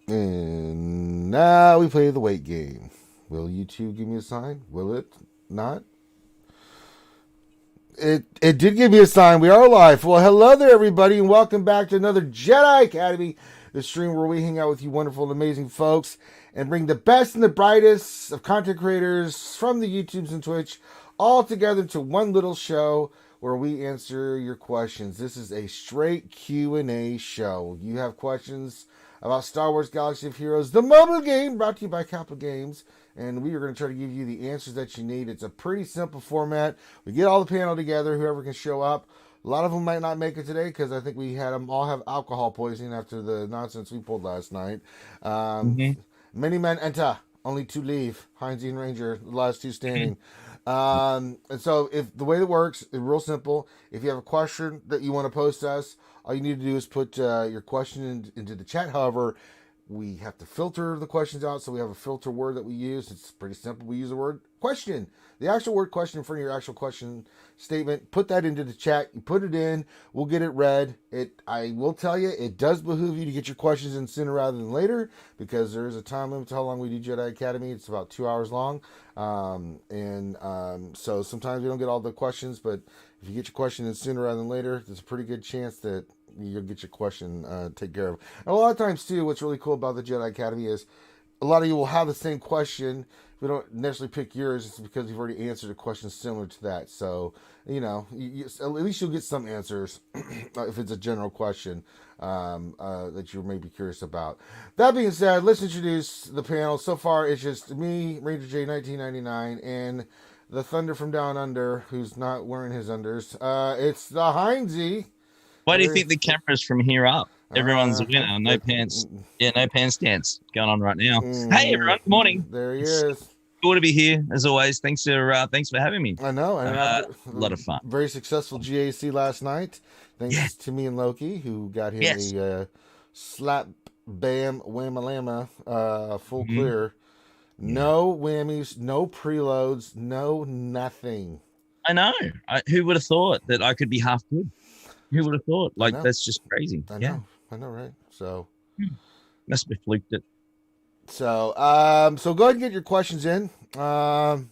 And now we play the wait game. Will YouTube give me a sign? Will it not? It did give me a sign. We are live. Well, hello there, everybody, and welcome back to another Jedi Academy, the stream where we hang out with you wonderful and amazing folks and bring the best and the brightest of content creators from the YouTubes and Twitch all together to one little show where we answer your questions. This is a straight Q&A show. You have questions about Star Wars Galaxy of Heroes, the mobile game brought to you by Kappa Games, and we are going to try to give you the answers that you need. It's a pretty simple format. We get all the panel together, whoever can show up. A lot of them might not make it today because I think we had them all have alcohol poisoning after the nonsense we pulled last night. hmm Many men enter, only two leave. Heinz and Ranger, the last two standing. And so if the way it works is real simple. If you have a question that you want to post to us, all you need to do is put your question into the chat. However, we have to filter the questions out, so we have a filter word that we use. It's pretty simple. We use the word question, the actual word question in front of your actual question statement. Put that into the chat. You put it in. We'll get it read. I will tell you, it does behoove you to get your questions in sooner rather than later because there is a time limit to how long we do Jedi Academy. It's about 2 hours long, so sometimes we don't get all the questions, but if you get your question in sooner rather than later, there's a pretty good chance that you'll get your question taken care of. And a lot of times, too, what's really cool about the Jedi Academy is a lot of you will have the same question. If we don't necessarily pick yours, it's because you've already answered a question similar to that. So, at least you'll get some answers if it's a general question that you may be curious about. That being said, let's introduce the panel. So far, it's just me, Ranger J 1999, and the Thunder from Down Under, who's not wearing his unders. It's the Heinzie. Why do you Very, think the camera's from here up? Everyone's a uh, winner. No pants. Yeah, no pants dance going on right now. Hey, everyone. Good morning. there he It's is. cool to be here as always. Thanks for having me. I know. And A lot of fun. very successful GAC last night, Yeah. thanks to me and Loki, who got him Yes. a slap, bam, whamma lamma, full hmm clear. Yeah. No whammies, no preloads, no nothing. I know. Who would have thought that I could be half good? Who would have thought? I Like know. that's just crazy. I Yeah. know. I know, right? So. Hmm. Must be fluked it. So go ahead and get your questions in, and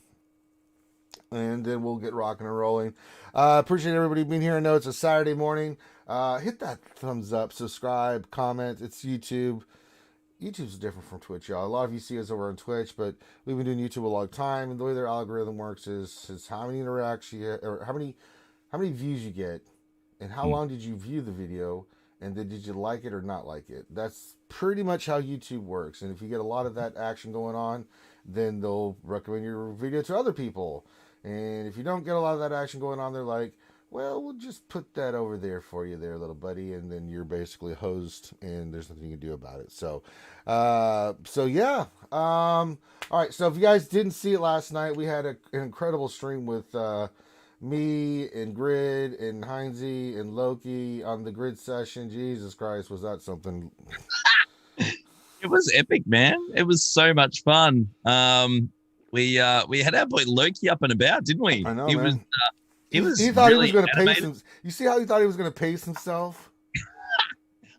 then we'll get rocking and rolling. Appreciate everybody being here. I know it's a Saturday morning. Hit that thumbs up, subscribe, comment. It's YouTube. YouTube's different from Twitch, y'all. A lot of you see us over on Twitch, but we've been doing YouTube a long time, and the way their algorithm works is how many interactions you get, or how many views you get, and how Mm. long did you view the video, and then did you like it or not like it. That's pretty much how YouTube works. And if you get a lot of that action going on, then they'll recommend your video to other people. And if you don't get a lot of that action going on, they're like, well, we'll just put that over there for you there, little buddy, and then you're basically hosed and there's nothing you can do about it. So yeah. All right, so if you guys didn't see it last night, we had an incredible stream with me and Grid and Heinzie and Loki on the Grid session. Jesus Christ, was that something? It was epic, man. It was so much fun. We had our boy Loki up and about, didn't we? I know, He was man. he He was thought he was really going to pace animated. him. You see how he thought he was going to pace himself?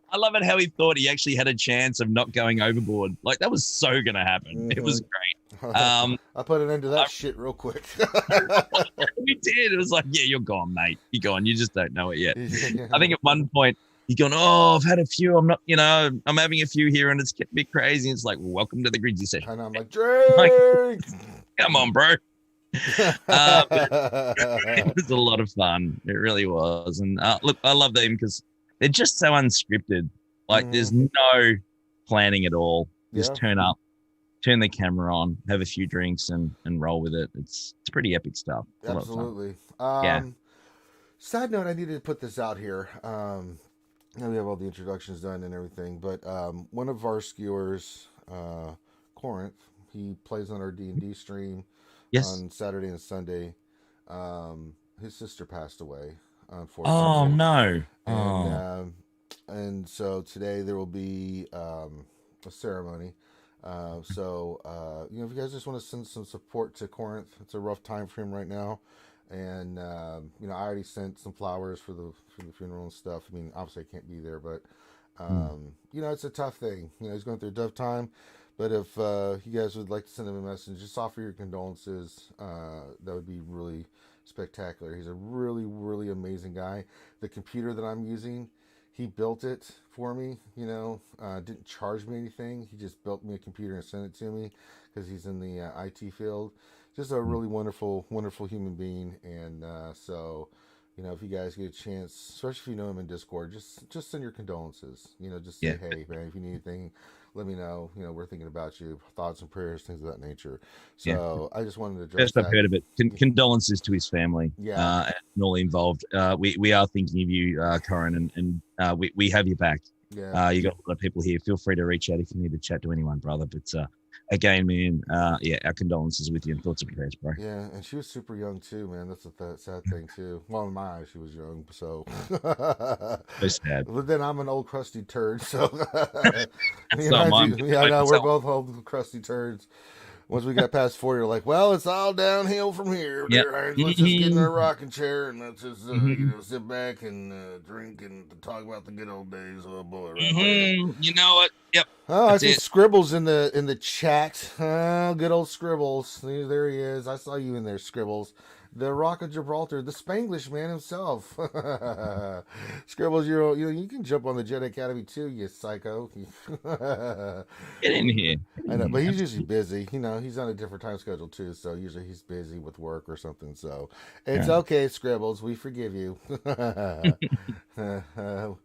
I love it how he thought he actually had a chance of not going overboard. Like that was so gonna happen. It was great. I put an end to that I, shit real quick. we did. It was like, yeah, you're gone, mate. You're gone. You just don't know it yet. Yeah. I think at one point he's gone, oh, I've had a few. I'm not, I'm having a few here, and it's getting a bit crazy. It's like, welcome to the Gridsy session. And I'm like, Like, Drake! come on, bro. It was a lot of fun. It really was. And look, I love them because they're just so unscripted. Like there's no planning at all. Just Yeah, turn up, turn the camera on, have a few drinks, and roll with it. It's pretty epic stuff. It's a lot of fun. absolutely. Yeah. Side note, I needed to put this out here. Now we have all the introductions done and everything, but one of our skewers, Corinth, he plays on our D&D stream Yes. on Saturday and Sunday. His sister passed away, Oh unfortunately, no. and Oh. so today there will be a ceremony. If you guys just want to send some support to Corinth, it's a rough time for him right now. And I already sent some flowers for the funeral and stuff. I mean, obviously I can't be there, but It's a tough thing. He's going through a tough time. But if you guys would like to send him a message, just offer your condolences. That would be really spectacular. He's a really, really amazing guy. The computer that I'm using, he built it for me. Didn't charge me anything. He just built me a computer and sent it to me because he's in the IT field. Just a really wonderful, wonderful human being. And so, if you guys get a chance, especially if you know him in Discord, just send your condolences. Just say, hey, man, if you need anything, let me know. We're thinking about you. Thoughts and prayers, things of that nature. So I just wanted to address that. I've heard of it. Condolences to his family. And all involved. We are thinking of you, Corin, and we have your back. Yeah. You got a lot of people here. Feel free to reach out if you need to chat to anyone, brother. But again, man, our condolences with you and thoughts and prayers, bro. Yeah, and she was super young too, man. That's a sad thing too. Well, in my eyes, she was young, so. So sad. But then I'm an old crusty turd, so. That's not mine. I know we're both old crusty turds. Once we got past 40, you're like, well, it's all downhill from here. Yep. Let's just get in our rocking chair and let's just sit back and drink and talk about the good old days. Oh boy, right You know what? Yep. Oh, I see Scribbles in the chat. Oh, good old Scribbles. There he is. I saw you in there, Scribbles. The Rock of Gibraltar, the Spanglish man himself. Scribbles, you can jump on the Jedi Academy too, you psycho. Get in here. I know, but he's usually busy. He's on a different time schedule too, so usually he's busy with work or something. So it's okay, Scribbles. We forgive you. I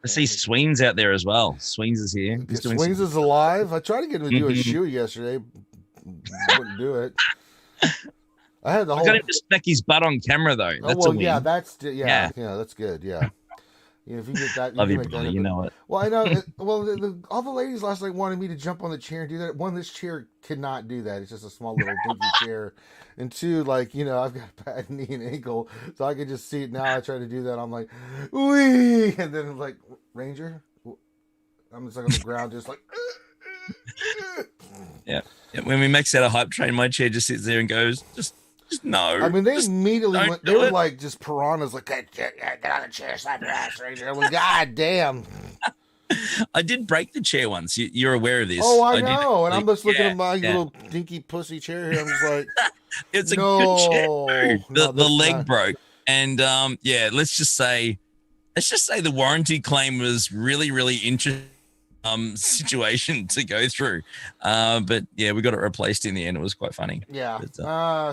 see Sweens out there as well. Sweens is here. Sweens is alive. I tried to get him to do a shoe yesterday. Wouldn't do it. I got him to smack his butt on camera though. That's that's good. Yeah. If you get that, love you, brother. You know it. Well, I know. All the ladies last night wanted me to jump on the chair and do that. One, this chair cannot do that. It's just a small little dinky chair. And two, I've got a bad knee and ankle, so I can just see it now. I try to do that. I'm like, wee, and then I'm like, Ranger. I'm just on the ground, just like. Yeah. When we max out a hype train, my chair just sits there and goes, just no. I mean, they immediately went. They were like just piranhas, like get on the chair, slap your ass, Ranger. I'm like, God damn. I did break the chair once. You're aware of this? Oh, I know. And I'm just looking at my little dinky pussy chair here. I'm just like, it's a good chair. The leg broke, and let's just say the warranty claim was really, really interesting. Situation to go through, but we got it replaced in the end. It was quite funny.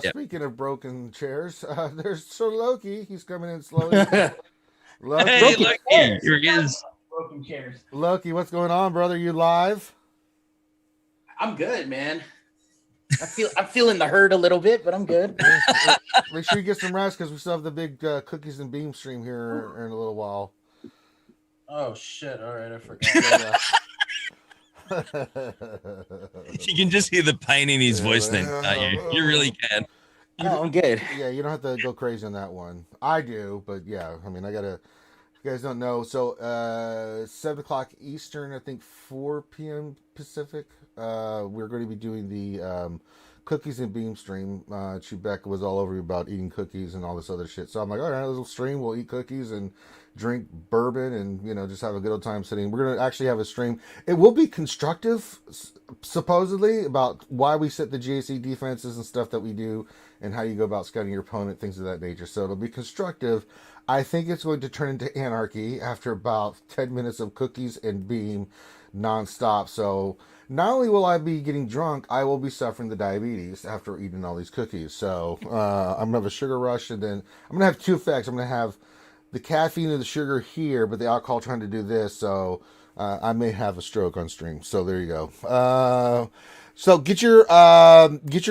Speaking of broken chairs, there's Sir Loki. He's coming in slowly. Loki. Hey, Loki, here he is. Broken chairs. Loki, what's going on, brother? You live? I'm good, man. I'm feeling the hurt a little bit, but I'm good. Make sure you get some rest because we still have the big cookies and beam stream here in a little while. Oh shit! All right, I forgot. You can just hear the pain in his voice then, can't you? You really can. I'm good. Yeah, you don't have to go crazy on that one. I do, but yeah, I mean, I gotta. You guys don't know. So 7:00 Eastern, I think 4 p.m. Pacific. We're going to be doing the cookies and beam stream. Chewbacca was all over you about eating cookies and all this other shit. So I'm like, all right, little stream. We'll eat cookies and drink bourbon and just have a good old time sitting. We're going to actually have a stream. It will be constructive, supposedly, about why we set the GAC defenses and stuff that we do and how you go about scouting your opponent, things of that nature. So it'll be constructive. I think it's going to turn into anarchy after about 10 minutes of cookies and beam nonstop. So not only will I be getting drunk, I will be suffering the diabetes after eating all these cookies. So I'm going to have a sugar rush, and then I'm going to have two effects. I'm going to have the caffeine and the sugar here, but the alcohol trying to do this. So I may have a stroke on stream. So there you go. So get your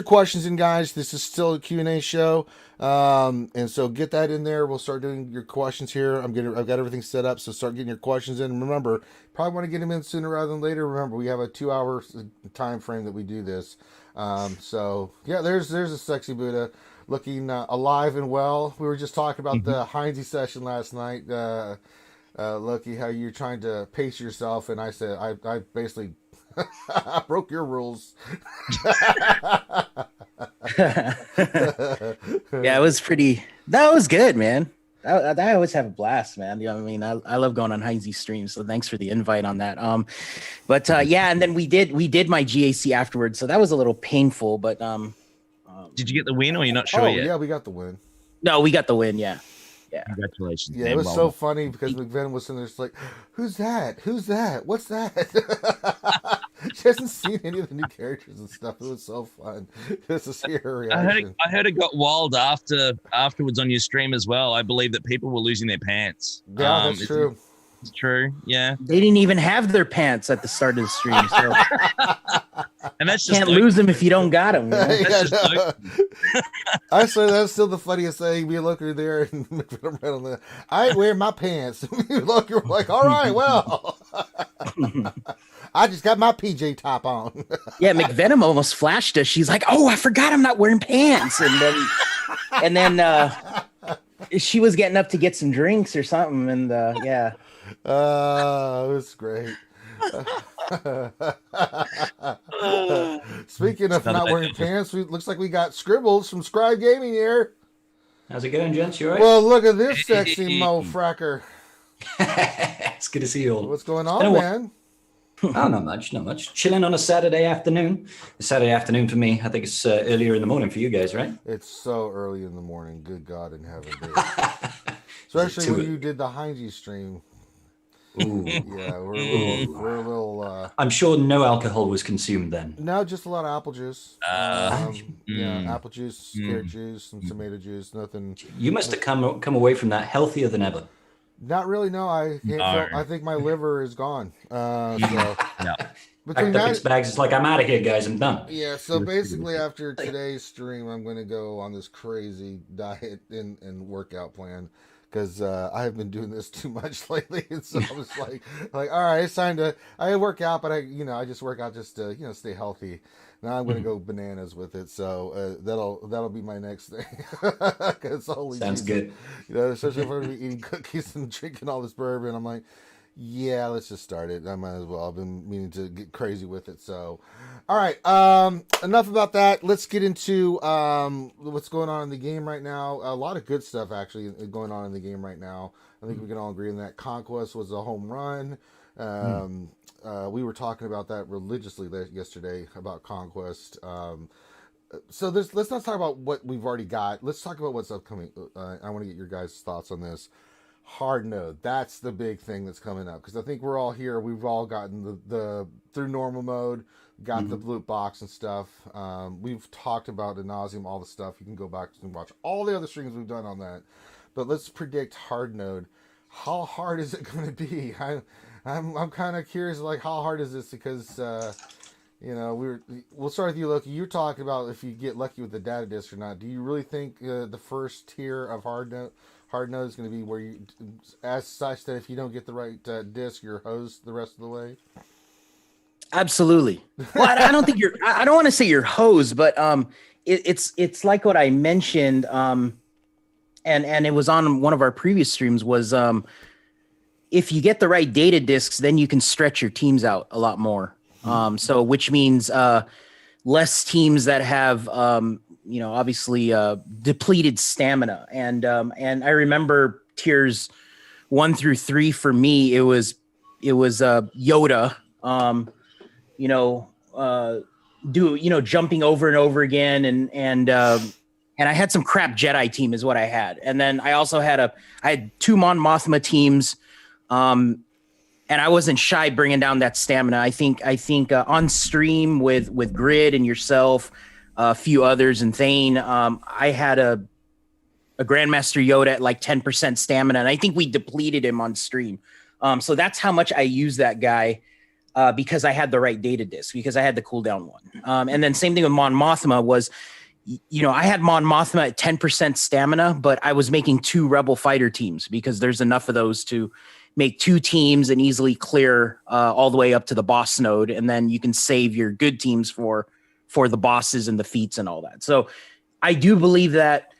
questions in, guys. This is still a Q&A show. And so get that in there. We'll start doing your questions here. I've got everything set up, so start getting your questions in. And remember, probably want to get them in sooner rather than later. Remember, we have a 2-hour time frame that we do this. So yeah, there's a sexy Buddha looking alive and well. We were just talking about the Heinz Session last night. Loki, how you're trying to pace yourself, and I said I basically I broke your rules. Yeah, it was pretty. That was good, man. I always have a blast, man. You know what I mean? I love going on Heinz streams, so thanks for the invite on that. But yeah, and then we did my GAC afterwards, so that was a little painful. But did you get the win, or you're not sure yet? Yeah, we got the win. No, we got the win. Yeah. Congratulations. Yeah, man. It was so funny because McVenom was sitting there just like, "Who's that? Who's that? What's that?" She hasn't seen any of the new characters and stuff. It was so fun just to see her reaction. I heard it got wild afterwards on your stream as well. I believe that people were losing their pants. Yeah, that's true. It's true. Yeah. They didn't even have their pants at the start of the stream. So. And that's just can't lose them if you don't got them. You know? I swear that's still the funniest thing. Me looking there and McVenom right on the. I ain't wearing my pants. Look, you're like, all right, well. I just got my PJ top on. Yeah, McVenom almost flashed us. She's like, "Oh, I forgot I'm not wearing pants," and then she was getting up to get some drinks or something, and yeah. It was great. Speaking of not wearing pants, looks like we got Scribbles from Scribe Gaming here. How's it going, gents? You all right? Well, look at this sexy mo fracker. It's good to see you all. What's going on, man? Oh, not much. Chilling on a Saturday afternoon. A Saturday afternoon for me. I think it's earlier in the morning for you guys, right? It's so early in the morning. Good God in heaven, dude. Especially when you did the Heinz stream. Ooh. Yeah, we're a little. I'm sure no alcohol was consumed then. No, just a lot of apple juice. Yeah, apple juice, carrot juice, some tomato juice. Nothing. You must have come away from that healthier than ever. Not really. No, I think my liver is gone. So no. Packed up its bags. It's like, I'm out of here, guys. I'm done. Yeah. So basically, after today's stream, I'm going to go on this crazy diet and workout plan. Because I have been doing this too much lately, and so I was like, all right, it's time to. I work out, but I just work out just to stay healthy. Now I'm going to go bananas with it, so that'll be my next thing. Sounds good. Especially if I'm going to be eating cookies and drinking all this bourbon, I'm like, yeah, let's just start it. I might as well. I've been meaning to get crazy with it. So, all right. Enough about that. Let's get into what's going on in the game right now. A lot of good stuff actually going on in the game right now. I think we can all agree on that. Conquest was a home run. We were talking about that religiously yesterday about Conquest. So let's not talk about what we've already got. Let's talk about what's upcoming. I want to get your guys' thoughts on this. Hard node, that's the big thing that's coming up, because I think we're all here. We've all gotten the through normal mode, got the loot box and stuff. We've talked about ad nauseum all the stuff. You can go back and watch all the other streams we've done on that. But let's predict hard node. How hard is it going to be? I'm kind of curious, like, how hard is this? Because we'll start with you, Loki. You're talking about if you get lucky with the data disk or not. Do you really think the first tier of hard node is going to be where you, as such, that if you don't get the right disc, you're hosed the rest of the way? Absolutely. Well, I don't think I don't want to say you're hosed, but it's like what I mentioned, and it was on one of our previous streams, was if you get the right data discs, then you can stretch your teams out a lot more. So which means less teams that have obviously depleted stamina. And I remember tiers 1 through 3 for me, it was Yoda, jumping over and over again. And I had some crap Jedi team is what I had. And then I also had I had 2 Mon Mothma teams. And I wasn't shy bringing down that stamina. I think on stream with Grid and yourself, a few others, and Thane, I had a Grandmaster Yoda at like 10% stamina, and I think we depleted him on stream. So that's how much I used that guy because I had the right data disk, because I had the cooldown one. And then same thing with Mon Mothma was, I had Mon Mothma at 10% stamina, but I was making 2 Rebel fighter teams because there's enough of those to make 2 teams and easily clear all the way up to the boss node. And then you can save your good teams for the bosses and the feats and all that. So I do believe that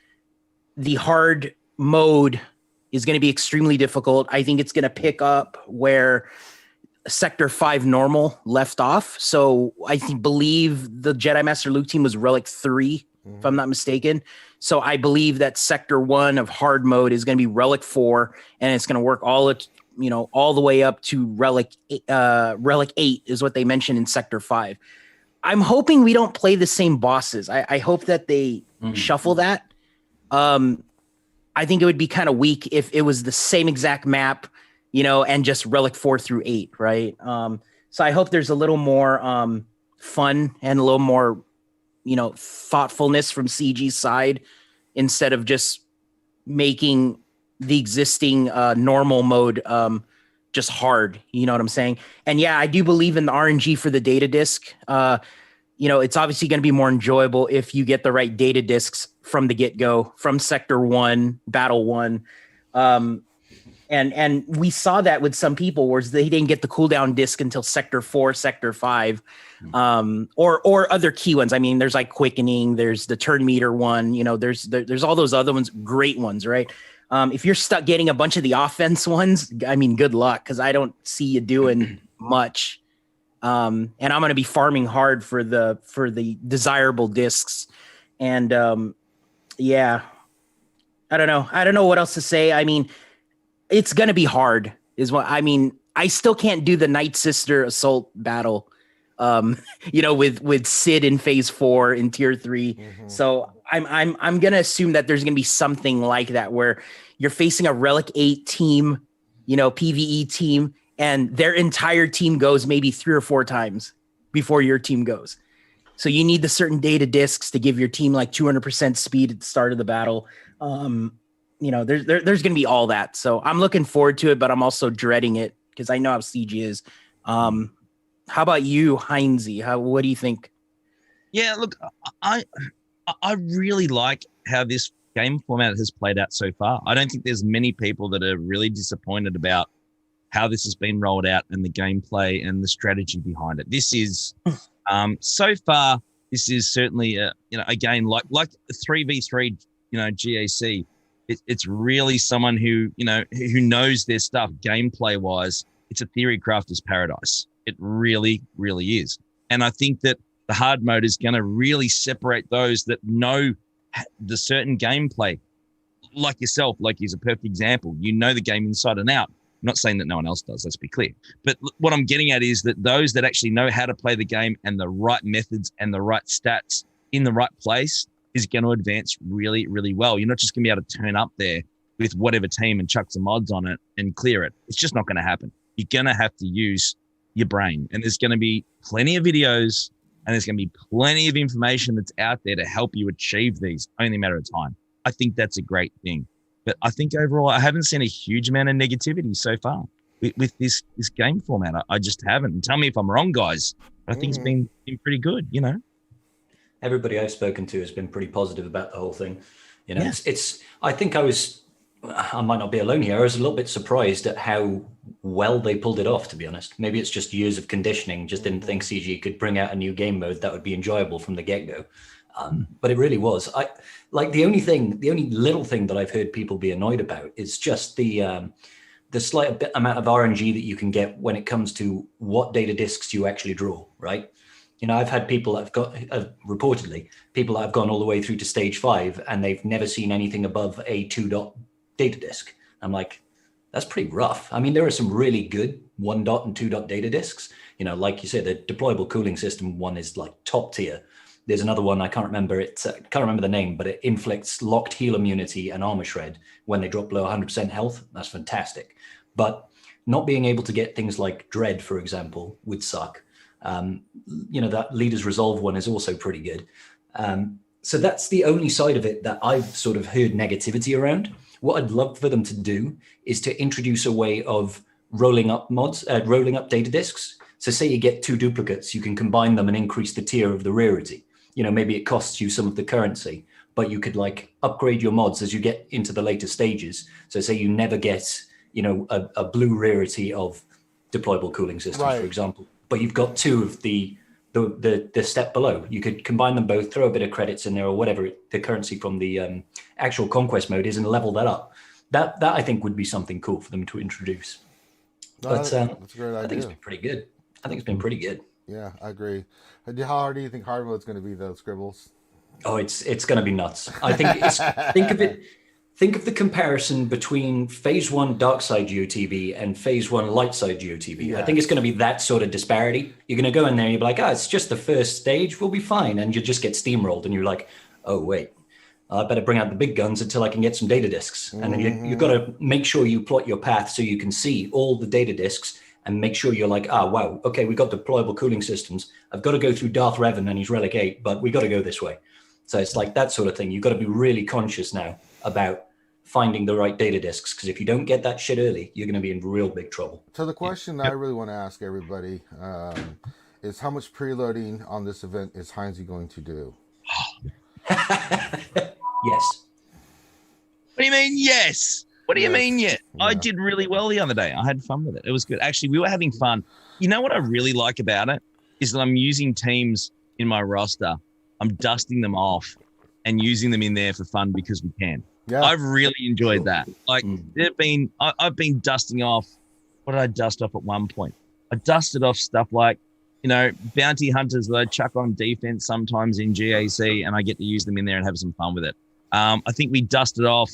the hard mode is going to be extremely difficult. I think it's going to pick up where Sector 5 normal left off. So I believe the Jedi Master Luke team was Relic 3 if I'm not mistaken. So I believe that Sector 1 of hard mode is going to be Relic 4, and it's going to work all the way up to Relic 8 is what they mentioned in Sector 5. I'm hoping we don't play the same bosses. I hope that they shuffle that. I think it would be kind of weak if it was the same exact map, and just Relic 4 through 8, right? So I hope there's a little more fun and a little more, thoughtfulness from CG's side instead of just making the existing normal mode just hard. You know what I'm saying? And yeah, I do believe in the RNG for the data disc. It's obviously going to be more enjoyable if you get the right data discs from the get-go, from Sector 1, Battle 1. And we saw that with some people where they didn't get the cooldown disc until Sector 4, Sector 5, or other key ones. I mean, there's like Quickening, there's the turn meter one, there's all those other ones, great ones, right? If you're stuck getting a bunch of the offense ones, I mean, good luck, because I don't see you doing much. And I'm going to be farming hard for the desirable discs. And yeah, I don't know what else to say. I mean, it's going to be hard I still can't do the Night Sister assault battle, with Sid in phase 4 in tier 3. Mm-hmm. So I'm going to assume that there's going to be something like that where you're facing a Relic 8 team, PvE team, and their entire team goes maybe 3 or 4 times before your team goes. So you need the certain data discs to give your team like 200% speed at the start of the battle. There's going to be all that. So I'm looking forward to it, but I'm also dreading it because I know how CG is. How about you, Heinzy? What do you think? Yeah, look, I really like how this game format has played out so far. I don't think there's many people that are really disappointed about how this has been rolled out and the gameplay and the strategy behind it. This is, so far, this is certainly a game like 3v3, GAC. It's really someone who knows their stuff gameplay wise. It's a theory crafter's paradise. It really, really is. And I think that the hard mode is going to really separate those that know the certain gameplay, like yourself. Like he's a perfect example. You know the game inside and out. I'm not saying that no one else does, let's be clear. But what I'm getting at is that those that actually know how to play the game and the right methods and the right stats in the right place is going to advance really, really well. You're not just going to be able to turn up there with whatever team and chuck some mods on it and clear it. It's just not going to happen. You're going to have to use your brain. And there's going to be plenty of videos and there's going to be plenty of information that's out there to help you achieve these. Only a matter of time. I think that's a great thing. But I think overall, I haven't seen a huge amount of negativity so far with this game format. I just haven't. And tell me if I'm wrong, guys. But I think it's been pretty good, Everybody I've spoken to has been pretty positive about the whole thing. Yeah. I think I might not be alone here. I was a little bit surprised at how well they pulled it off, to be honest. Maybe it's just years of conditioning. Just didn't think CG could bring out a new game mode that would be enjoyable from the get-go. But it really was. The only little thing that I've heard people be annoyed about is just the slight amount of RNG that you can get when it comes to what data discs you actually draw, right? I've had people that have got, reportedly, people that have gone all the way through to stage 5 and they've never seen anything above a 2-dot data disc. I'm like, that's pretty rough. I mean, there are some really good 1-dot and 2-dot data discs. Like you said, the deployable cooling system one is like top tier. There's another one, I can't remember the name, but it inflicts locked heal immunity and armor shred when they drop below 100% health. That's fantastic. But not being able to get things like Dread, for example, would suck. That Leader's Resolve one is also pretty good. So that's the only side of it that I've sort of heard negativity around. What I'd love for them to do is to introduce a way of rolling up data discs. So say you get 2 duplicates, you can combine them and increase the tier of the rarity. Maybe it costs you some of the currency, but you could upgrade your mods as you get into the later stages. So say you never get, a blue rarity of deployable cooling systems, right, for example, but you've got 2 of the step below. You could combine them both, throw a bit of credits in there or whatever the currency from the actual conquest mode is, and level that up. That I think would be something cool for them to introduce. No, but that's a great idea. I think it's been pretty good. I think it's been pretty good. Yeah, I agree. How hard do you think hard mode's going to be, though, Scribbles? Oh, it's going to be nuts. I think think of the comparison between phase 1 dark side GOTB and phase 1 light side GOTB. Yes. I think it's going to be that sort of disparity. You're going to go in there and you'll be like, it's just the first stage, we'll be fine. And you just get steamrolled and you're like, oh, wait, I better bring out the big guns until I can get some data disks. And then you've got to make sure you plot your path so you can see all the data disks and make sure you're like, wow, okay, we got deployable cooling systems. I've got to go through Darth Revan and he's Relic 8, but we got to go this way. So it's like that sort of thing. You've got to be really conscious now about finding the right data disks, because if you don't get that shit early, you're going to be in real big trouble. So the question I really want to ask everybody is, how much preloading on this event is Heinz going to do? Yes. What do you mean, yes? What do you mean, yes? Yeah. I did really well the other day. I had fun with it. It was good. Actually, we were having fun. You know what I really like about it is that I'm using teams in my roster. I'm dusting them off and using them in there for fun because we can. Yeah. I've really enjoyed that. Like I've been dusting off. What did I dust off at one point? I dusted off stuff like, bounty hunters that I chuck on defense sometimes in GAC, and I get to use them in there and have some fun with it. I think we dusted off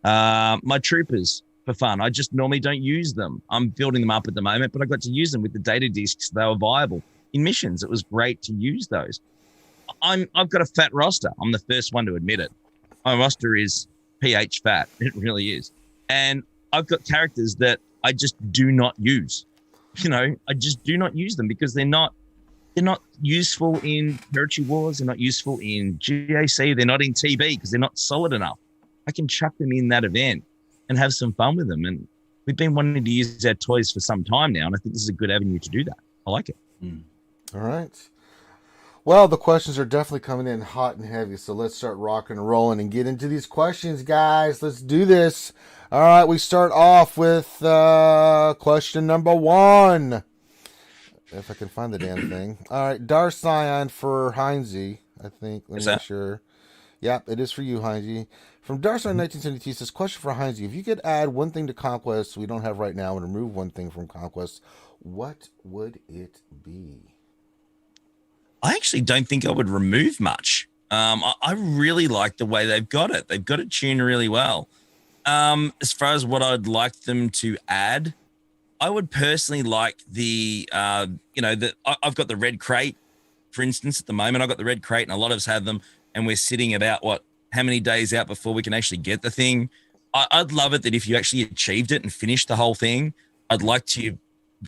my troopers for fun. I just normally don't use them. I'm building them up at the moment, but I got to use them with the data disks. They were viable in missions. It was great to use those. I've got a fat roster. I'm the first one to admit it. My roster is PH fat. It really is. And I've got characters that I just do not use. I just do not use them because they're not useful in territory wars. They're not useful in GAC. They're not in TB because they're not solid enough. I can chuck them in that event and have some fun with them. And we've been wanting to use our toys for some time now, and I think this is a good avenue to do that. I like it. All right. Well, the questions are definitely coming in hot and heavy, so let's start rocking and rolling and get into these questions, guys. Let's do this. All right, we start off with question number 1. If I can find the damn thing. All right, Darth Scion for Heinzy, I think. Let me make sure. Yep, it is for you, Heinzy. From Darth Scion 1972 says, question for Heinzy. If you could add one thing to Conquest we don't have right now and remove one thing from Conquest, what would it be? I actually don't think I would remove much. I really like the way they've got it. They've got it tuned really well. As far as what I'd like them to add, I would personally like I've got the red crate, for instance, at the moment. I've got the red crate and a lot of us have them, and we're sitting about how many days out before we can actually get the thing. I'd love it that if you actually achieved it and finished the whole thing, I'd like to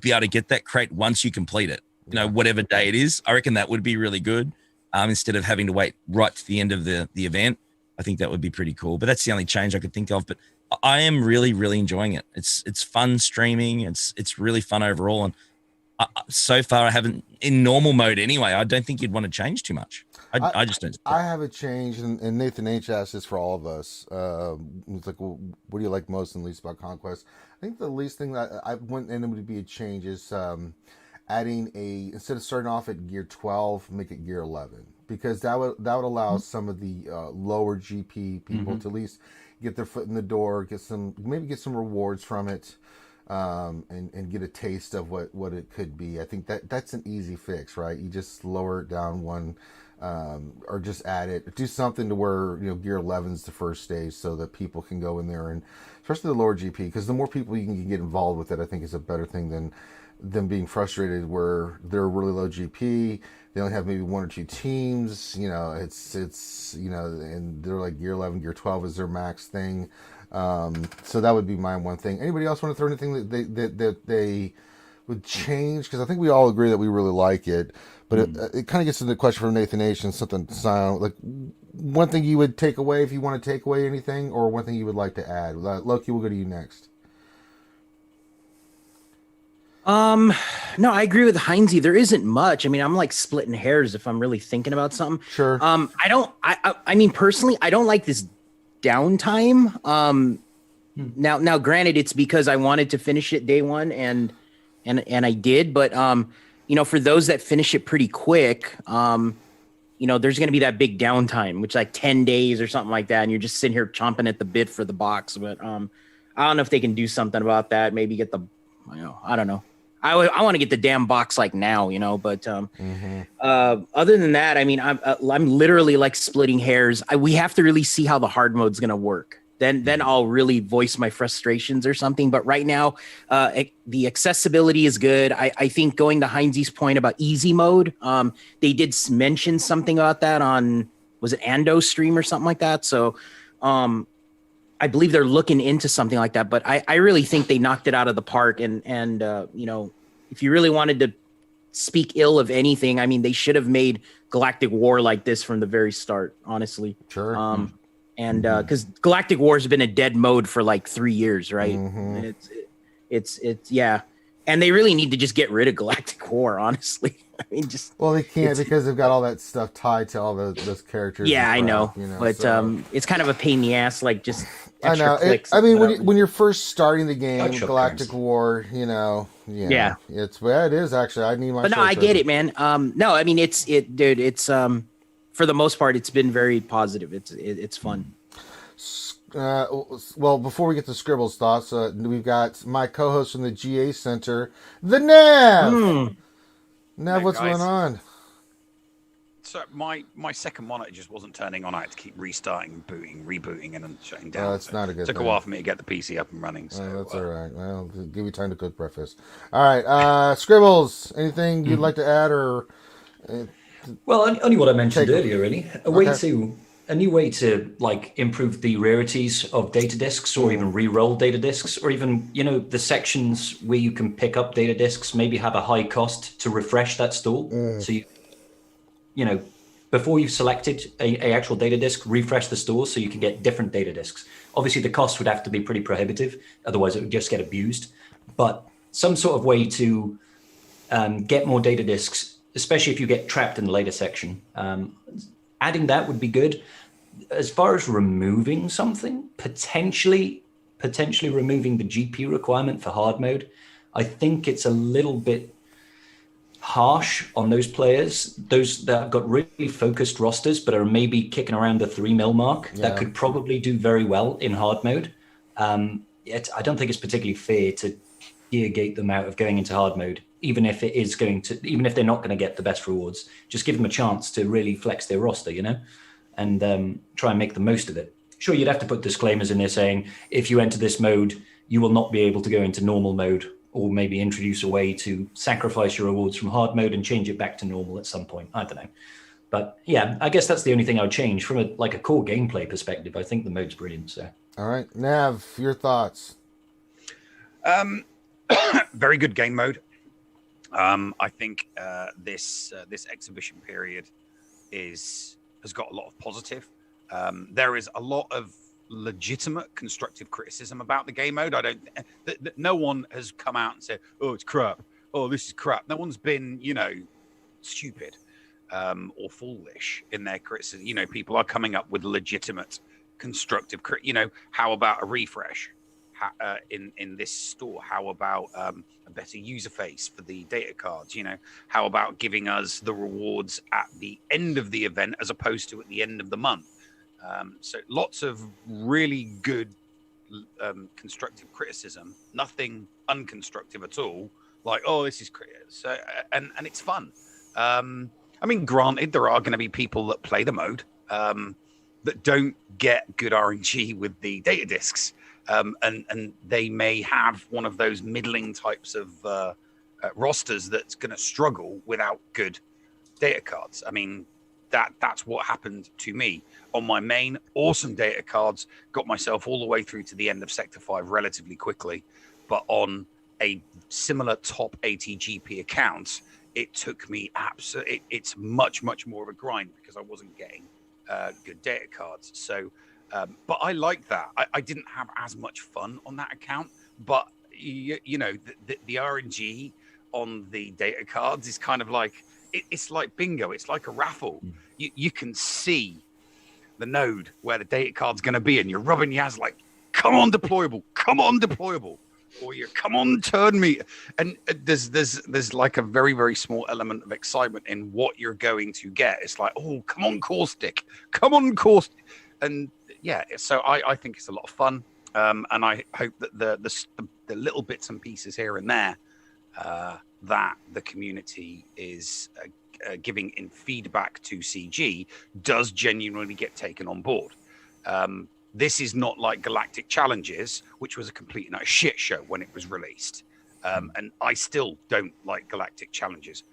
be able to get that crate once you complete it. Whatever day it is, I reckon that would be really good. Instead of having to wait right to the end of the event, I think that would be pretty cool. But that's the only change I could think of. But I am really, really enjoying it. It's fun streaming. It's really fun overall. And so far, I haven't, in normal mode anyway, I don't think you'd want to change too much. I just don't. I haven't changed, and Nathan H asked this for all of us. It's like, well, what do you like most and least about Conquest? I think the least thing that I want and it would be a change is adding instead of starting off at gear 12, make it gear 11, because that would allow some of the lower GP people to at least get their foot in the door, get some rewards from it, and get a taste of what it could be. I think that's an easy fix, right? You just lower it down one, or just add it, do something to where gear 11 is the first stage, so that people can go in there, and especially the lower GP, because the more people you can get involved with it, I think is a better thing than them being frustrated where they're really low GP. They only have maybe 1 or 2 teams. It's and they're like gear 11, gear 12 is their max thing. So that would be my one thing. Anybody else want to throw anything that they would change? Because I think we all agree that we really like it. But it kind of gets into the question from Nathan H. and something sound like one thing you would take away if you want to take away anything, or one thing you would like to add. Loki, we'll go to you next. No, I agree with Heinzy. There isn't much. I mean, I'm like splitting hairs if I'm really thinking about something. Sure. I mean, personally, I don't like this downtime. Now, granted, it's because I wanted to finish it day one and I did, but, for those that finish it pretty quick, there's going to be that big downtime, which is like 10 days or something like that. And you're just sitting here chomping at the bit for the box. But, I don't know if they can do something about that. Maybe get I don't know. I want to get the damn box like now, you know. But other than that, I mean, I'm literally like splitting hairs. We have to really see how the hard mode's gonna work. Then I'll really voice my frustrations or something. But right now, the accessibility is good. I think going to Heinz's point about easy mode, they did mention something about that on, was it Ando's stream or something like that? So I believe they're looking into something like that. But I really think they knocked it out of the park. And you know, if you really wanted to speak ill of anything, I mean, they should have made Galactic War like this from the very start, honestly. Sure. And because Galactic War has been a dead mode for like 3 years, right? It's yeah, and they really need to just get rid of Galactic War, honestly. I mean, just they can't because they've got all that stuff tied to all those characters. Yeah, I know, you know, but so. It's kind of a pain in the ass, like just I know. I mean, when you're first starting the game, Galactic War, you know, yeah, it is actually. I need my. But no, I get it, man. No, I mean, dude, it's for the most part, it's been very positive. It's fun. Well, before we get to Scribble's thoughts, we've got my co-host from the GA Center, the Nav. Nav, what's going on? So my second monitor just wasn't turning on. I had to keep restarting, rebooting, and then shutting down. That's not a good thing. Took a while for me to get the PC up and running. So that's all right. Well, give you time to cook breakfast. All right, Scribbles, anything you'd like to add or? Well, only what I mentioned earlier, really. A new way to like improve the rarities of data disks, or even re-roll data disks, or even, you know, the sections where you can pick up data disks, maybe have a high cost to refresh that store. So you know, before you've selected a actual data disk, refresh the store so you can get different data disks. Obviously, the cost would have to be pretty prohibitive, otherwise it would just get abused. But some sort of way to get more data disks, especially if you get trapped in the later section. Adding that would be good. As far as removing something, potentially removing the GP requirement for hard mode, I think it's a little bit harsh on those players, those that have got really focused rosters but are maybe kicking around the 3 mil mark. That could probably do very well in hard mode. I don't think it's particularly fair to gear gate them out of going into hard mode, even if they're not going to get the best rewards. Just give them a chance to really flex their roster, you know, and try and make the most of it. Sure, you'd have to put disclaimers in there saying, if you enter this mode, you will not be able to go into normal mode, or maybe introduce a way to sacrifice your rewards from hard mode and change it back to normal at some point. I don't know. But yeah, I guess that's the only thing I would change from a core gameplay perspective. I think the mode's brilliant. So, all right, Nav, your thoughts? Very good game mode. I think this exhibition period has got a lot of positive. There is a lot of legitimate constructive criticism about the game mode. No one has come out and said, "Oh, it's crap. Oh, this is crap." No one's been, you know, stupid or foolish in their criticism. You know, people are coming up with legitimate constructive you know, how about a refresh in this store? How about a better user face for the data cards? You know, how about giving us the rewards at the end of the event as opposed to at the end of the month? So lots of really good constructive criticism, nothing unconstructive at all. Like, oh, this is so, and it's fun. I mean, granted, there are going to be people that play the mode that don't get good RNG with the data disks, and they may have one of those middling types of rosters that's going to struggle without good data cards. I mean, that's what happened to me on my main awesome data cards. Got myself all the way through to the end of Sector 5 relatively quickly, but on a similar top ATGP account, it took me it's much more of a grind because I wasn't getting good data cards. So but I like that. I didn't have as much fun on that account, but you know, the RNG on the data cards is kind of like, it's like bingo. It's like a raffle. You can see the node where the data card's going to be, and you're rubbing your hands like, come on, deployable, or you're, come on, turn me. And there's like a very small element of excitement in what you're going to get. It's like, oh, come on, caustic. And yeah, so I think it's a lot of fun. And I hope that the little bits and pieces here and there that the community is giving in feedback to CG does genuinely get taken on board. This is not like Galactic Challenges, which was a complete and utter shit show when it was released. And I still don't like Galactic Challenges.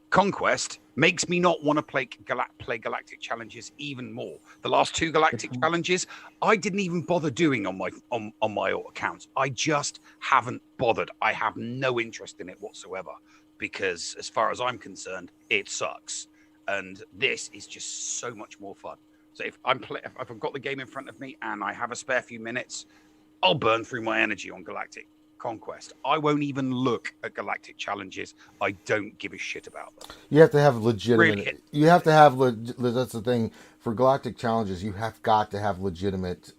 Conquest makes me not want to play Galactic Challenges even more. The last 2 Galactic Challenges, I didn't even bother doing on my accounts. I just haven't bothered. I have no interest in it whatsoever because, as far as I'm concerned, it sucks. And this is just so much more fun. So if I've got the game in front of me and I have a spare few minutes, I'll burn through my energy on Galactic Conquest. I won't even look at Galactic Challenges. I don't give a shit about them. You have to have legitimate. Really? You have to have. That's the thing for Galactic Challenges. You have got to have legitimate.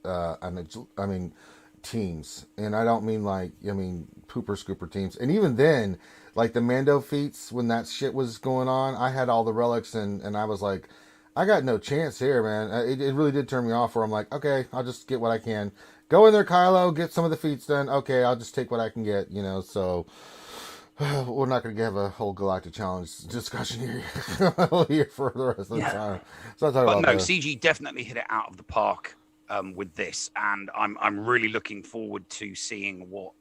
Teams, and I don't mean pooper scooper teams. And even then, like the Mando feats, when that shit was going on, I had all the relics, and I was like, I got no chance here, man. It really did turn me off. Where I'm like, okay, I'll just get what I can. Go in there, Kylo, get some of the feats done. Okay, I'll just take what I can get, so we're not going to have a whole Galactic Challenge discussion here for the rest of the time. So CG definitely hit it out of the park with this, and I'm really looking forward to seeing what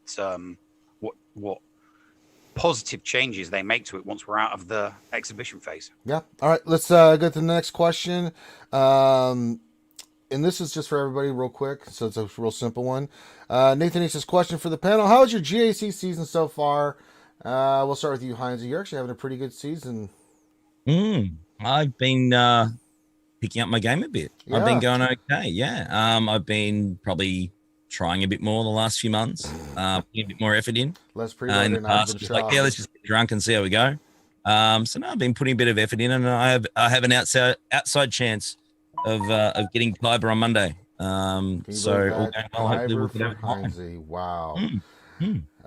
positive changes they make to it once we're out of the exhibition phase. Yeah. All right, let's go to the next question. And this is just for everybody real quick, so it's a real simple one. Nathan H. says, question for the panel. How is your GAC season so far? We'll start with you, Heinz. You're actually having a pretty good season. I've been picking up my game a bit. Yeah. I've been going okay, yeah. I've been probably trying a bit more the last few months, putting a bit more effort in. Less in the past, just like, let's just get drunk and see how we go. So now I've been putting a bit of effort in, and I have an outside chance of getting Kyber on Monday. So all going well. Hopefully we'll get Heinzie. Wow.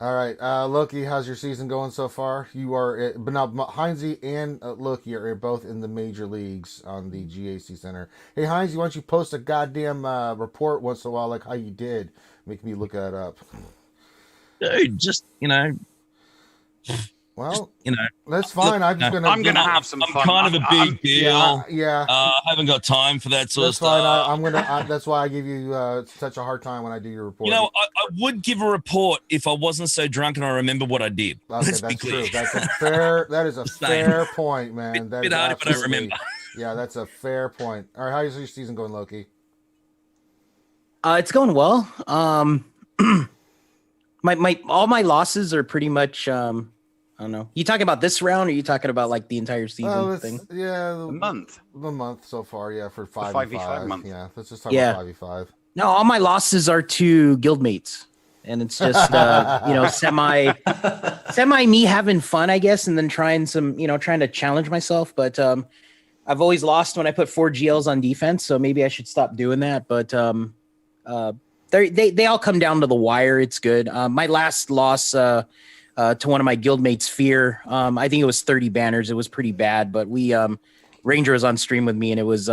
All right, Loki, how's your season going so far? You are, but now Heinzie and Loki are both in the major leagues on the GAC Center. Hey, Heinzie, why don't you post a goddamn report once in a while, like how you did? Make me look that up. Dude, just well, that's fine. I'm gonna have some fun. I'm kind of a big deal. Yeah. I haven't got time for that sort of stuff. Fine. That's why I give you such a hard time when I do your report. I would give a report if I wasn't so drunk and I remember what I did. Okay, that's true. That's a fair. That is a fair point, man. That's a bit hard if I don't remember. Yeah, that's a fair point. All right, how's your season going, Loki? It's going well. All my losses are pretty much. I don't know. You talking about this round, or are you talking about like the entire season thing? Yeah, the month so far. Yeah, for 5v5 month. Yeah, let's just talk about 5v5. No, all my losses are to guildmates, and it's just semi me having fun, I guess, and then trying to challenge myself. But I've always lost when I put 4 GLs on defense, so maybe I should stop doing that. But they all come down to the wire. It's good. My last loss. To one of my guildmates, Fear. I think it was 30 banners. It was pretty bad, but we Ranger was on stream with me, and it was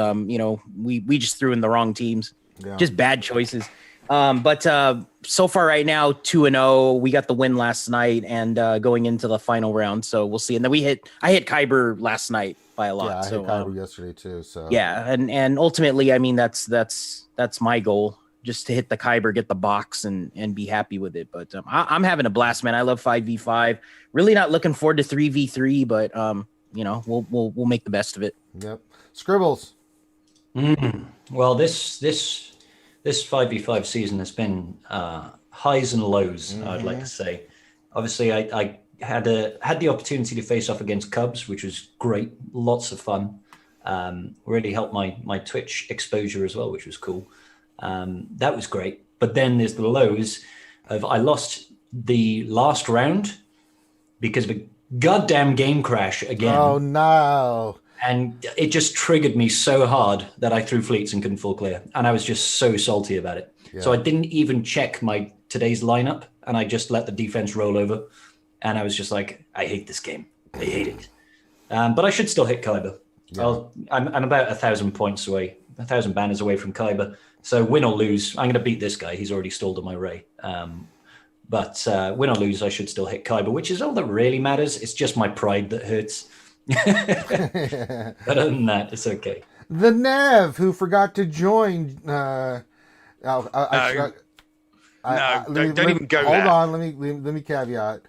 we just threw in the wrong teams, just bad choices. But so far right now 2-0. We got the win last night, and going into the final round, so we'll see. And then I hit Kyber last night by a lot. Yeah, I hit Kyber yesterday too. So yeah, and ultimately, I mean that's my goal. Just to hit the Kyber, get the box, and be happy with it. But I'm having a blast, man. I love 5v5. Really not looking forward to 3v3, but we'll make the best of it. Yep. Scribbles. Well, this 5v5 season has been highs and lows. I'd like to say. Obviously, I had the opportunity to face off against Cubs, which was great. Lots of fun. Really helped my Twitch exposure as well, which was cool. That was great. But then there's the lows of I lost the last round because of a goddamn game crash again. Oh, no. And it just triggered me so hard that I threw fleets and couldn't full clear. And I was just so salty about it. Yeah. So I didn't even check my today's lineup, and I just let the defense roll over. And I was just like, I hate this game. I hate it. But I should still hit Kyber. Yeah. I'm about 1,000 points away, 1,000 banners away from Kyber. So win or lose, I'm going to beat this guy. He's already stalled on my Ray. But win or lose, I should still hit Kyber, which is all that really matters. It's just my pride that hurts. But other than that, it's okay. The Nev, who forgot to join. Don't even go hold there. on. Let me caveat.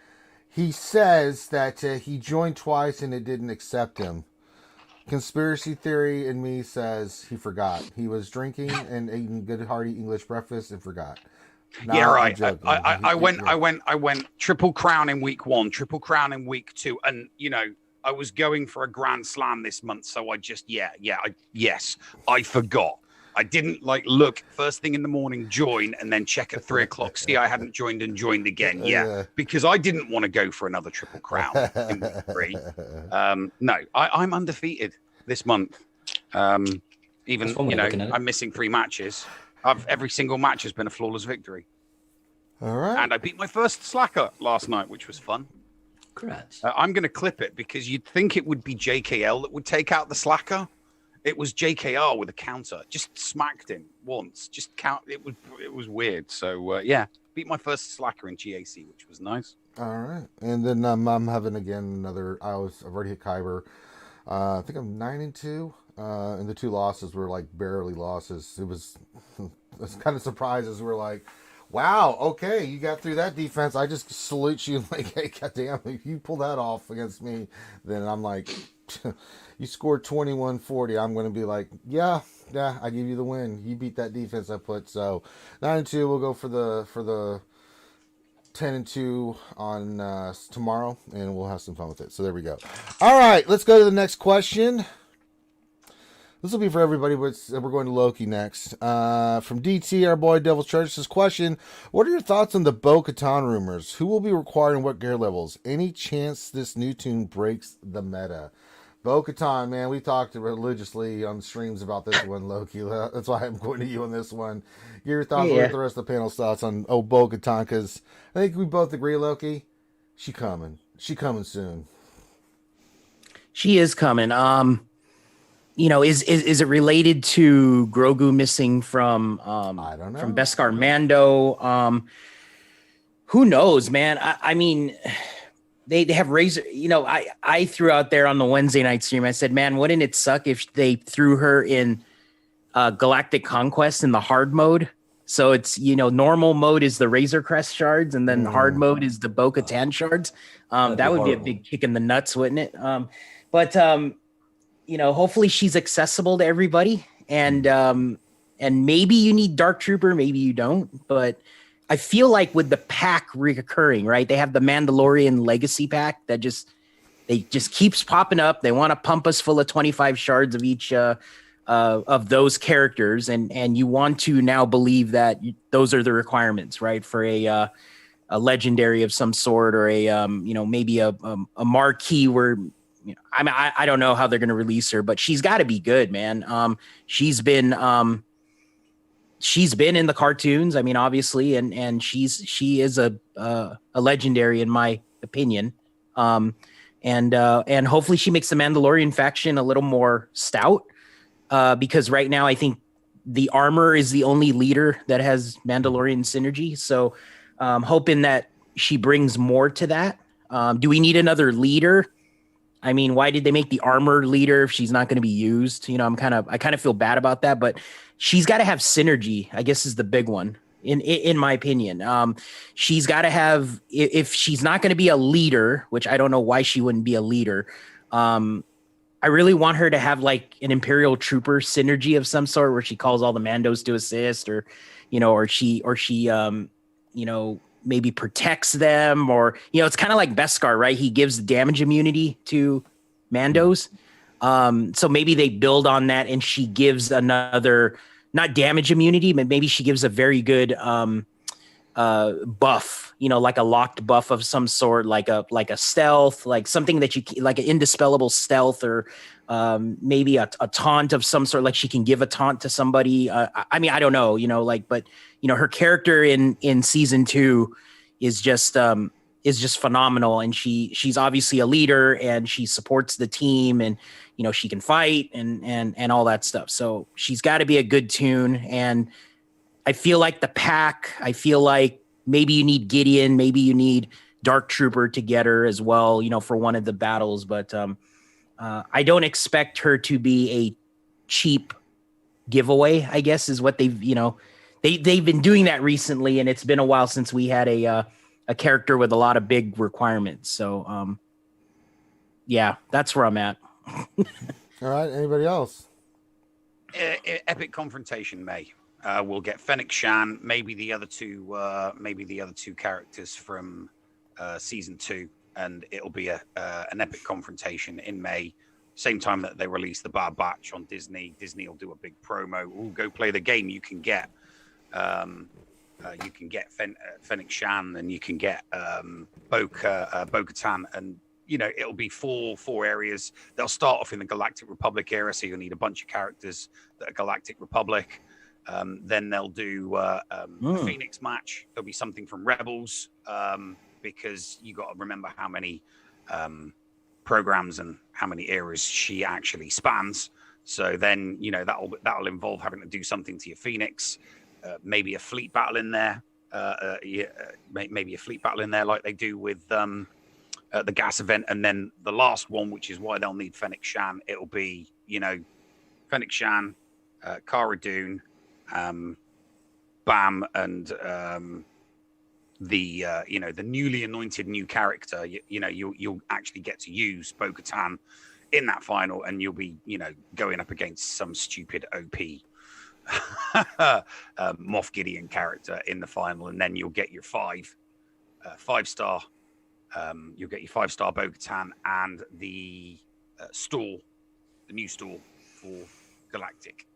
He says that he joined twice and it didn't accept him. Conspiracy theory in me says he forgot. He was drinking and eating good hearty English breakfast and forgot. No, yeah, right. I went Triple Crown in week 1, Triple Crown in week 2, and I was going for a Grand Slam this month, so I just I forgot. I didn't look first thing in the morning, join, and then check at 3 o'clock, see I hadn't joined and joined again. Because I didn't want to go for another Triple Crown in week 3. No, I'm undefeated this month. Even I'm missing 3 matches. Every single match has been a flawless victory. All right. And I beat my first slacker last night, which was fun. Congrats. I'm going to clip it because you'd think it would be JKL that would take out the slacker. It was JKR with a counter. Just smacked him once. Just count. It was weird. So beat my first slacker in GAC, which was nice. All right. And then I'm having again another. I've already hit Kyber. I think I'm 9-2. And the 2 losses were barely losses. I was kind of surprised as we're like, wow, okay, you got through that defense. I just salute you. Hey, goddamn, if you pull that off against me, then I'm like, you scored 21-40. I'm going to be like, yeah, I give you the win. You beat that defense I put. So 9-2, we'll go for the 10-2 on tomorrow, and we'll have some fun with it. So there we go. All right, let's go to the next question. This will be for everybody, but we're going to Loki next. From DT, our boy Devil's Church, this question: what are your thoughts on the Bo-Katan rumors? Who will be required and what gear levels? Any chance this new tune breaks the meta? Bo-Katan, man, we talked religiously on streams about this one, Loki. That's why I'm going to you on this one. Get your thoughts on the rest of the panel's thoughts on Bo-Katan, because I think we both agree, Loki, she coming. She coming soon. She is coming. Is it related to Grogu missing from I don't know, from Beskar Mando? Who knows, man? I mean, they have Razor. I threw out there on the Wednesday night stream. I said, man, wouldn't it suck if they threw her in Galactic Conquest in the hard mode? So it's normal mode is the Razor Crest shards, and then hard mode is the Bo-Katan shards. That would be a big kick in the nuts, wouldn't it? But hopefully she's accessible to everybody, and maybe you need Dark Trooper, maybe you don't, but I feel like with the pack reoccurring, right? They have the Mandalorian Legacy pack that just keeps popping up. They want to pump us full of 25 shards of each of those characters, and you want to now believe that those are the requirements, right? For a legendary of some sort, or maybe a marquee where. I don't know how they're going to release her, but she's got to be good, man. She's been in the cartoons. I mean, obviously, and she is a legendary in my opinion. And hopefully she makes the Mandalorian faction a little more stout, because right now I think the armor is the only leader that has Mandalorian synergy. So hoping that she brings more to that. Do we need another leader? I mean, why did they make the armor leader if she's not going to be used? I kind of feel bad about that, but she's got to have synergy, I guess, is the big one in my opinion. She's got to have, if she's not going to be a leader, which I don't know why she wouldn't be a leader. I really want her to have like an Imperial Trooper synergy of some sort where she calls all the Mandos to assist, or she maybe protects them, or it's kind of like Beskar, right? He gives damage immunity to Mandos, so maybe they build on that, and she gives another, not damage immunity, but maybe she gives a very good buff, like a locked buff of some sort, like a stealth, like something that like an indispellable stealth, or maybe a taunt of some sort, like she can give a taunt to somebody. I mean, I don't know, but her character in season 2 is just phenomenal, and she's obviously a leader, and she supports the team, and she can fight and all that stuff. So she's got to be a good tune, and I feel like the pack, I feel like maybe you need Gideon, maybe you need Dark Trooper to get her as well, for one of the battles. But I don't expect her to be a cheap giveaway, I guess, is what they've been doing that recently, and it's been a while since we had a character with a lot of big requirements. So yeah, that's where I'm at. All right, anybody else? Epic Confrontation May. We'll get Fennec Shan, maybe the other two characters from season 2, and it'll be an epic confrontation in May. Same time that they release the Bad Batch on Disney. Disney will do a big promo. We'll go play the game. You can get Fennec Shan, and you can get Bo-Katan, and it'll be four areas. They'll start off in the Galactic Republic era, so you'll need a bunch of characters that are Galactic Republic. Then they'll do a Phoenix match. There'll be something from Rebels, because you got to remember how many programs and how many eras she actually spans. So then that'll involve having to do something to your Phoenix, maybe a fleet battle in there, maybe a fleet battle in there like they do with the gas event. And then the last one, which is why they'll need Fennec Shan, it'll be Fennec Shan, Cara Dune, Bam, and the newly anointed new character. You'll actually get to use Bo-Katan in that final, and you'll be going up against some stupid OP Moff Gideon character in the final, and then you'll get your five star. You'll get your 5-star Bo-Katan and the new store for Galactic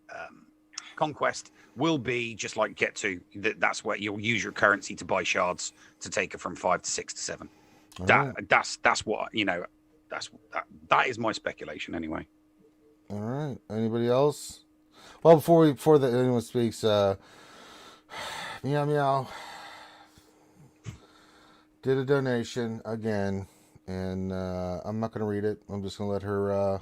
Conquest will be just like Get To. That's where you'll use your currency to buy shards to take it from 5 to 6 to 7. That's what that is my speculation anyway. All right. Anybody else? Well, before anyone speaks, Meow Meow did a donation again, and I'm not going to read it. I'm just going to let her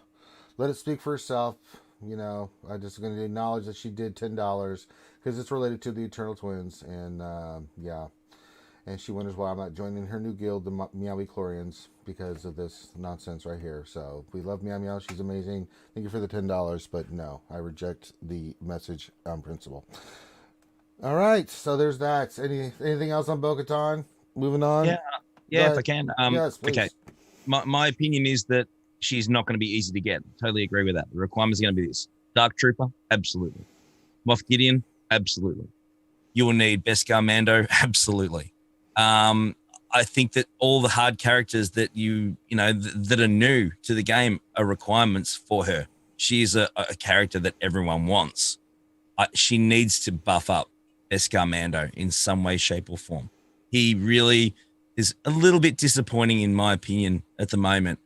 let it speak for herself. I'm just going to acknowledge that she did $10 because it's related to the Eternal Twins, and and she wonders why I'm not joining her new guild, the Meowie Chlorians, because of this nonsense right here. So we love Meow Meow. She's amazing. Thank you for the $10, but no, I reject the message on principle. All right, so there's that. Anything else on Bo-Katan? Moving on. Yeah, if I can. Yes, please. Okay. My opinion is that she's not going to be easy to get. Totally agree with that. The requirement is going to be this: Dark Trooper, absolutely. Moff Gideon, absolutely. You will need Beskar Mando, absolutely. I think that all the hard characters that that are new to the game are requirements for her. She is a character that everyone wants. She needs to buff up Beskar Mando in some way, shape, or form. He really is a little bit disappointing, in my opinion, at the moment,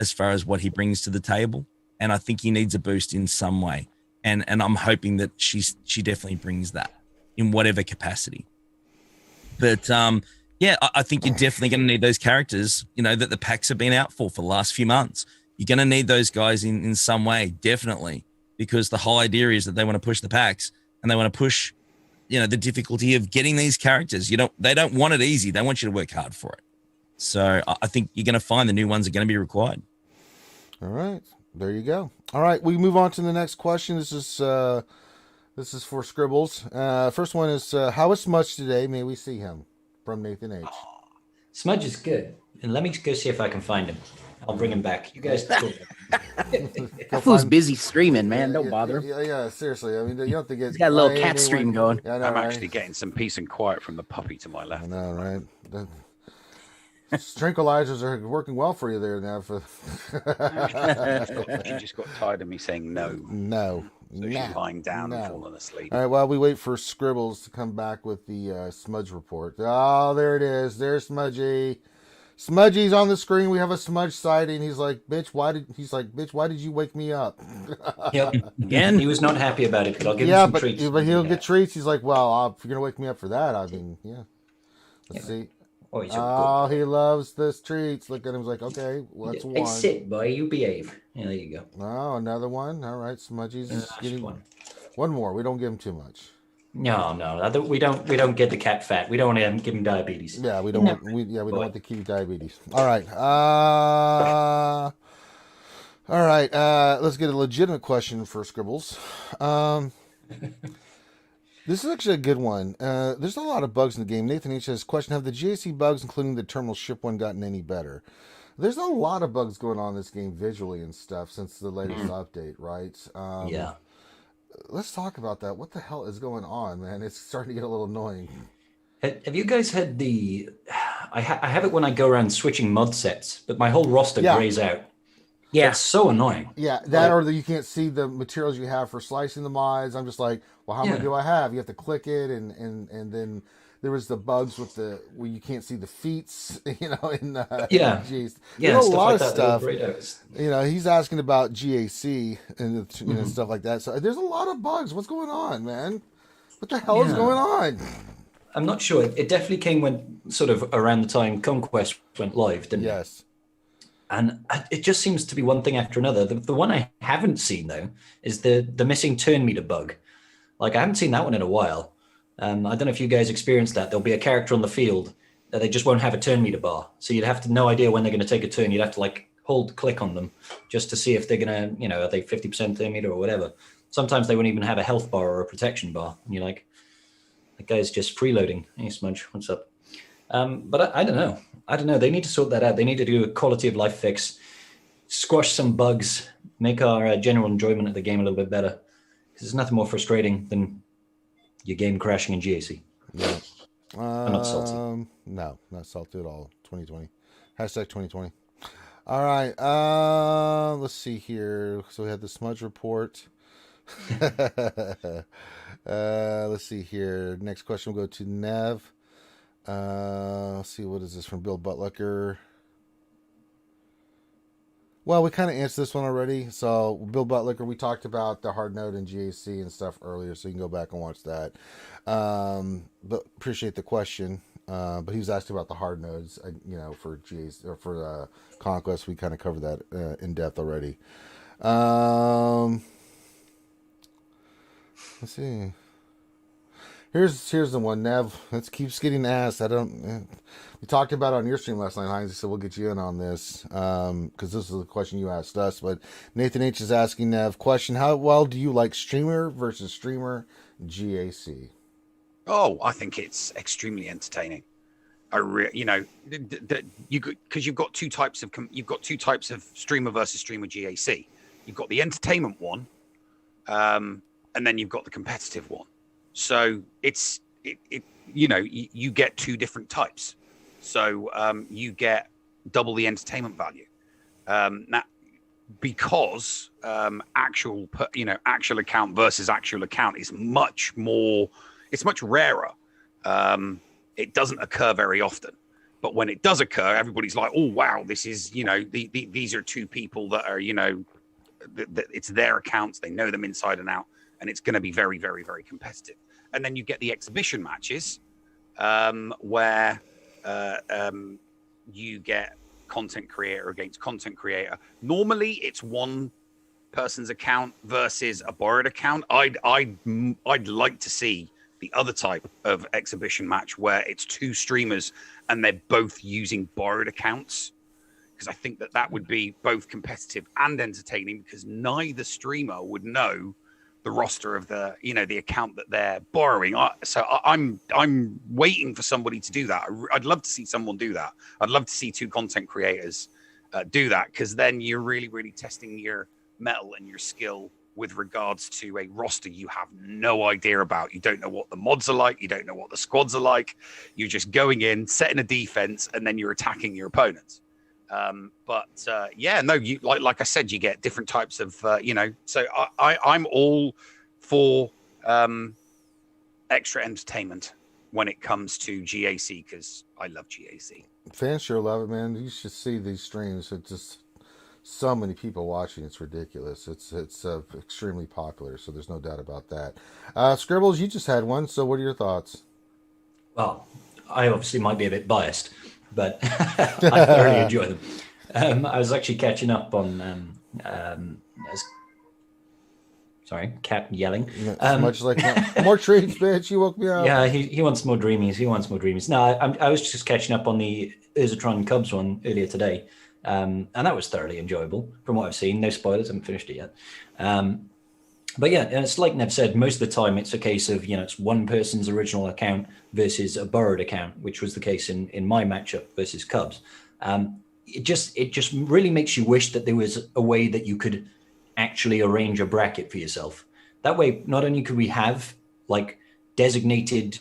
as far as what he brings to the table. And I think he needs a boost in some way. And I'm hoping that she definitely brings that in whatever capacity. But I think you're definitely going to need those characters, that the packs have been out for the last few months. You're going to need those guys in some way, definitely, because the whole idea is that they want to push the packs and they want to push, the difficulty of getting these characters. They don't want it easy. They want you to work hard for it. So I think you're going to find the new ones are going to be required. All right, there you go. All right, we move on to the next question. This is for Scribbles. First one is, how is Smudge today? May we see him? From Nathan H. Oh, Smudge is good. And let me go see if I can find him. I'll bring him back. You guys talk. That fool's busy streaming, man. Don't bother him. Yeah, seriously. I mean, you don't have to get. He's got a little cat stream going. Yeah, I know, I'm right? actually getting some peace and quiet from the puppy to my left. I know, right? Tranquilizers are working well for you there now. She just got tired of me saying no. No. So she's lying down and falling asleep. All right, while we wait for Scribbles to come back with the Smudge report. Oh, there it is. There's Smudgy. Smudgy's on the screen. We have a Smudge sighting. He's like, bitch, why did you wake me up? Yep. Again, he was not happy about it, but I'll give him some treats. But he'll get treats. He's like, well, if you're going to wake me up for that, I mean, yeah. Let's see. Oh, he loves this treats. Look at him. He's like, okay, what's one? Hey, sit, boy. You behave. Yeah, there you go. Oh, another one. All right, Smudgy's getting one more. We don't give him too much. No. We don't get the cat fat. We don't want to give him diabetes. Yeah, we don't want the kitty diabetes. All right. Let's get a legitimate question for Scribbles. This is actually a good one. There's a lot of bugs in the game. Nathan H says, question, have the GAC bugs, including the terminal ship one, gotten any better? There's a lot of bugs going on in this game visually and stuff since the latest update, right? Yeah. Let's talk about that. What the hell is going on, man? It's starting to get a little annoying. Have you guys had the... I have it when I go around switching mod sets, but my whole roster grays out. Yeah. It's so annoying. Yeah, that or you can't see the materials you have for slicing the mods. I'm just like, well, how many do I have? You have to click it, and then there was the bugs with where you can't see the feats, in the geez. There's a lot of stuff. He's asking about GAC and stuff like that. So there's a lot of bugs. What's going on, man? What the hell is going on? I'm not sure. It definitely came when sort of around the time Conquest went live, didn't it? Yes. And it just seems to be one thing after another. The one I haven't seen, though, is the missing turn meter bug. Like, I haven't seen that one in a while. I don't know if you guys experienced that. There'll be a character on the field that they just won't have a turn meter bar. So you'd have to no idea when they're going to take a turn. You'd have to, click on them just to see if they're going to, are they 50% turn meter or whatever. Sometimes they wouldn't even have a health bar or a protection bar. And you're like, that guy's just freeloading. Hey, Smudge, what's up? But I don't know. They need to sort that out. They need to do a quality of life fix, squash some bugs, make our general enjoyment of the game a little bit better. Because there's nothing more frustrating than your game crashing in GAC. Yeah. I'm not salty. No, not salty at all. 2020. Hashtag 2020. All right. Let's see here. So we had the Smudge report. Let's see here. Next question will go to Nev. Let's see, what is this from Bill Butlicker? Well, we kind of answered this one already. So, Bill Butlicker, we talked about the hard node and GAC and stuff earlier, so you can go back and watch that. But appreciate the question. But he was asking about the hard nodes, for GAC or for Conquest. We kind of covered that in depth already. Let's see. Here's the one, Nev. It keeps getting asked. We talked about it on your stream last night, Heinz, so we'll get you in on this because this is the question you asked us. But Nathan H is asking Nev, question: how well do you like streamer versus streamer GAC? Oh, I think it's extremely entertaining. Because you've got two types of streamer versus streamer GAC. You've got the entertainment one, and then you've got the competitive one. So you get two different types. So you get double the entertainment value. Now, because actual account versus actual account is much rarer. It doesn't occur very often. But when it does occur, everybody's like, oh, wow, this is, these are two people that are, it's their accounts. They know them inside and out. And it's going to be very, very, very competitive. And then you get the exhibition matches where you get content creator against content creator. Normally, it's one person's account versus a borrowed account. I'd like to see the other type of exhibition match where it's two streamers and they're both using borrowed accounts. Because I think that would be both competitive and entertaining because neither streamer would know the roster of the account that they're borrowing. So I'm waiting for somebody to do that. I'd love to see someone do that. I'd love to see two content creators do that because then you're really, really testing your mettle and your skill with regards to a roster you have no idea about. You don't know what the mods are like. You don't know what the squads are like. You're just going in, setting a defense, and then you're attacking your opponents. You like I said, you get different types of so I'm all for extra entertainment when it comes to GAC because I love GAC. Fans sure love it, man. You should see these streams. It's just so many people watching. It's ridiculous. It's extremely popular, so there's no doubt about that. Scribbles, you just had one, so what are your thoughts? Well, I obviously might be a bit biased, but I thoroughly enjoy them. I was actually catching up on Sorry, cat yelling. Much like more treats, bitch. You woke me up. Yeah, he wants more dreamies. No, I was just catching up on the Urzatron Cubs one earlier today, and that was thoroughly enjoyable from what I've seen. No spoilers, I haven't finished it yet. But yeah, it's like Nev said, most of the time it's a case of, it's one person's original account versus a borrowed account, which was the case in my matchup versus Cubs. It just really makes you wish that there was a way that you could actually arrange a bracket for yourself. That way, not only could we have like designated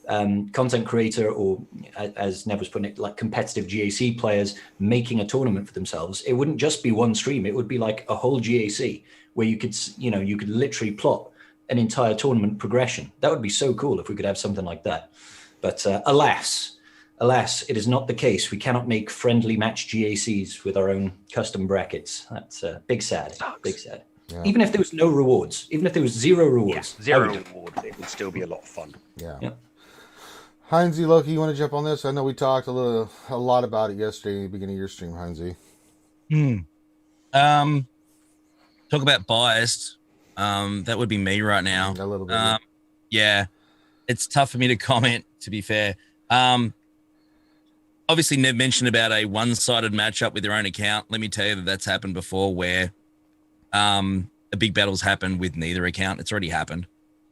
content creator, or as Nev was putting it, like competitive GAC players making a tournament for themselves. It wouldn't just be one stream. It would be like a whole GAC where you could literally plot an entire tournament progression. That would be so cool if we could have something like that. But alas, it is not the case. We cannot make friendly match GACs with our own custom brackets. That's big sad. Big sad. Yeah. Even if there was no rewards, even if there was zero rewards, zero rewards, it would still be a lot of fun. Yeah. Heinz, Loki, you want to jump on this? I know we talked a lot about it yesterday at the beginning of your stream, Heinz. Talk about biased. That would be me right now. A little bit. Yeah. It's tough for me to comment, to be fair. Obviously, Nev mentioned about a one-sided matchup with their own account. Let me tell you that's happened before, where a big battle's happened with neither account. It's already happened.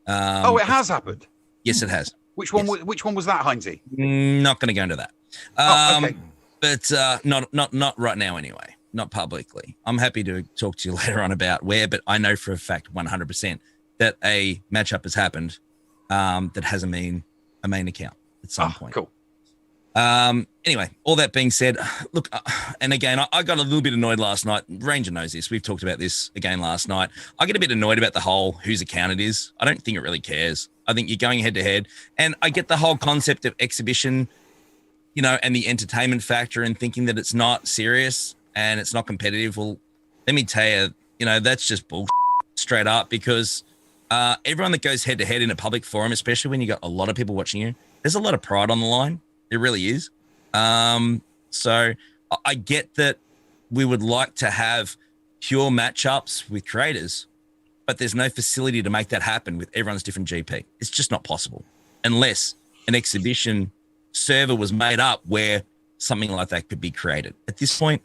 It has happened? Yes, it has. Which one was that, Heinzie? Not going to go into that. Okay. But not right now anyway. Not publicly. I'm happy to talk to you later on about where, but I know for a fact 100% that a matchup has happened that hasn't been a main account at some point. Cool. Anyway, all that being said, look, and again, I got a little bit annoyed last night. Ranger knows this. We've talked about this again last night. I get a bit annoyed about the whole whose account it is. I don't think it really cares. I think you're going head to head. And I get the whole concept of exhibition, and the entertainment factor, and thinking that it's not serious and it's not competitive. Well, let me tell you, that's just bullshit straight up, because everyone that goes head to head in a public forum, especially when you got a lot of people watching you, there's a lot of pride on the line. It really is. So I get that we would like to have pure matchups with creators, but there's no facility to make that happen with everyone's different GP. It's just not possible unless an exhibition server was made up where something like that could be created. At this point,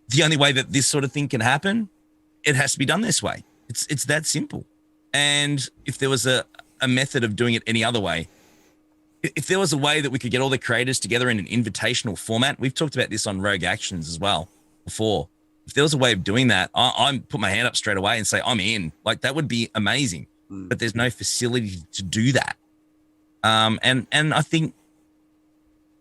the only way that this sort of thing can happen, it has to be done this way. It's that simple. And if there was a method of doing it any other way, if there was a way that we could get all the creators together in an invitational format, we've talked about this on Rogue Actions as well before. If there was a way of doing that, I put my hand up straight away and say, I'm in. Like, that would be amazing. But there's no facility to do that. And I think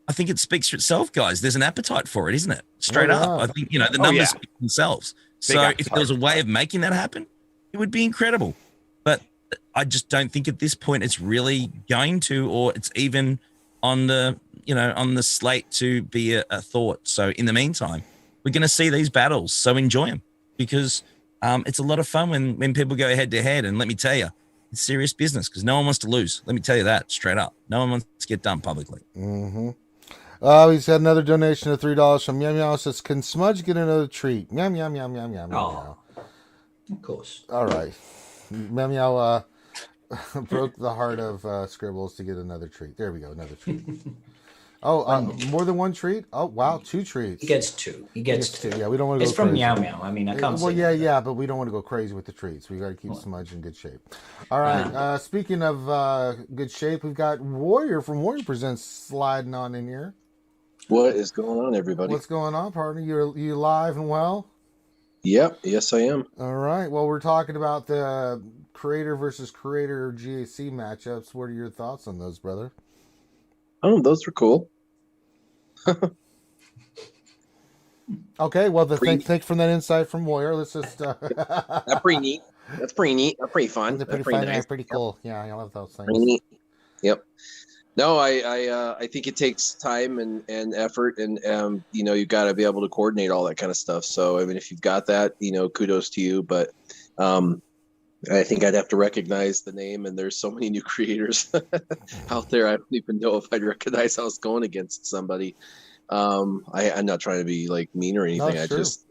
it speaks for itself, guys. There's an appetite for it, isn't it? Straight up. I think, the numbers speak for themselves. So if there was a way of making that happen, it would be incredible. But I just don't think at this point it's really going to, or it's even on the slate to be a thought. So in the meantime, we're going to see these battles. So enjoy them, because it's a lot of fun when people go head to head. And let me tell you, it's serious business, because no one wants to lose. Let me tell you that straight up. No one wants to get done publicly. Mm-hmm. He's had another donation of $3 from Meow Meow. Says, can Smudge get another treat? Meow Meow Meow Meow Meow Meow. Of course. All right. Meow Meow broke the heart of Scribbles to get another treat. There we go, another treat. More than one treat? Oh, wow, 2 treats. He gets two. Yeah, we don't want to go It's from crazy. Meow Meow. I mean, I can't say yeah, but we don't want to go crazy with the treats. We got to keep Smudge in good shape. All right, speaking of good shape, we've got Warrior from Warrior Presents sliding on in here. What is going on, everybody? What's going on, partner? You live and well? Yep. Yes, I am. All right. Well, we're talking about the creator versus creator GAC matchups. What are your thoughts on those, brother? Oh, those were cool. Okay. Well, thanks for that insight from Warrior. Let's just. That's pretty neat. That's pretty neat. That's pretty fun. They're pretty fun. Nice. Yeah, pretty cool. Yeah, I love those things. Pretty neat. Yep. No, I think it takes time and effort, and you've got to be able to coordinate all that kind of stuff. So I mean, if you've got that, kudos to you. But I think I'd have to recognize the name, and there's so many new creators out there. I don't even know if I'd recognize I was going against somebody. I'm not trying to be like mean or anything. I just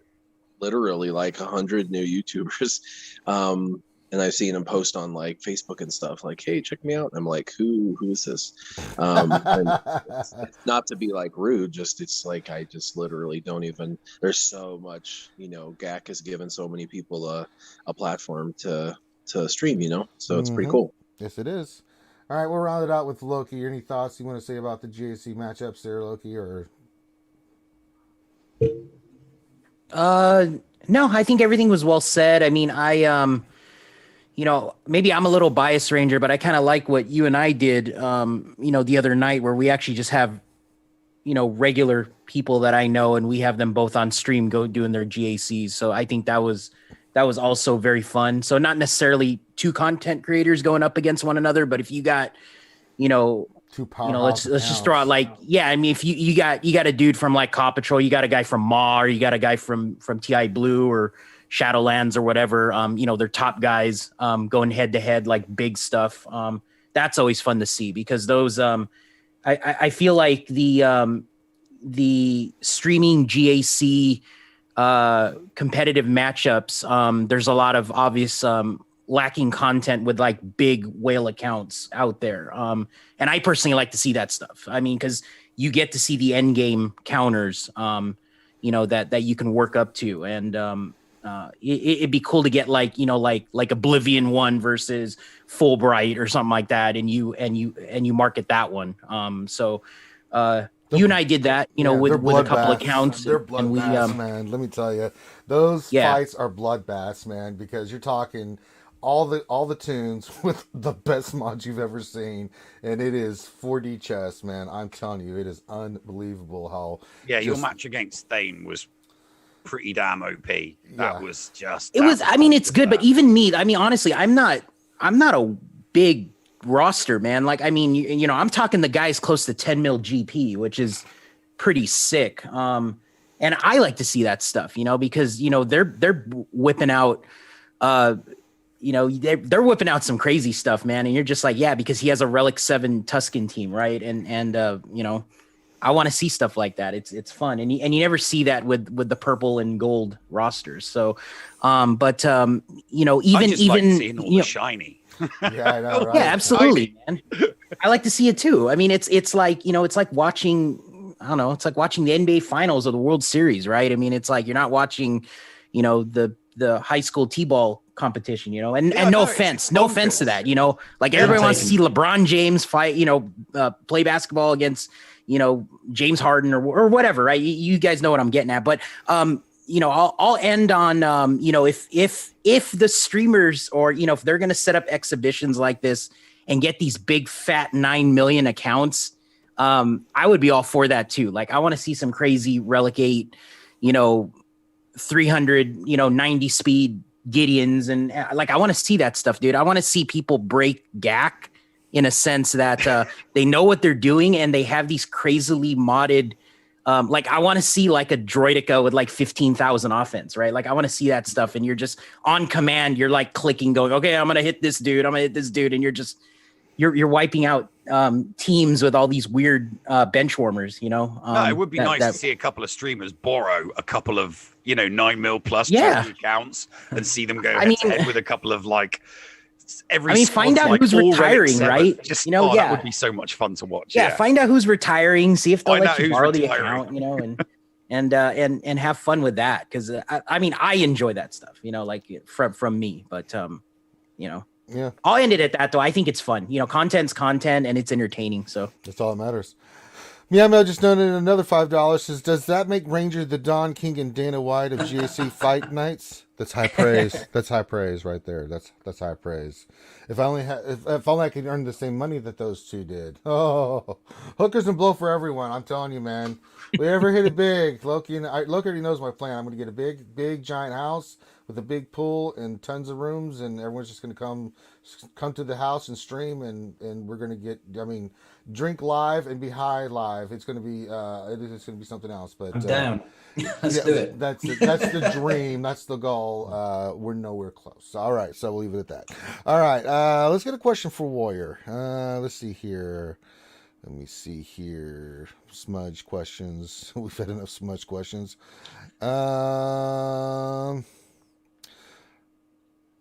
literally like 100 new YouTubers. and I've seen him post on like Facebook and stuff like, "Hey, check me out." And I'm like, who is this? And it's not to be like rude, just it's like I just literally don't even. There's so much, GAC has given so many people a platform to stream, so it's pretty cool. Yes, it is. All right, we'll round it out with Loki. Any thoughts you want to say about the GAC matchups there, Loki, or? No, I think everything was well said. I mean, maybe I'm a little biased, Ranger, but I kind of like what you and I did, the other night, where we actually just have, regular people that I know, and we have them both on stream doing their GACs. So I think that was also very fun. So not necessarily two content creators going up against one another, but if you got, two powerhouse, let's just throw out like, I mean, if you got a dude from like Paw Patrol, you got a guy from Maw, or you got a guy from TI Blue or Shadowlands or whatever, they're top guys going head to head, like big stuff. That's always fun to see, because those I feel like the streaming GAC competitive matchups, there's a lot of obvious lacking content with like big whale accounts out there. And I personally like to see that stuff. I mean, because you get to see the end game counters, that you can work up to. And it'd be cool to get like Oblivion 1 versus Fulbright or something like that. And you market that one. You and I did that, with a couple accounts. They're bloodbaths, man. Let me tell you, those fights are bloodbaths, man, because you're talking all the tunes with the best mods you've ever seen, and it is 4D chess, man. I'm telling you, it is unbelievable how. Yeah, your match against Thane was pretty damn OP. That was just. It was. I mean, it's good, but even me. I mean, honestly, I'm not a big roster, man. Like, I mean, I'm talking the guys close to 10 mil GP, which is pretty sick. And I like to see that stuff, because they're whipping out, they're whipping out some crazy stuff, man. And you're just like, yeah, because he has a Relic 7 Tuscan team, right? And I want to see stuff like that. It's fun, and you never see that with the purple and gold rosters. So, even like seeing all the shiny. Yeah, I know, right? Yeah, absolutely, man. I like to see it too. I mean, it's like, it's like watching, I don't know, it's like watching the NBA Finals or the World Series, right? I mean, it's like you're not watching, the high school t-ball competition, and no offense to that, like everybody wants to see LeBron James fight, play basketball against, James Harden or whatever, right? You guys know what I'm getting at, but I'll end on, if the streamers or, if they're going to set up exhibitions like this and get these big fat 9 million accounts, I would be all for that too. Like, I want to see some crazy Relic 8, 300, 90 speed Gideons. And like, I want to see that stuff, dude. I want to see people break GAC in a sense that they know what they're doing and they have these crazily modded. Like, I want to see like a Droidica with like 15,000 offense, right? Like, I want to see that stuff. And you're just on command. You're like clicking, going, okay, I'm going to hit this dude. I'm going to hit this dude. And you're wiping out teams with all these weird bench warmers, No, it would be nice to see a couple of streamers borrow a couple of, 9 mil plus accounts and see them go head to head with a couple of like find out who's retiring, right? That would be so much fun to watch. Yeah, find out who's retiring, see if they'll let you borrow the account, and have fun with that. Because I enjoy that stuff, like from me. But yeah. I'll end it at that though. I think it's fun. Content's content and it's entertaining. So that's all that matters. Meow just donated another $5. Says, does that make Ranger the Don King and Dana White of GAC fight nights? That's high praise. That's high praise right there. That's high praise. If only I could earn the same money that those two did. Oh, hookers and blow for everyone. I'm telling you, man. We ever hit it big, Loki already knows my plan. I'm going to get a big giant house with a big pool and tons of rooms, and everyone's just going to come to the house and stream, and we're going to get, drink live and be high live. It's going to be it's going to be something else. But I'm down. Let's do it. That's the dream. That's the goal. We're nowhere close. All right, so we'll leave it at that. All right, let's get a question for Warrior. Let's see here. Let me see here. Smudge questions. We've had enough smudge questions.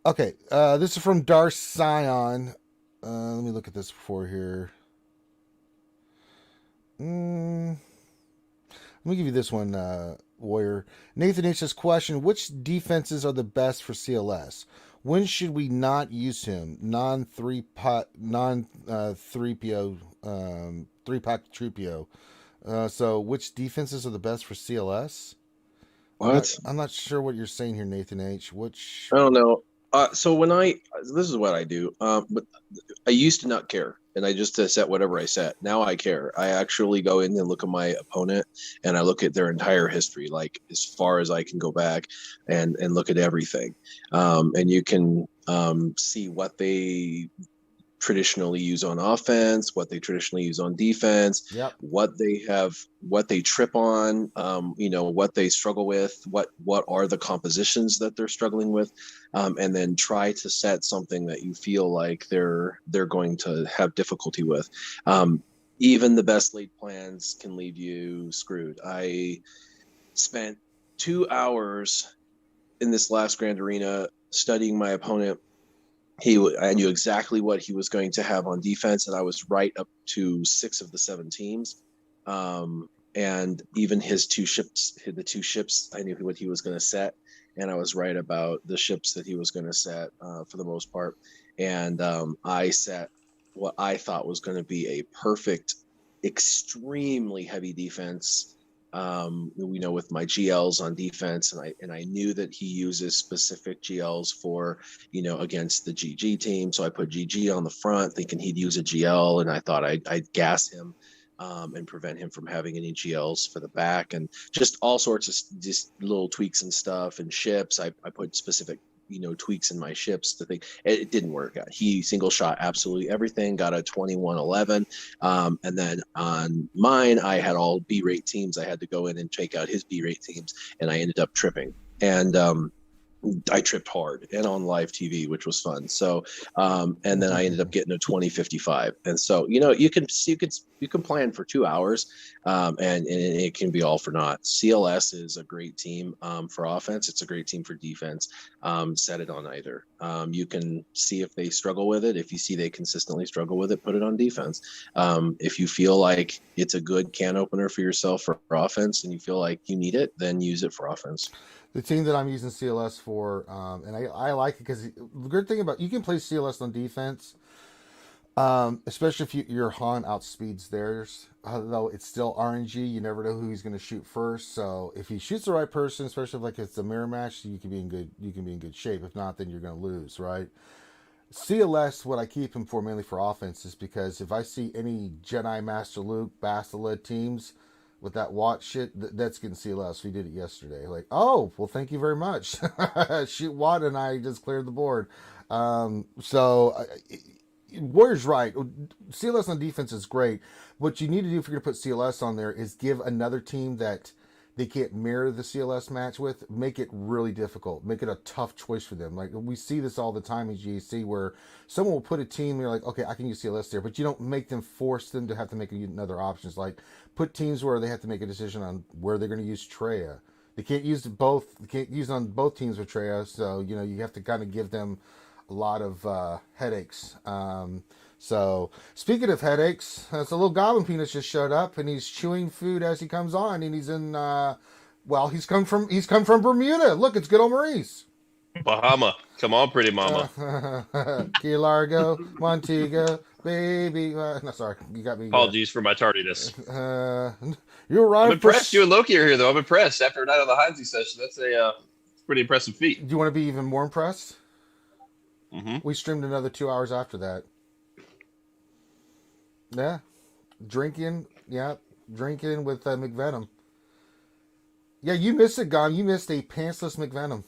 Okay, this is from Dar Sion. Let me look at this before here. Let me give you this one, Warrior. Nathan H. says, question, which defenses are the best for CLS? When should we not use him? Non-3-pack Tripio. So which defenses are the best for CLS? What? I'm not sure what you're saying here, Nathan H. I don't know. So this is what I do. But I used to not care, and I just set whatever I set. Now I care. I actually go in and look at my opponent, and I look at their entire history, like as far as I can go back, and look at everything. And you can see what they traditionally use on offense, what they traditionally use on defense, what they trip on, what they struggle with, what are the compositions that they're struggling with, and then try to set something that you feel like they're going to have difficulty with. Even the best laid plans can leave you screwed. I spent 2 hours in this last Grand Arena studying my opponent. I knew exactly what he was going to have on defense, and I was right up to 6 of the 7 teams. And even the two ships, I knew what he was going to set, and I was right about the ships that he was going to set for the most part. And I set what I thought was going to be a perfect, extremely heavy defense. With my GLs on defense, and I knew that he uses specific GLs for, against the GG team. So I put GG on the front, thinking he'd use a GL, and I thought I'd gas him and prevent him from having any GLs for the back, and just all sorts of just little tweaks and stuff. And ships, I put specific tweaks in my ships to think it didn't work out. He single shot absolutely everything, got a 21-11. And then on mine, I had all B-rate teams. I had to go in and take out his B-rate teams, and I ended up tripping. And I tripped hard and on live TV, which was fun. So, and then I ended up getting a 20-55. And so, you can plan for 2 hours, and it can be all for naught. CLS is a great team for offense. It's a great team for defense. Set it on either. You can see if they struggle with it. If you see they consistently struggle with it, put it on defense. If you feel like it's a good can opener for yourself for offense and you feel like you need it, then use it for offense. The team that I'm using CLS for, and I like it because the good thing about, you can play CLS on defense, especially if your Han outspeeds theirs. Though it's still RNG, you never know who he's going to shoot first. So if he shoots the right person, especially if it's a mirror match, you can be in good shape. If not, then you're going to lose, right? CLS, what I keep him for mainly for offense is because if I see any Jedi Master Luke, Bastila teams with that Watt shit, that's getting CLS. We did it yesterday. Like, oh, well, thank you very much. Shoot Watt, and I just cleared the board. Warrior's right. CLS on defense is great. What you need to do if you're going to put CLS on there is give another team that they can't mirror the CLS match with, make it really difficult. Make it a tough choice for them. Like, we see this all the time in GAC where someone will put a team and you're like, okay, I can use CLS there, but you don't make them force them to have to make another options. Like, put teams where they have to make a decision on where they're going to use Traya. They can't use both. They can't use on both teams with Traya. So, you have to kind of give them a lot of headaches. So speaking of headaches, it's a little Goblin Penis just showed up, and he's chewing food as he comes on, and he's in. He's come from Bermuda. Look, it's good old Maurice. Bahama, come on, pretty mama. Key Largo, Montego, baby. No, sorry, you got me. Apologies for my tardiness. You arrived. I'm impressed. You and Loki are here, though. I'm impressed. After a night on the Heinz Session, that's a pretty impressive feat. Do you want to be even more impressed? Mm-hmm. We streamed another 2 hours after that. Yeah, drinking with McVenom. Yeah, you missed it, Gom. You missed a pantsless McVenom.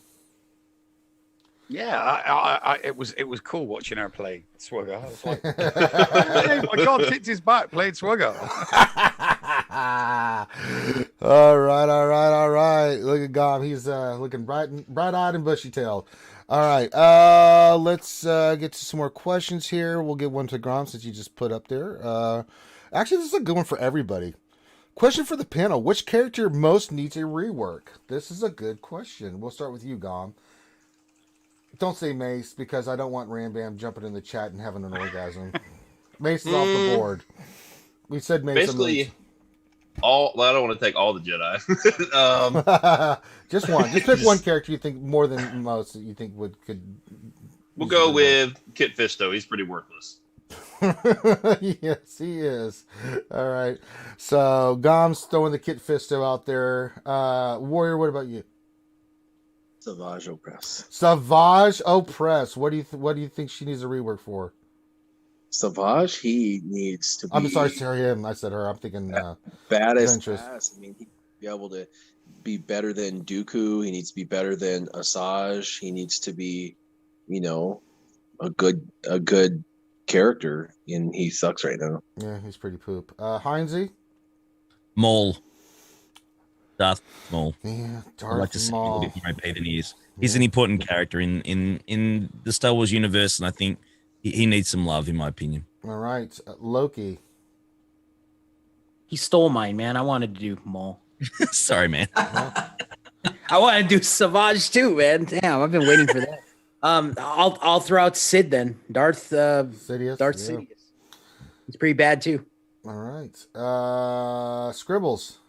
Yeah, it was cool watching her play SWGOH. I was like, hey, my God, kicked his back, played SWGOH. All right. Look at Gom. He's looking bright-eyed and bushy-tailed. All right, let's get to some more questions here. We'll get one to Grom since you just put up there. Actually, this is a good one for everybody. Question for the panel: which character most needs a rework? This is a good question. We'll start with you, Gom. Don't say Mace because I don't want Ram Bam jumping in the chat and having an orgasm. Mace is off the board. We said Mace. Basically, I don't want to take all the Jedi. Just one. Just pick one character you think more than most that you think could. We'll go with Kit Fisto. He's pretty worthless. Yes, he is. All right. So Gom's throwing the Kit Fisto out there. Warrior, what about you? Savage Opress. Savage Opress. What do you think she needs a rework for? Savage, he needs to be. I'm sorry, him. I said her. I'm thinking baddest. I mean, he'd be able to be better than Dooku. He needs to be better than Asajj. He needs to be, a good character, and he sucks right now. Yeah, he's pretty poop. Heinzie? Maul. Darth Maul. Yeah, I'd like to see him a Maul. bit more OP than he is. He's an important character in the Star Wars universe, and I think he needs some love, in my opinion. All right. Loki. He stole mine, man. I wanted to do Maul. Sorry, man. I want to do Savage too, man. Damn, I've been waiting for that. I'll throw out Sid then. Darth Sidious. Sidious. He's pretty bad too. All right. Scribbles.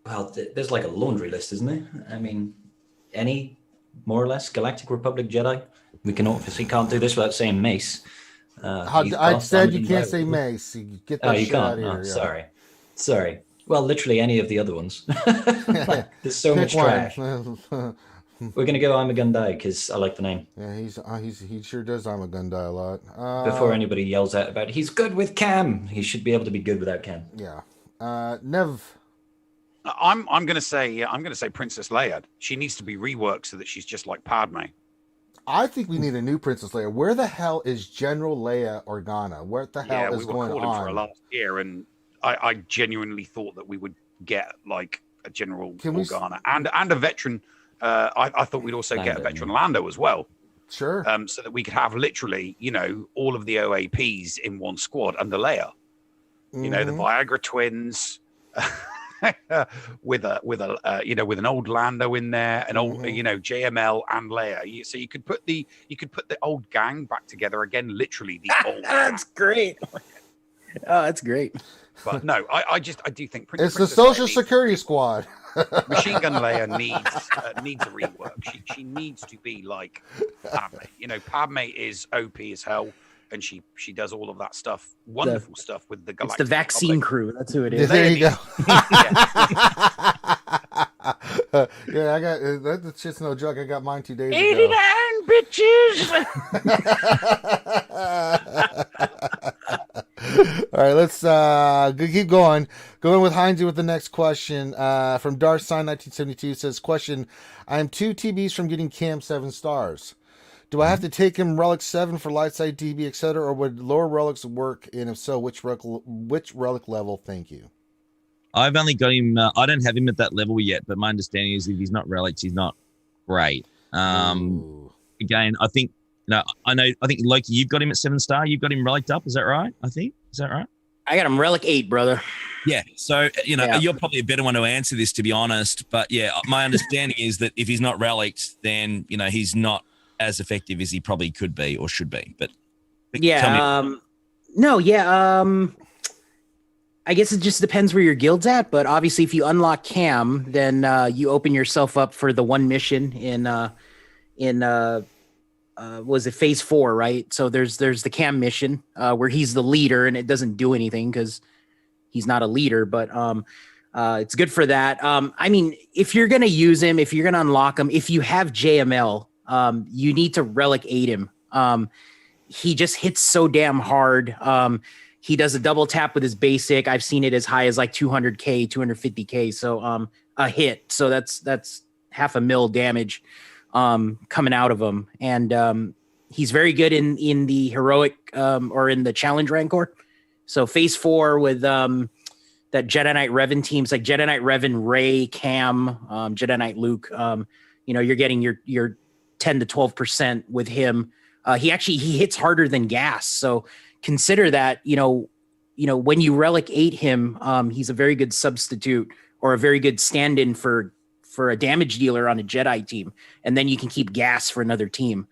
Well, there's like a laundry list, isn't there? I mean, any more or less Galactic Republic Jedi. We can obviously can't do this without saying Mace. I said you can't say Mace. You get that shit out of here. Yeah. Sorry. Well, literally any of the other ones. There's so much trash. We're gonna go I'm a Gundai because I like the name. Yeah, he sure does. I'm a Gundai a lot. Before anybody yells out about he's good with Cam, he should be able to be good without Cam. Yeah. Nev. I'm gonna say Princess Leia. She needs to be reworked so that she's just like Padme. I think we need a new Princess Leia. Where the hell is General Leia Organa? What the hell is going on? We were calling for her last year, and I genuinely thought that we would get like a General Organa and a veteran. I thought we'd also get a veteran Lando as well. Sure. So that we could have literally, all of the OAPs in one squad under Leia. The Viagra twins. with an old Lando in there, an old JML and Leia. So you could put the old gang back together again, literally the old. That's great. Oh, that's great. But no, I do think it's the Social Security Squad. Machine Gun Leia needs a rework. She needs to be like Padme. Padme is OP as hell. And she does all of that stuff, wonderful stuff with the Galactic. It's the vaccine crew. That's who it is. There you go. Yeah, I got that shit's no joke. I got mine 2 days ago. 89 bitches. All right, let's keep going. Going with Heinzie with the next question from Darth Sign 1972 says, question: I am 2 TBs from getting Cam 7 stars. Do I have to take him Relic 7 for light side DB, etc., or would lower relics work? And if so, which relic level? Thank you. I've only got him. I don't have him at that level yet, but my understanding is if he's not relics, he's not great. Again, I think I think Loki, you've got him at 7-star. You've got him relicked up. Is that right? Is that right? I got him relic 8, brother. Yeah. So you're probably a better one to answer this, to be honest. But yeah, my understanding is that if he's not relicked, then he's not as effective as he probably could be or should be. But yeah, I guess it just depends where your guild's at. But obviously, if you unlock Cam, then you open yourself up for the one mission in was it phase 4, right? So there's the Cam mission where he's the leader and it doesn't do anything because he's not a leader, but it's good for that. I mean, if you're gonna use him, if you're gonna unlock him, if you have JML, you need to relic 8 him. He just hits so damn hard. He does a double tap with his basic. I've seen it as high as like 200k, 250k. So a hit. So that's $500,000 damage coming out of him. And he's very good in the heroic or in the challenge rancor. So phase 4 with that Jedi Knight Revan teams like Jedi Knight Revan, Rey, Cam, Jedi Knight Luke. You're getting your 10 to 12% with him. He hits harder than gas. So consider that, when you relic 8 him, he's a very good substitute or a very good stand-in for for a damage dealer on a Jedi team, and then you can keep gas for another team.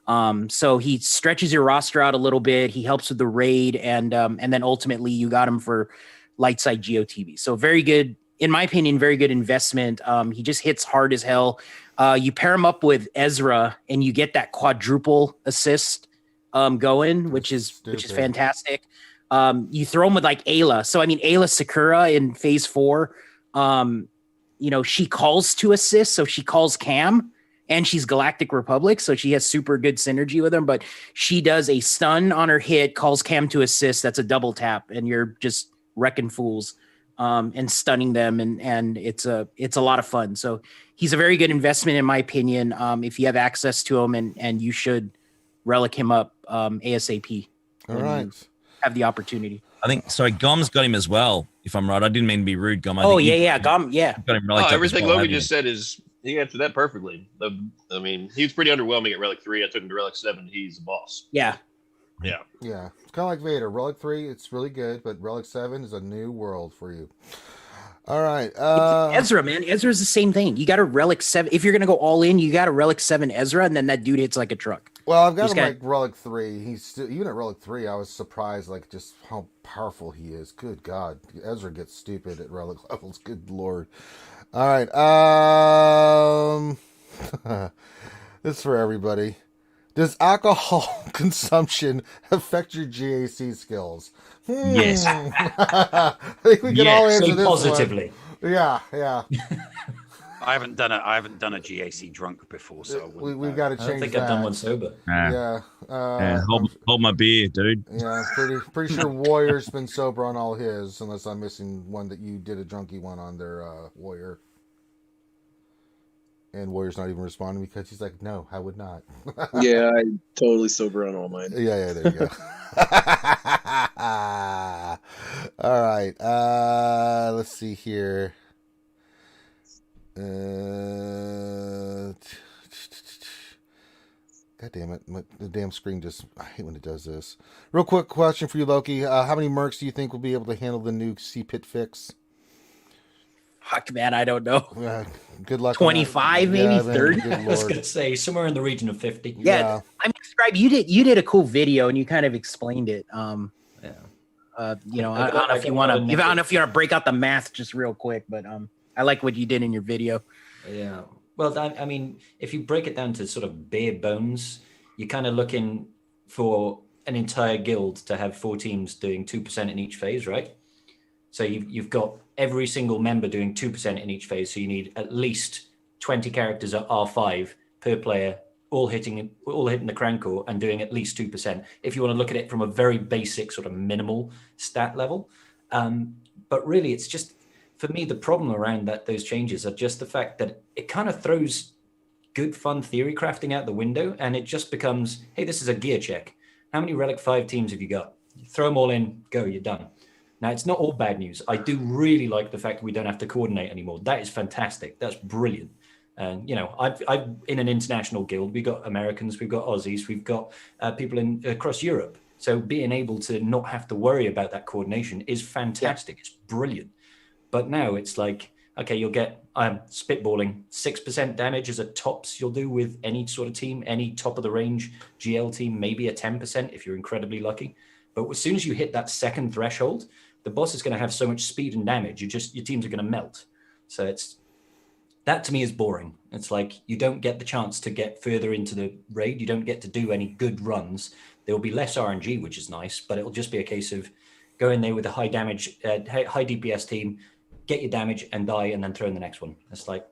So he stretches your roster out a little bit. He helps with the raid, and then ultimately you got him for light side GOTV. So very good, in my opinion, very good investment. He just hits hard as hell. You pair him up with Ezra, and you get that quadruple assist going, which is fantastic. You throw him with like Ayla. So I mean, Ayla Sakura in phase 4, she calls to assist, so she calls Cam. And she's Galactic Republic, so she has super good synergy with him. But she does a stun on her hit, calls Cam to assist. That's a double tap, and you're just wrecking fools and stunning them, and it's a lot of fun. So he's a very good investment, in my opinion. If you have access to him, and you should relic him up ASAP. All right, have the opportunity. I think Gom's got him as well. If I'm right, I didn't mean to be rude, Gom. Gom, yeah. Got him relic up everything as well, Loki just said is. He answered that perfectly. I mean, he was pretty underwhelming at Relic 3. I took him to Relic 7. He's the boss. Yeah. It's kind of like Vader. Relic 3, it's really good, but Relic 7 is a new world for you. All right. Ezra, man. Ezra's the same thing. You got a Relic 7. If you're going to go all in, you got a Relic 7 Ezra, and then that dude hits like a truck. Well, I've got him like Relic 3. He's still, even at Relic 3, I was surprised like just how powerful he is. Good God. Ezra gets stupid at Relic levels. Good Lord. All right. This is for everybody. Does alcohol consumption affect your GAC skills? Yes. I think we can all answer this positively. One. Yeah. I haven't done a GAC drunk before, so we've got to change. I don't think that. I've done one sober. Hold my beer, dude. Yeah, pretty sure Warrior's been sober on all his, unless I'm missing one that you did a drunky one on their Warrior. And Warrior's not even responding because he's like, no, I would not. Yeah, I'm totally sober on all mine. Yeah, there you go. All right. Let's see here. God damn it. The damn screen I hate when it does this. Real quick question for you, Loki. How many mercs do you think will be able to handle the new C-Pit fix? Fuck, man, I don't know. Good luck. 25, maybe 30. I was going to say somewhere in the region of 50. Yeah. I mean, Scribe, you did a cool video and you kind of explained it. I don't know if you want to break out the math just real quick, but I like what you did in your video. Yeah. Well, I mean, if you break it down to sort of bare bones, you're kind of looking for an entire guild to have 4 teams doing 2% in each phase, right? So you've got every single member doing 2% in each phase. So you need at least 20 characters at R5 per player, all hitting the crown core and doing at least 2%. If you want to look at it from a very basic sort of minimal stat level. But really, it's just, for me, the problem around those changes are just the fact that it kind of throws good, fun theory crafting out the window. And it just becomes, hey, this is a gear check. How many Relic 5 teams have you got? You throw them all in, go, you're done. Now, it's not all bad news. I do really like the fact that we don't have to coordinate anymore. That is fantastic. That's brilliant. And, I've in an international guild, we've got Americans, we've got Aussies, we've got people across Europe. So being able to not have to worry about that coordination is fantastic. Yeah. It's brilliant. But now it's like, okay, you'll get spitballing 6% damage as a tops you'll do with any sort of team, any top of the range GL team, maybe a 10% if you're incredibly lucky. But as soon as you hit that second threshold, the boss is going to have so much speed and damage. Your teams are going to melt. So that to me is boring. It's like you don't get the chance to get further into the raid. You don't get to do any good runs. There will be less RNG, which is nice, but it'll just be a case of go in there with a high damage, high DPS team, get your damage and die, and then throw in the next one. It's like,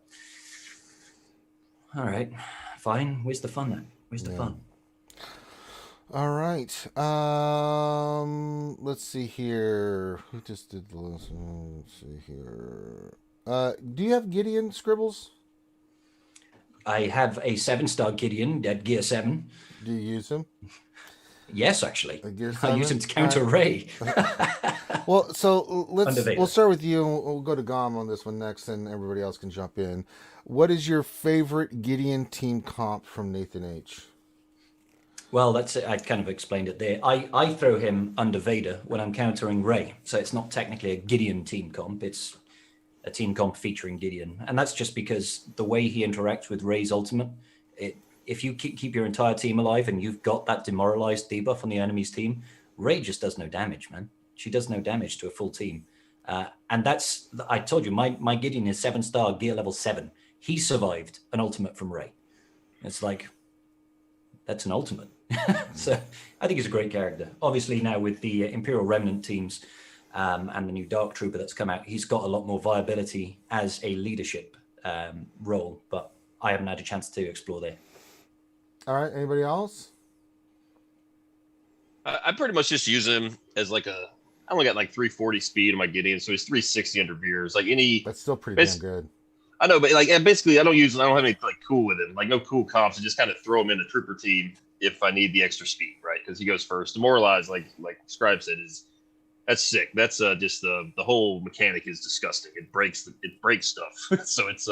all right, fine. Where's the fun then? Where's the fun? All right. Let's see here. Who just did the list? Let's see here. Do you have Gideon scribbles? I have a 7-star Gideon at Gear 7. Do you use him? Yes, actually. I use him to counter Ray. Well, so we'll start with you. And we'll go to Gom on this one next, and everybody else can jump in. What is your favorite Gideon team comp from Nathan H? Well, that's it. I kind of explained it there. I throw him under Vader when I'm countering Ray. So it's not technically a Gideon team comp. It's a team comp featuring Gideon. And that's just because the way he interacts with Rey's ultimate, if you keep your entire team alive and you've got that demoralized debuff on the enemy's team, Rey just does no damage, man. She does no damage to a full team. And that's, I told you, my Gideon is 7-star gear level 7. He survived an ultimate from Rey. It's like, that's an ultimate. So I think he's a great character. Obviously now with the Imperial Remnant teams and the new Dark Trooper that's come out, he's got a lot more viability as a leadership role, but I haven't had a chance to explore there. All right, anybody else? I pretty much just use him as like I only got like 340 speed in my Gideon, so he's 360 under Veers. Like that's still pretty damn good. I know, but like basically I don't have any like cool with him, like no cool comps. I just kind of throw him in the trooper team if I need the extra speed, right? Because he goes first. Demoralize, like Scribe said, that's sick. That's just the whole mechanic is disgusting. It breaks stuff. So it's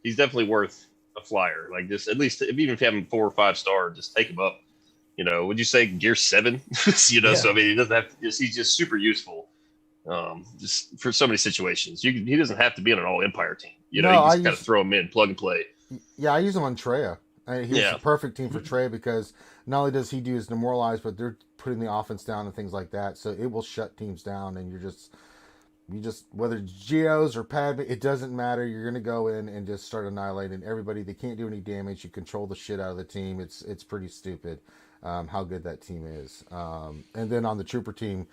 he's definitely worth a flyer. Like this, at least even if you have him 4 or 5 star, just take him up. You know, would you say gear 7? You know, yeah. So I mean, he doesn't have. He's just super useful. Just for so many situations, he doesn't have to be on an all Empire team. You know, you just kind of throw him in, plug and play. Yeah, I use him on Treya. He's the perfect team for Treya because not only does he do his demoralize, but they're putting the offense down and things like that. So it will shut teams down, and you just whether it's Geos or Padme, it doesn't matter. You're gonna go in and just start annihilating everybody. They can't do any damage. You control the shit out of the team. It's pretty stupid how good that team is. And then on the Trooper team,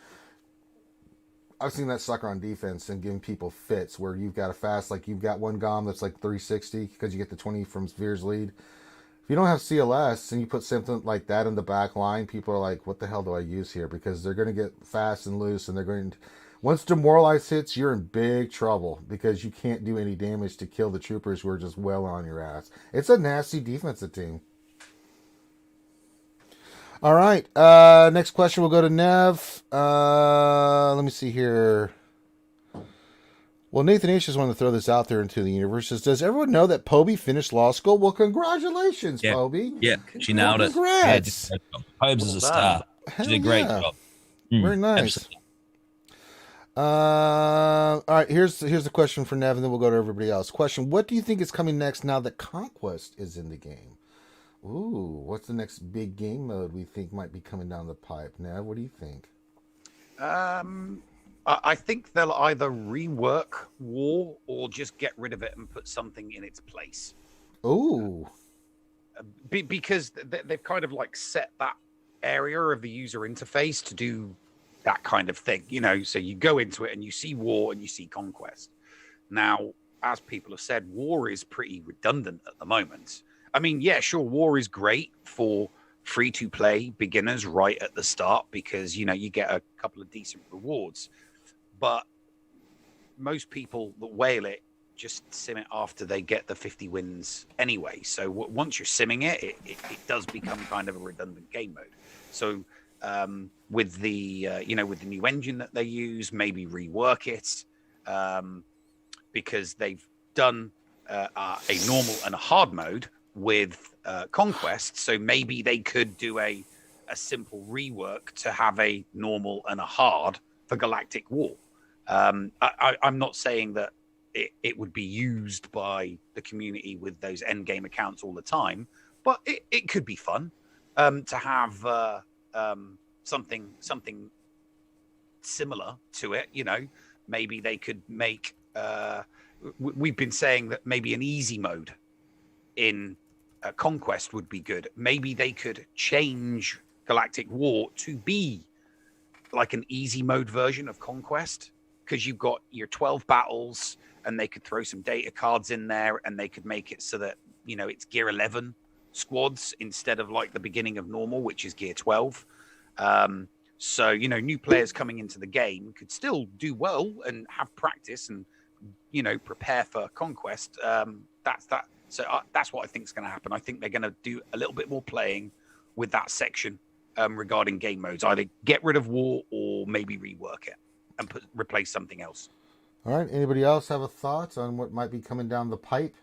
I've seen that sucker on defense and giving people fits where you've got a fast, like you've got one GOM that's like 360 because you get the 20 from Veer's lead. If you don't have CLS and you put something like that in the back line, people are like, what the hell do I use here? Because they're going to get fast and loose, and they're going to, once demoralize hits, you're in big trouble because you can't do any damage to kill the troopers who are just well on your ass. It's a nasty defensive team. All right. Next question will go to Nev. Let me see here. Well, Nathan H. just wanted to throw this out there into the universe. Does everyone know that Poby finished law school? Well, congratulations, Poby. Yeah, she nailed it. Congrats. Pobes is a star. She did a great job. Very nice. All right, here's the question for Nev, and then we'll go to everybody else. Question: what do you think is coming next now that Conquest is in the game? Ooh, what's the next big game mode we think might be coming down the pipe? Nev, what do you think? I think they'll either rework War or just get rid of it and put something in its place. Ooh. Because they've kind of like set that area of the user interface to do that kind of thing, you know, so you go into it and you see War and you see Conquest. Now, as people have said, War is pretty redundant at the moment. I mean, yeah, sure, War is great for free-to-play beginners right at the start because, you know, you get a couple of decent rewards. But most people that whale it just sim it after they get the 50 wins anyway. So once you're simming it, it does become kind of a redundant game mode. So with the with the new engine that they use, maybe rework it because they've done a normal and a hard mode with Conquest. So maybe they could do a simple rework to have a normal and a hard for Galactic War. I'm not saying that it would be used by the community with those end game accounts all the time, but it could be fun to have something similar to it. You know, maybe they could make. We've been saying that maybe an easy mode in Conquest would be good. Maybe they could change Galactic War to be like an easy mode version of Conquest, because you've got your 12 battles and they could throw some data cards in there and they could make it so that, you know, it's gear 11 squads instead of like the beginning of normal, which is gear 12. So, you know, new players coming into the game could still do well and have practice and, you know, prepare for Conquest. That's that. So that's what I think is going to happen. I think they're going to do a little bit more playing with that section regarding game modes. Either get rid of War or maybe rework it and replace something else. All right. Anybody else have a thought on what might be coming down the pipe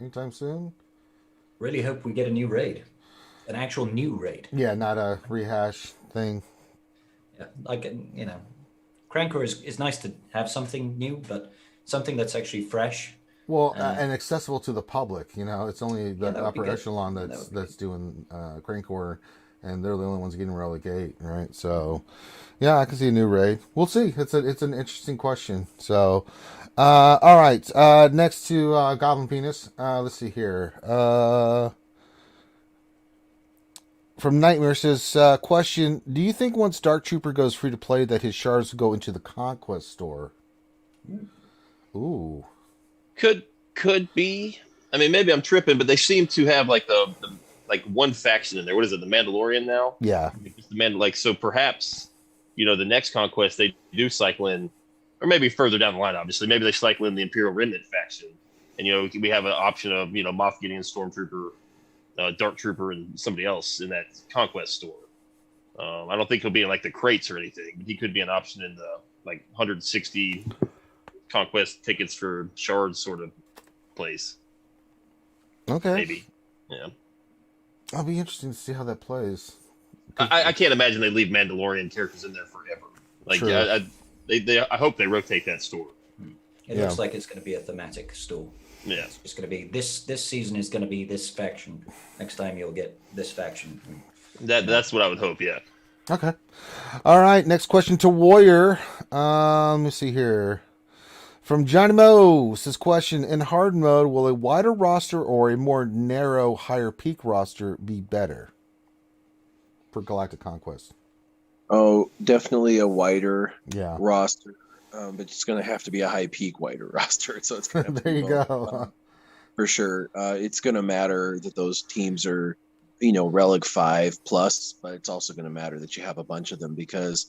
anytime soon? Really hope we get a new raid. An actual new raid. Yeah, not a rehash thing. Yeah, like, you know, Crankor is nice to have something new, but something that's actually fresh. Well, and accessible to the public. It's only the that would be upper good. echelon that's doing Crane Core, and they're the only ones getting relegate, right? So, yeah, I can see a new raid. We'll see. It's an interesting question. So, all right. Next to Goblin Penis. Let's see here. From Nightmare says, question: do you think once Dark Trooper goes free to play that his shards go into the Conquest store? Ooh. Could be. I mean, maybe I'm tripping, but they seem to have like the like one faction in there. What is it? The Mandalorian now? Yeah. So perhaps, the next Conquest they do cycle in, or maybe further down the line. Obviously, maybe they cycle in the Imperial Remnant faction, and we have an option of Moff Gideon, Stormtrooper, Dark Trooper, and somebody else in that Conquest store. I don't think he'll be in like the crates or anything, but he could be an option in the like 160 Conquest tickets for shards sort of place. Okay. Maybe. Yeah. I'll be interesting to see how that plays. I can't imagine they leave Mandalorian characters in there forever. Like, I hope they rotate that store. It looks like it's going to be a thematic store. Yeah. It's going to be this season is going to be this faction. Next time you'll get this faction. That's what I would hope. Yeah. Okay. All right. Next question to Warrior. Let me see here. From Johnny Mo says, question: in hard mode, will a wider roster or a more narrow, higher peak roster be better for Galactic Conquest? Oh, definitely a wider roster, but it's going to have to be a high peak wider roster. So it's going to there you go. For sure. It's going to matter that those teams are, Relic 5 plus, but it's also going to matter that you have a bunch of them, because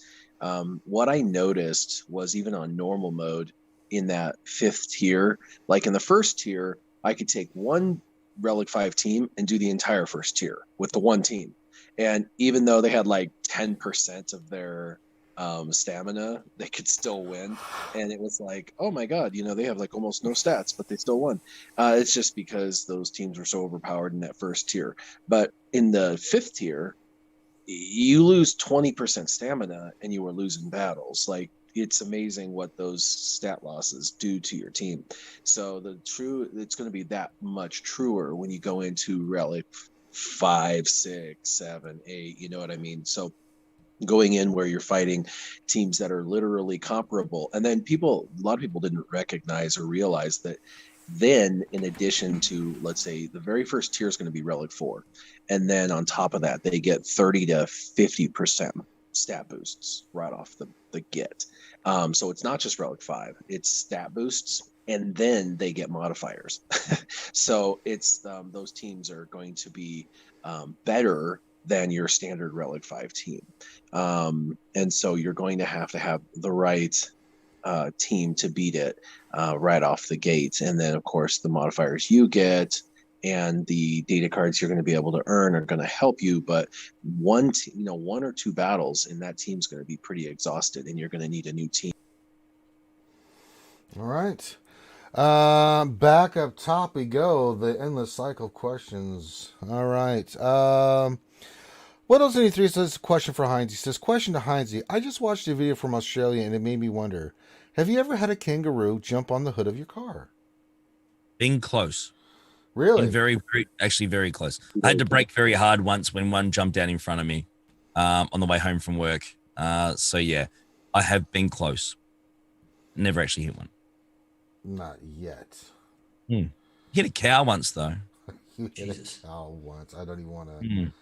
what I noticed was even on normal mode, in that 5th tier, like in the 1st tier, I could take one Relic 5 team and do the entire 1st tier with the one team. And even though they had like 10% of their stamina, they could still win. And it was like, oh my God, they have like almost no stats, but they still won. It's just because those teams were so overpowered in that 1st tier. But in the 5th tier, you lose 20% stamina and you were losing battles. Like, it's amazing what those stat losses do to your team. So it's going to be that much truer when you go into Relic 5, 6, 7, 8. You know what I mean? So going in where you're fighting teams that are literally comparable, and then a lot of people didn't recognize or realize that. Then, in addition to, let's say, the very first tier is going to be Relic 4, and then on top of that, they get 30 to 50% stat boosts right off the get. So it's not just Relic 5, it's stat boosts, and then they get modifiers. So it's those teams are going to be better than your standard Relic 5 team. And so you're going to have the right team to beat it right off the gate. And then, of course, the modifiers you get and the data cards you're going to be able to earn are going to help you. But one or two battles and that team's going to be pretty exhausted, and you're going to need a new team. All right. Back up top we go. The endless cycle of questions. All right. What else? 73 says, question for Heinz. He says, question to Heinz. I just watched a video from Australia and it made me wonder, have you ever had a kangaroo jump on the hood of your car? Been close. Really? Very, actually very close. I had to brake very hard once when one jumped out in front of me on the way home from work. So yeah, I have been close. Never actually hit one. Not yet. Hit a cow once though. You hit a cow once. I don't even want to.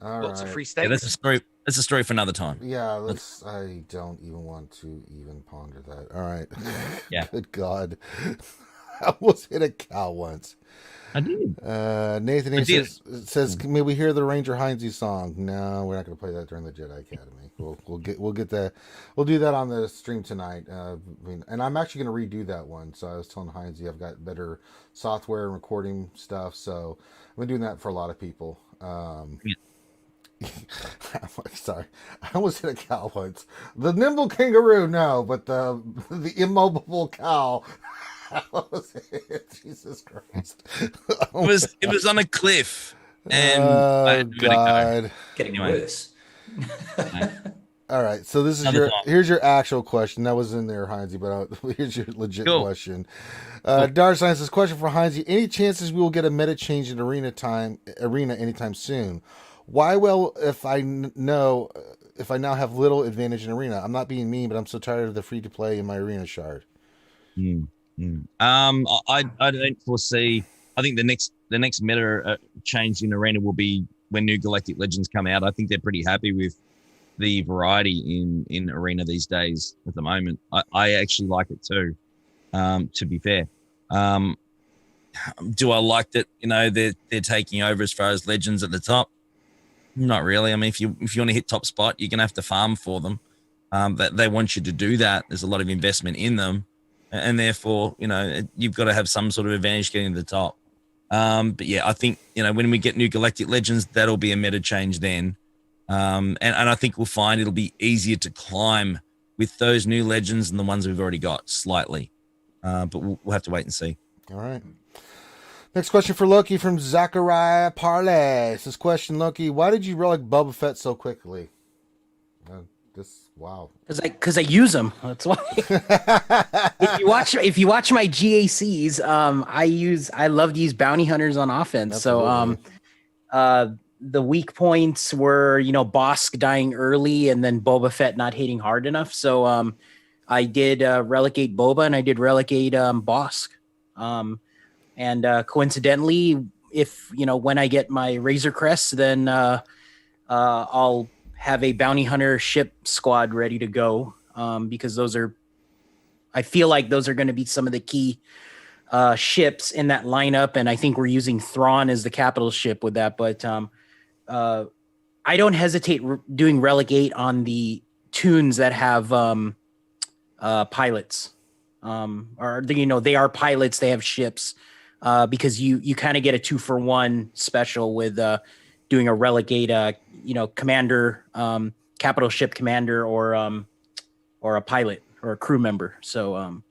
All What's right. a free steak? Yeah, that's a story. That's a story for another time. Yeah, I don't even want to even ponder that. All right. Yeah. Good God. I almost hit a cow once. I did. Nathan says, may we hear the Ranger Heinze song? No, we're not going to play that during the Jedi Academy. We'll get that. We'll do that on the stream tonight. And I'm actually going to redo that one. So I was telling Heinze I've got better software and recording stuff. So I've been doing that for a lot of people. Sorry, I almost hit a cow once. The nimble kangaroo, no, but the immobile cow. Jesus Christ! It was on a cliff, and oh God, getting worse. All right, so this is here's your actual question. That was in there, Heinz, but here's your legit question. Dark Science, this question for Heinz: any chances we will get a meta change in arena anytime soon? Why? Well, if I now have little advantage in arena, I'm not being mean, but I'm so tired of the free to play in my arena shard. I don't foresee. I think the next meta change in arena will be when new Galactic Legends come out. I think they're pretty happy with the variety in arena these days at the moment. I actually like it too, to be fair. Do I like that, they're taking over as far as legends at the top? Not really. I mean, if you want to hit top spot, you're going to have to farm for them. That they want you to do that. There's a lot of investment in them. And therefore, you've got to have some sort of advantage getting to the top. But yeah, I think, when we get new Galactic Legends, that'll be a meta change then. And I think we'll find it'll be easier to climb with those new legends than the ones we've already got slightly. But we'll have to wait and see. All right. Next question for Loki from Zachariah Parlay. This question, Loki, why did you relic Boba Fett so quickly? Wow. Because I use them. That's why. if you watch my GACs, I love to use bounty hunters on offense. Absolutely. So the weak points were, Bosk dying early and then Boba Fett not hitting hard enough. So I did relegate Boba and I did relegate Bosk. And coincidentally, if when I get my Razor Crest, then I'll have a bounty hunter ship squad ready to go, because I feel like those are going to be some of the key ships in that lineup. And I think we're using Thrawn as the capital ship with that. But I don't hesitate doing relegate on the tunes that have pilots, or they are pilots. They have ships, because you kind of get a 2-for-1 special with doing a relegate, commander, capital ship commander, or a pilot or a crew member. So,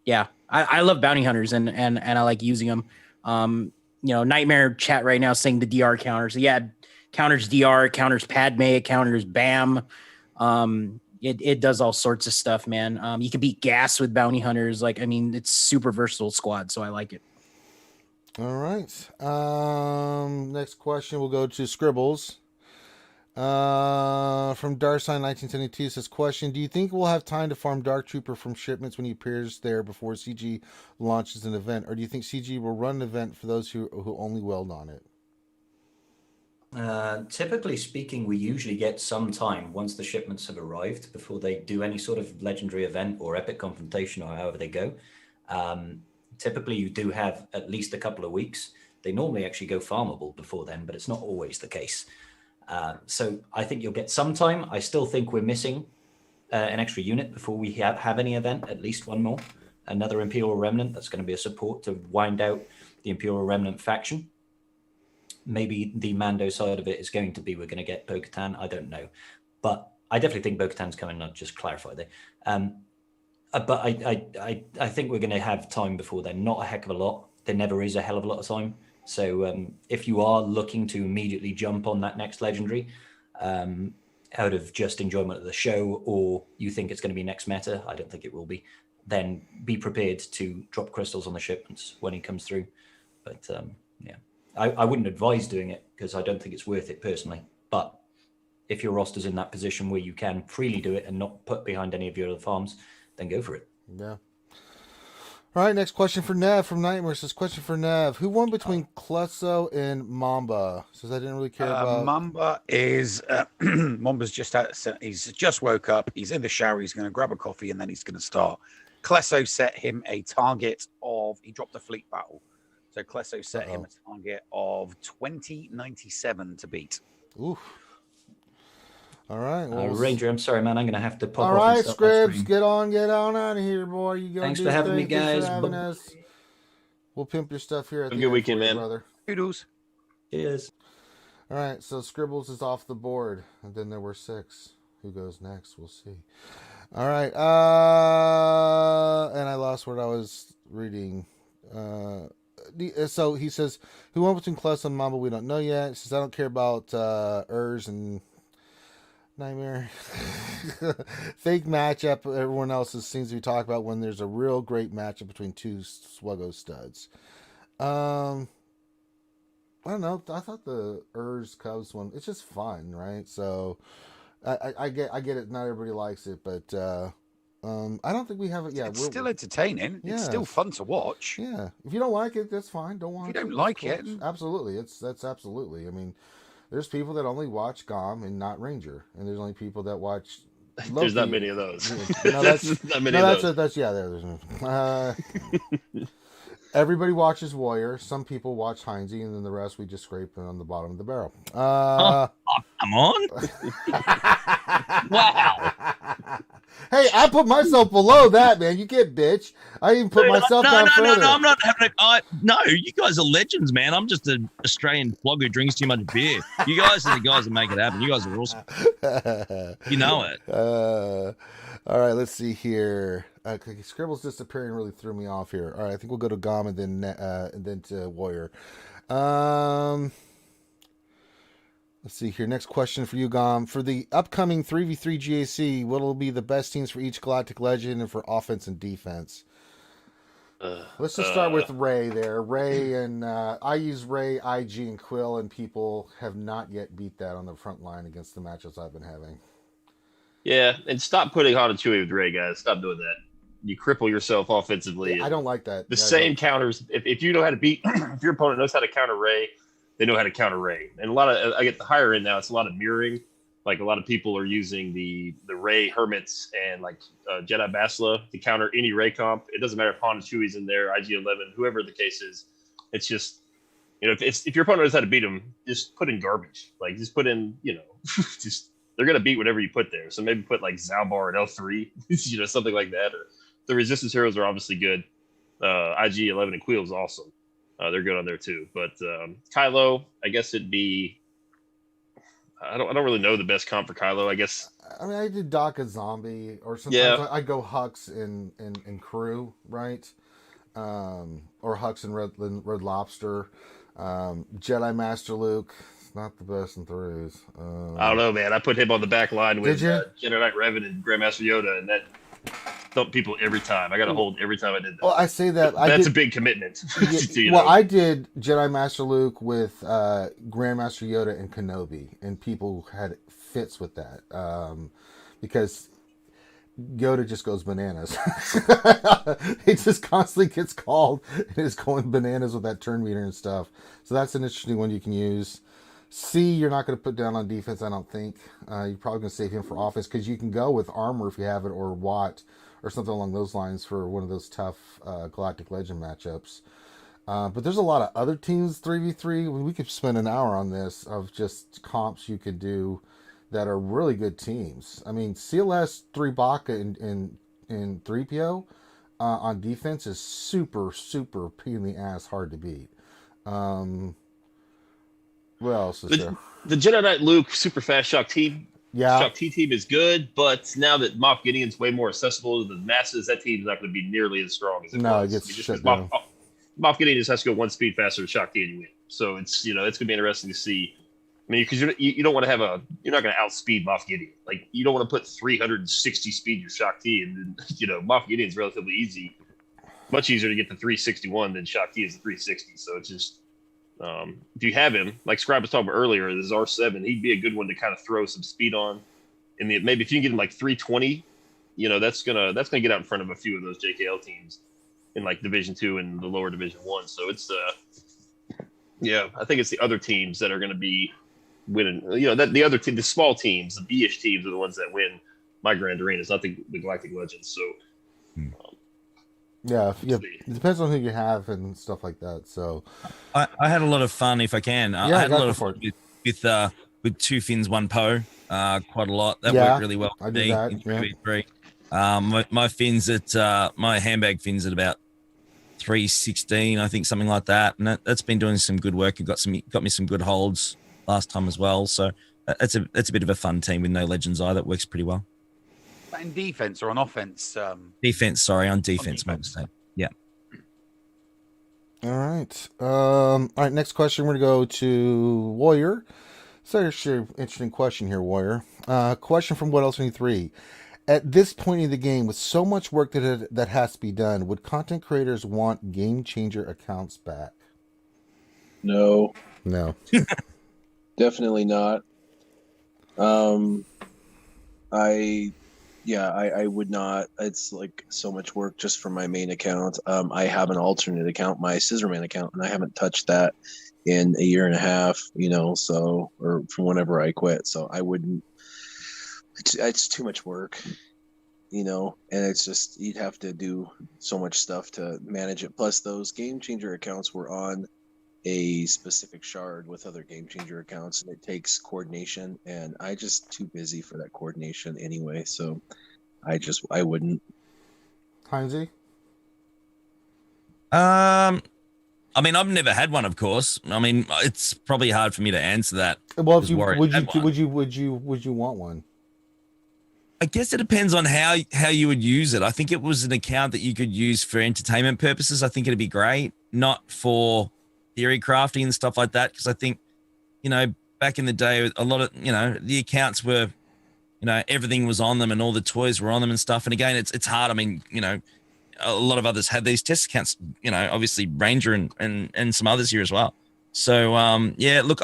yeah, I love bounty hunters and I like using them. Nightmare chat right now saying the DR counters. Yeah, counters DR, counters Padme, counters BAM. It does all sorts of stuff, man. You can beat gas with bounty hunters. It's super versatile squad, so I like it. All right. Next question will go to Scribbles. From Darsign 1972 says, question, do you think we'll have time to farm Dark Trooper from shipments when he appears there before CG launches an event? Or do you think CG will run an event for those who only weld on it? Typically speaking, we usually get some time once the shipments have arrived before they do any sort of legendary event or epic confrontation or however they go. Typically, you do have at least a couple of weeks. They normally actually go farmable before then, but it's not always the case. So I think you'll get some time. I still think we're missing an extra unit before we have any event, at least one more. Another Imperial Remnant that's going to be a support to wind out the Imperial Remnant faction. Maybe the Mando side of it is going to be we're going to get Bo-Katan. I don't know. But I definitely think Bo-Katan's coming, not just clarify there. But I think we're going to have time before then. Not a heck of a lot. There never is a hell of a lot of time. So if you are looking to immediately jump on that next legendary out of just enjoyment of the show, or you think it's going to be next meta, I don't think it will be, then be prepared to drop crystals on the shipments when he comes through. But yeah, I wouldn't advise doing it because I don't think it's worth it personally. But if your roster's in that position where you can freely do it and not put behind any of your other farms, then go for it. Yeah. All right, next question for Nev from Nightmare. Says, question for Nev. Who won between Klesso and Mamba? Says, I didn't really care about... Mamba is... Mamba's just out. He's just woke up. He's in the shower. He's going to grab a coffee and then he's going to start. Klesso set him a target of... He dropped a fleet battle. So Klesso set him a target of 2097 to beat. Oof. All right. Well, Ranger, I'm sorry, man. I'm going to have to pop off. All right, Scribs, get on out of here, boy. Thanks for having me, guys. We'll pimp your stuff here. Have a good weekend, man. Brother. Doodles. Cheers. All right, so Scribbles is off the board, and then there were 6. Who goes next? We'll see. All right. And I lost what I was reading. So he says, who won between Klesso and Mamba? We don't know yet. He says, I don't care about Urs and Nightmare. Fake matchup. Everyone else seems to be talking about when there's a real great matchup between two SWGOH studs. I don't know. I thought the Cubs one. It's just fun, right? So I get it. Not everybody likes it, but I don't think we have it. Yeah, it's still entertaining. Yeah. It's still fun to watch. Yeah. If you don't like it, that's fine. Don't watch it. If you don't like cool. it, absolutely. That's absolutely. I mean, there's people that only watch GOM and not Ranger, and there's only people that watch Loki. There's not many of those. No, that's not many of those. That's there's everybody watches Warrior. Some people watch Heinz, and then the rest we just scrape on the bottom of the barrel. Come on. Wow. Hey, I put myself below that, man. You can't bitch. I even put myself down further. No, I'm not having no, you guys are legends, man. I'm just an Australian flog who drinks too much beer. You guys are the guys that make it happen. You guys are awesome. You know it. All right, let's see here. Scribble's disappearing really threw me off here. All right, I think we'll go to GOM and then to Warrior. Let's see here. Next question for you, GOM. For the upcoming 3v3 GAC, what will be the best teams for each Galactic Legend and for offense and defense? Let's just start with Ray there. Ray and I use Ray, IG, and Quill, and people have not yet beat that on the front line against the matchups I've been having. Yeah, and stop putting Han and Chewie with Ray, guys. Stop doing that. You cripple yourself offensively. I don't like that. The same counters. If you know how to beat, if your opponent knows how to counter Ray, they know how to counter Ray. And a lot of, I get the higher end now, it's a lot of mirroring. Like a lot of people are using the Ray Hermits and like Jedi Basila to counter any Ray comp. It doesn't matter if Han and Chewie's in there, IG-11, whoever the case is. It's just, if your opponent knows how to beat them, just put in garbage. Like just put in, just they're gonna beat whatever you put there. So maybe put like Zalbar at L3, something like that. Or the resistance heroes are obviously good. IG-11 and Queel is awesome. They're good on there too. But Kylo, I guess it'd be. I don't really know the best comp for Kylo. I guess. I mean, I did Doc a zombie, or sometimes I go Hux in crew, right? Or Hux and Red Lobster. Jedi Master Luke. Not the best in threes. I don't know, man. I put him on the back line with Jedi Knight Revan and Grandmaster Yoda, and that thumped people every time. I got to hold every time I did that. Well, I say that that's a big commitment. I did Jedi Master Luke with Grandmaster Yoda and Kenobi, and people had fits with that because Yoda just goes bananas. He just constantly gets called and is going bananas with that turn meter and stuff. So that's an interesting one you can use. C, you're not going to put down on defense, I don't think. You're probably going to save him for offense because you can go with armor if you have it, or Watt, or something along those lines for one of those tough Galactic Legend matchups. But there's a lot of other teams 3v3. We could spend an hour on this of just comps you could do that are really good teams. I mean, CLS 3 Baka in 3PO on defense is super, super pain in the ass hard to beat. What else is there? The Jedi Knight Luke super fast Shock T. Yeah. Shock T team is good, but now that Moff Gideon's way more accessible to the masses, that team's not going to be nearly as strong as it was. It gets shut down. Moff Gideon just has to go one speed faster than Shock T and you win. So it's it's going to be interesting to see. I mean, because you don't want to have you're not going to outspeed Moff Gideon. Like you don't want to put 360 speed your Shock T, and Moff Gideon's relatively easy, much easier to get to 361 than Shock T is 360. So it's just. If you have him, like Scribe was talking about earlier, the R7, he'd be a good one to kind of throw some speed on. And maybe if you can get him like 320, that's gonna get out in front of a few of those JKL teams in like Division 2 and the lower Division 1. So it's I think it's the other teams that are going to be winning. That the other team, the small teams, the B-ish teams are the ones that win my Grand Arenas, not the Galactic Legends. So. Yeah, it depends on who you have and stuff like that. So, I had a lot of fun, if I can. I had a lot of fun with 2 fins, 1 Poe. Quite a lot. That worked really well. I did that. My fins my handbag fins at about 316, I think, something like that. And that's been doing some good work. It got me some good holds last time as well. So it's a bit of a fun team with no legends either. It works pretty well. In defense or on offense? Defense, sorry, on defense. My mistake. Yeah. All right. Next question. We're going to go to Warrior. So sure, interesting question here, Warrior. Question from What Else 23. At this point in the game, with so much work that has to be done, would content creators want game changer accounts back? No, Definitely not. I would not. It's like so much work just for my main account. I have an alternate account, my Scissorman account, and I haven't touched that in a year and a half, or from whenever I quit. So I wouldn't, it's too much work, and it's just, you'd have to do so much stuff to manage it. Plus those game changer accounts were on a specific shard with other game changer accounts, and it takes coordination, and I just too busy for that coordination anyway. So I wouldn't. Heinzie? I mean, I've never had one, of course. I mean, it's probably hard for me to answer that. Well, if you would you want one? I guess it depends on how you would use it. I think it was an account that you could use for entertainment purposes. I think it'd be great, not for theory crafting and stuff like that. Because I think, back in the day, a lot of, the accounts were, everything was on them and all the toys were on them and stuff. And again, it's hard. I mean, a lot of others had these test accounts, obviously Ranger and some others here as well. So, look,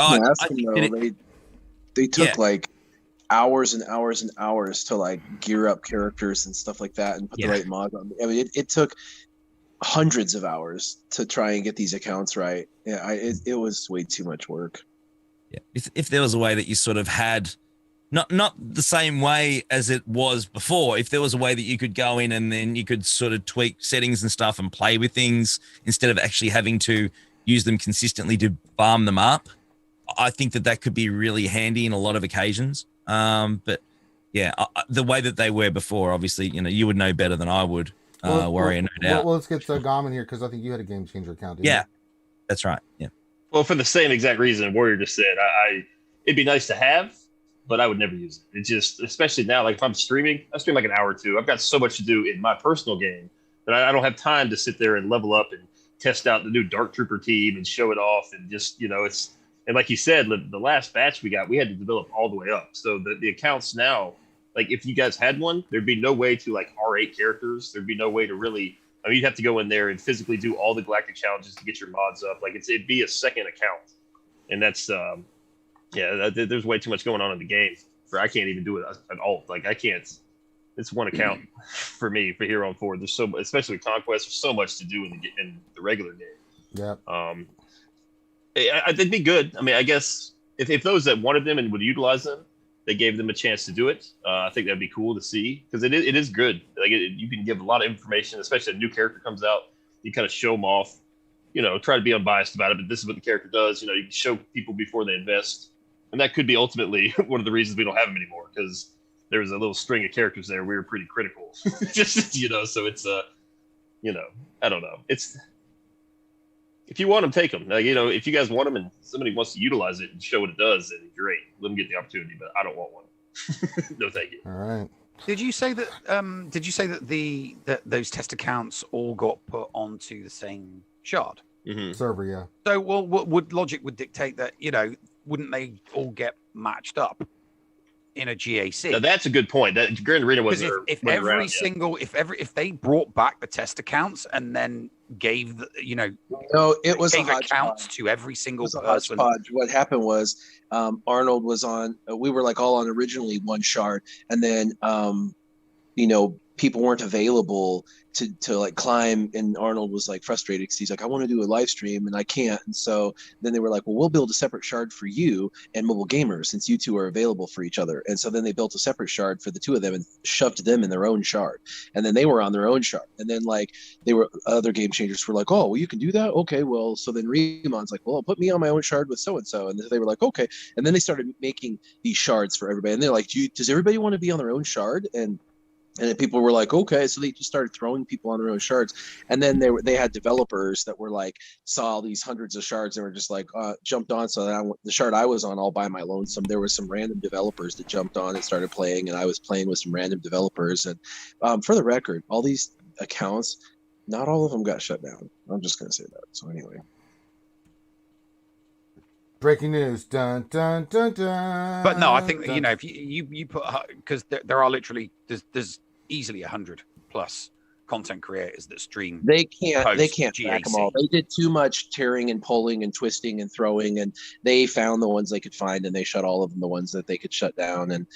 they took like hours and hours and hours to like gear up characters and stuff like that and put the right mods on. I mean, it took hundreds of hours to try and get these accounts right. Yeah, it was way too much work. Yeah, if there was a way that you sort of had, not the same way as it was before. If there was a way that you could go in and then you could sort of tweak settings and stuff and play with things instead of actually having to use them consistently to farm them up, I think that could be really handy in a lot of occasions. But yeah, the way that they were before, obviously, you would know better than I would. Warrior, no doubt. Well, let's get Garmin here because I think you had a game changer account. Yeah, that's right. Yeah. Well, for the same exact reason Warrior just said, it'd be nice to have, but I would never use it. It just, especially now, like if I'm streaming, I stream like an hour or two. I've got so much to do in my personal game that I don't have time to sit there and level up and test out the new Dark Trooper team and show it off. And just, it's, and like you said, the last batch we had to develop all the way up. So the accounts now, like if you guys had one, there'd be no way to like R8 characters. There'd be no way to really, you'd have to go in there and physically do all the galactic challenges to get your mods up. Like it'd be a second account. And that's, there's way too much going on in the game for I can't even do it at all. Like I can't. It's one account for me for here on forward. There's so much, especially with Conquest. There's so much to do in the regular game. Yeah. It'd be good. I mean, I guess if those that wanted them and would utilize them, they gave them a chance to do it. I think that'd be cool to see because it is good. Like you can give a lot of information, especially if a new character comes out. You kind of show them off. Try to be unbiased about it, but this is what the character does. You can show people before they invest. And that could be ultimately one of the reasons we don't have them anymore, because there was a little string of characters there we were pretty critical. Just, so it's, I don't know. It's, if you want them, take them. Like, if you guys want them and somebody wants to utilize it and show what it does, then great. Let them get the opportunity, but I don't want one. No, thank you. All right. Did you say that, that those test accounts all got put onto the same shard? Mm-hmm. Server, yeah. So, well, what logic would dictate that, wouldn't they all get matched up in a GAC? Now, that's a good point. That Grand Arena wasn't if they brought back the test accounts and then gave it was gave a accounts hodgepodge. to every single It was a person. hodgepodge. What happened was Arnold was on. We were like all on originally one shard, and then people weren't available to like climb, and Arnold was like frustrated because he's like, I want to do a live stream and I can't. And so then they were like, well, we'll build a separate shard for you and Mobile Gamers since you two are available for each other. And so then they built a separate shard for the two of them and shoved them in their own shard, and then they were on their own shard. And then like other game changers were like, oh well, you can do that, okay, well, so then Remon's like, well, put me on my own shard with so and so, and they were like, okay. And then they started making these shards for everybody, and they're like, does everybody want to be on their own shard? And people were like, okay. So they just started throwing people on their own shards. And then they had developers that were like, saw all these hundreds of shards and were just like, jumped on. So the shard I was on all by my lonesome, there was some random developers that jumped on and started playing. And I was playing with some random developers. And for the record, all these accounts, not all of them got shut down. I'm just going to say that. So anyway. Breaking news. Dun, dun, dun, dun. But no, I think dun. if you put, because there are literally there's easily 100 plus content creators that stream. They can't GAC. back them all. They did too much tearing and pulling and twisting and throwing, and they found the ones they could find, and they shut all of them, the ones that they could shut down, and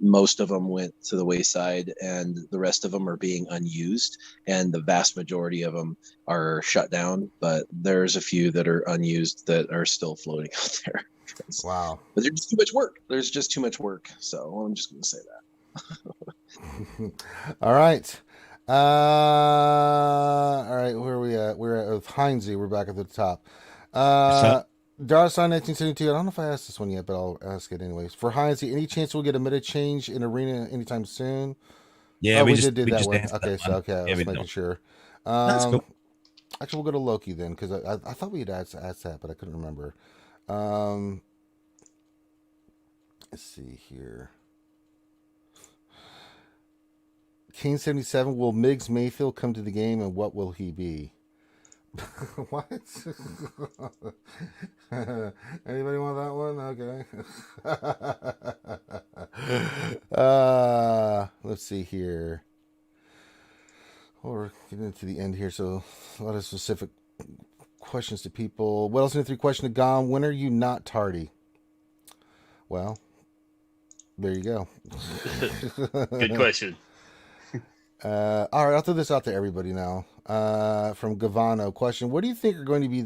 most of them went to the wayside, and the rest of them are being unused, and the vast majority of them are shut down, but there's a few that are unused that are still floating out there. Wow. But there's just too much work. There's just too much work. So I'm just going to say that. All right. All right, where are we at? We're at with Heinz. We're back at the top. Darson 1972. I don't know if I asked this one yet, but I'll ask it anyways. For Heinz, any chance we'll get a meta change in arena anytime soon? Yeah, we did do that one. Okay, so okay, I was making sure. That's cool. Actually, we'll go to Loki then, because I thought we had asked that, but I couldn't remember. Let's see here. King 77, will Miggs Mayfield come to the game, and what will he be? What? Anybody want that one? Okay. Let's see here. We're getting into the end here, so a lot of specific questions to people. What else in the 3 question to Gom? When are you not tardy? Well, there you go. Good question. All right, I'll throw this out to everybody now. From Gavano, question: what do you think are going to be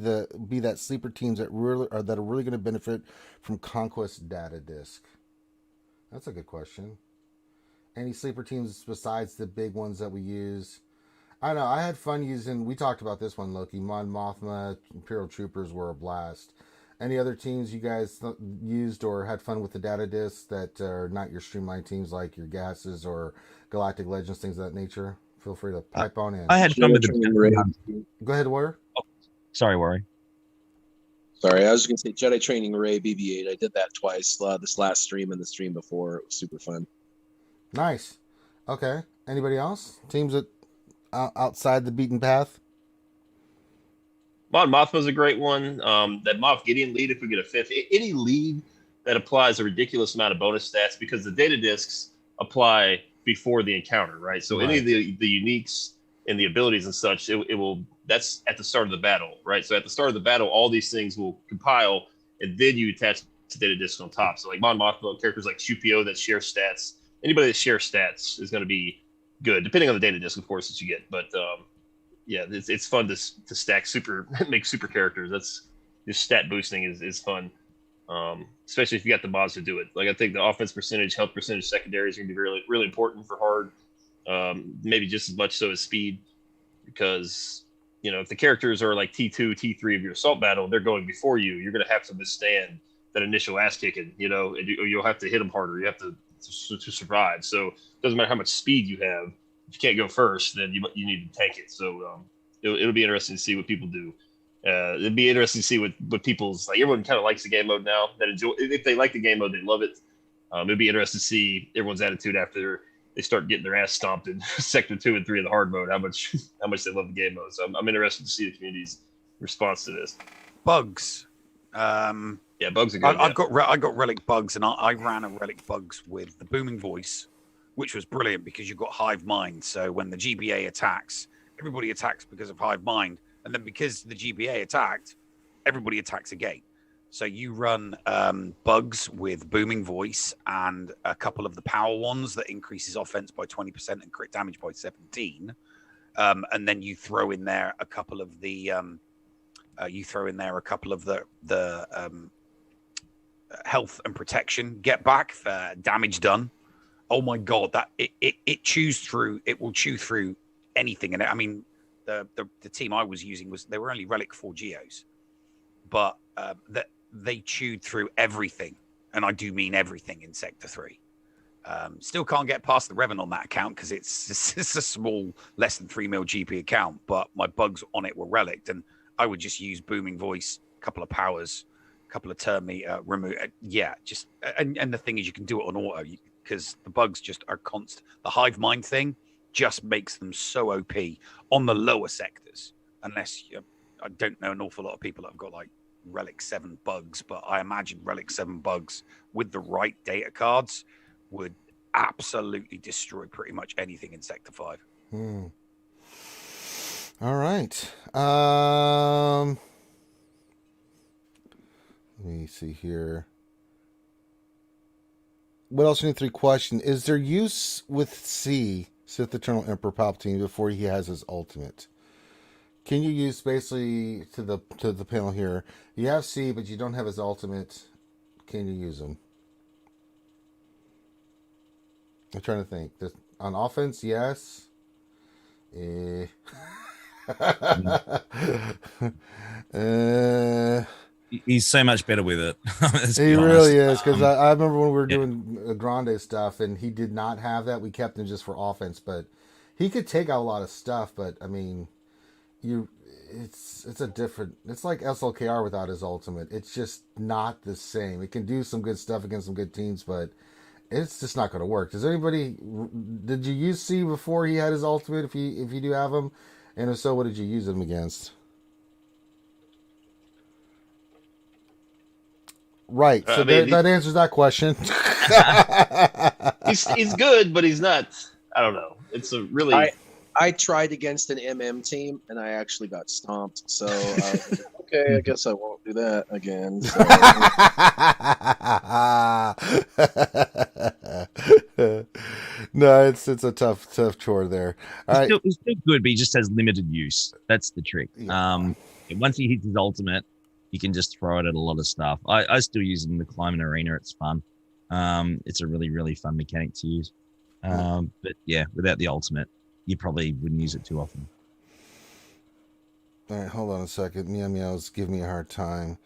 that sleeper teams that are really going to benefit from Conquest Data Disc? That's a good question. Any sleeper teams besides the big ones that we use? I know I had fun using. We talked about this one, Loki. Mon Mothma, Imperial Troopers were a blast. Any other teams you guys used or had fun with the data discs that are not your streamlined teams, like your gases or Galactic Legends, things of that nature? Feel free to pipe on in. I had fun with the. Go ahead, Warrior. Oh, sorry, Warrior. Sorry, I was just going to say Jedi Training Array BB-8. I did that twice. This last stream and the stream before. It was super fun. Nice. Okay. Anybody else? Teams that outside the beaten path? Mon Mothma's a great one. That Moff Gideon lead, if we get a 5th, any lead that applies a ridiculous amount of bonus stats, because the data discs apply before the encounter, right? So any of the uniques and the abilities and such, it will. That's at the start of the battle, right? So at the start of the battle, all these things will compile, and then you attach the data disc on top. So like Mon Mothma, characters like Chupio that share stats. Anybody that shares stats is going to be good, depending on the data disc, of course, that you get. But yeah, it's fun to stack make super characters. That's just stat boosting is fun, especially if you got the mods to do it. Like I think the offense percentage, health percentage, secondary is going to be really really important for hard. Maybe just as much so as speed, because if the characters are like T2, T3 of your assault battle, they're going before you. You're going to have to withstand that initial ass kicking, and you'll have to hit them harder. You have to survive. So it doesn't matter how much speed you have. If you can't go first, then you need to tank it. So it'll be interesting to see what people do. It'd be interesting to see what people's, like, everyone kind of likes the game mode now. If they like the game mode, they love it. It'd be interesting to see everyone's attitude after they start getting their ass stomped in Sector 2 and 3 of the hard mode. How much they love the game mode. So I'm interested to see the community's response to this. Bugs. Yeah, bugs are good. I got relic bugs, and I ran a relic bugs with the booming voice, which was brilliant because you've got hive mind. So when the GBA attacks, everybody attacks because of hive mind, and then because the GBA attacked, everybody attacks again. So you run bugs with booming voice and a couple of the power ones that increases offense by 20% and crit damage by 17, and then you throw in there a couple of the health and protection get back for damage done. Oh my god, that it will chew through anything. And I mean, the team I was using they were only relic 4 geos, but they chewed through everything, and I do mean everything in Sector 3. Still can't get past the Revan on that account because it's a small, less than 3 mil GP account, but my bugs on it were relicked, and I would just use booming voice, a couple of powers, a couple of turn meter, remove. And the thing is, you can do it on auto because the bugs just are constant. The hive mind thing just makes them so OP on the lower sectors. Unless I don't know an awful lot of people that have got like Relic 7 bugs, but I imagine Relic 7 bugs with the right data cards would absolutely destroy pretty much anything in Sector 5. All right. Let me see here. What else? 3 question. Is there use with C, Sith Eternal Emperor Palpatine, before he has his ultimate? Can you use, basically, to the panel here, you have C, but you don't have his ultimate. Can you use him? I'm trying to think. On offense, yes. He's so much better with it. He really is, because I remember when we were doing Grande stuff, and he did not have that. We kept him just for offense, but he could take out a lot of stuff. But I mean, it's like SLKR without his ultimate. It's just not the same. It can do some good stuff against some good teams, but it's just not going to work. Did you use C before he had his ultimate? If you do have him, and if so, what did you use him against? Right. So that answers that question. he's good, but he's not. I don't know. It's a really. I tried against an MM team and I actually got stomped. So okay, I guess I won't do that again. So. No, it's a tough chore there. All right. He's still good, but he just has limited use. That's the trick. Yeah. Once he hits his ultimate, you can just throw it at a lot of stuff. I still use it in the climbing arena. It's fun. It's a really, really fun mechanic to use. But yeah, without the ultimate, you probably wouldn't use it too often. All right, hold on a second. Meow Meow's giving me a hard time.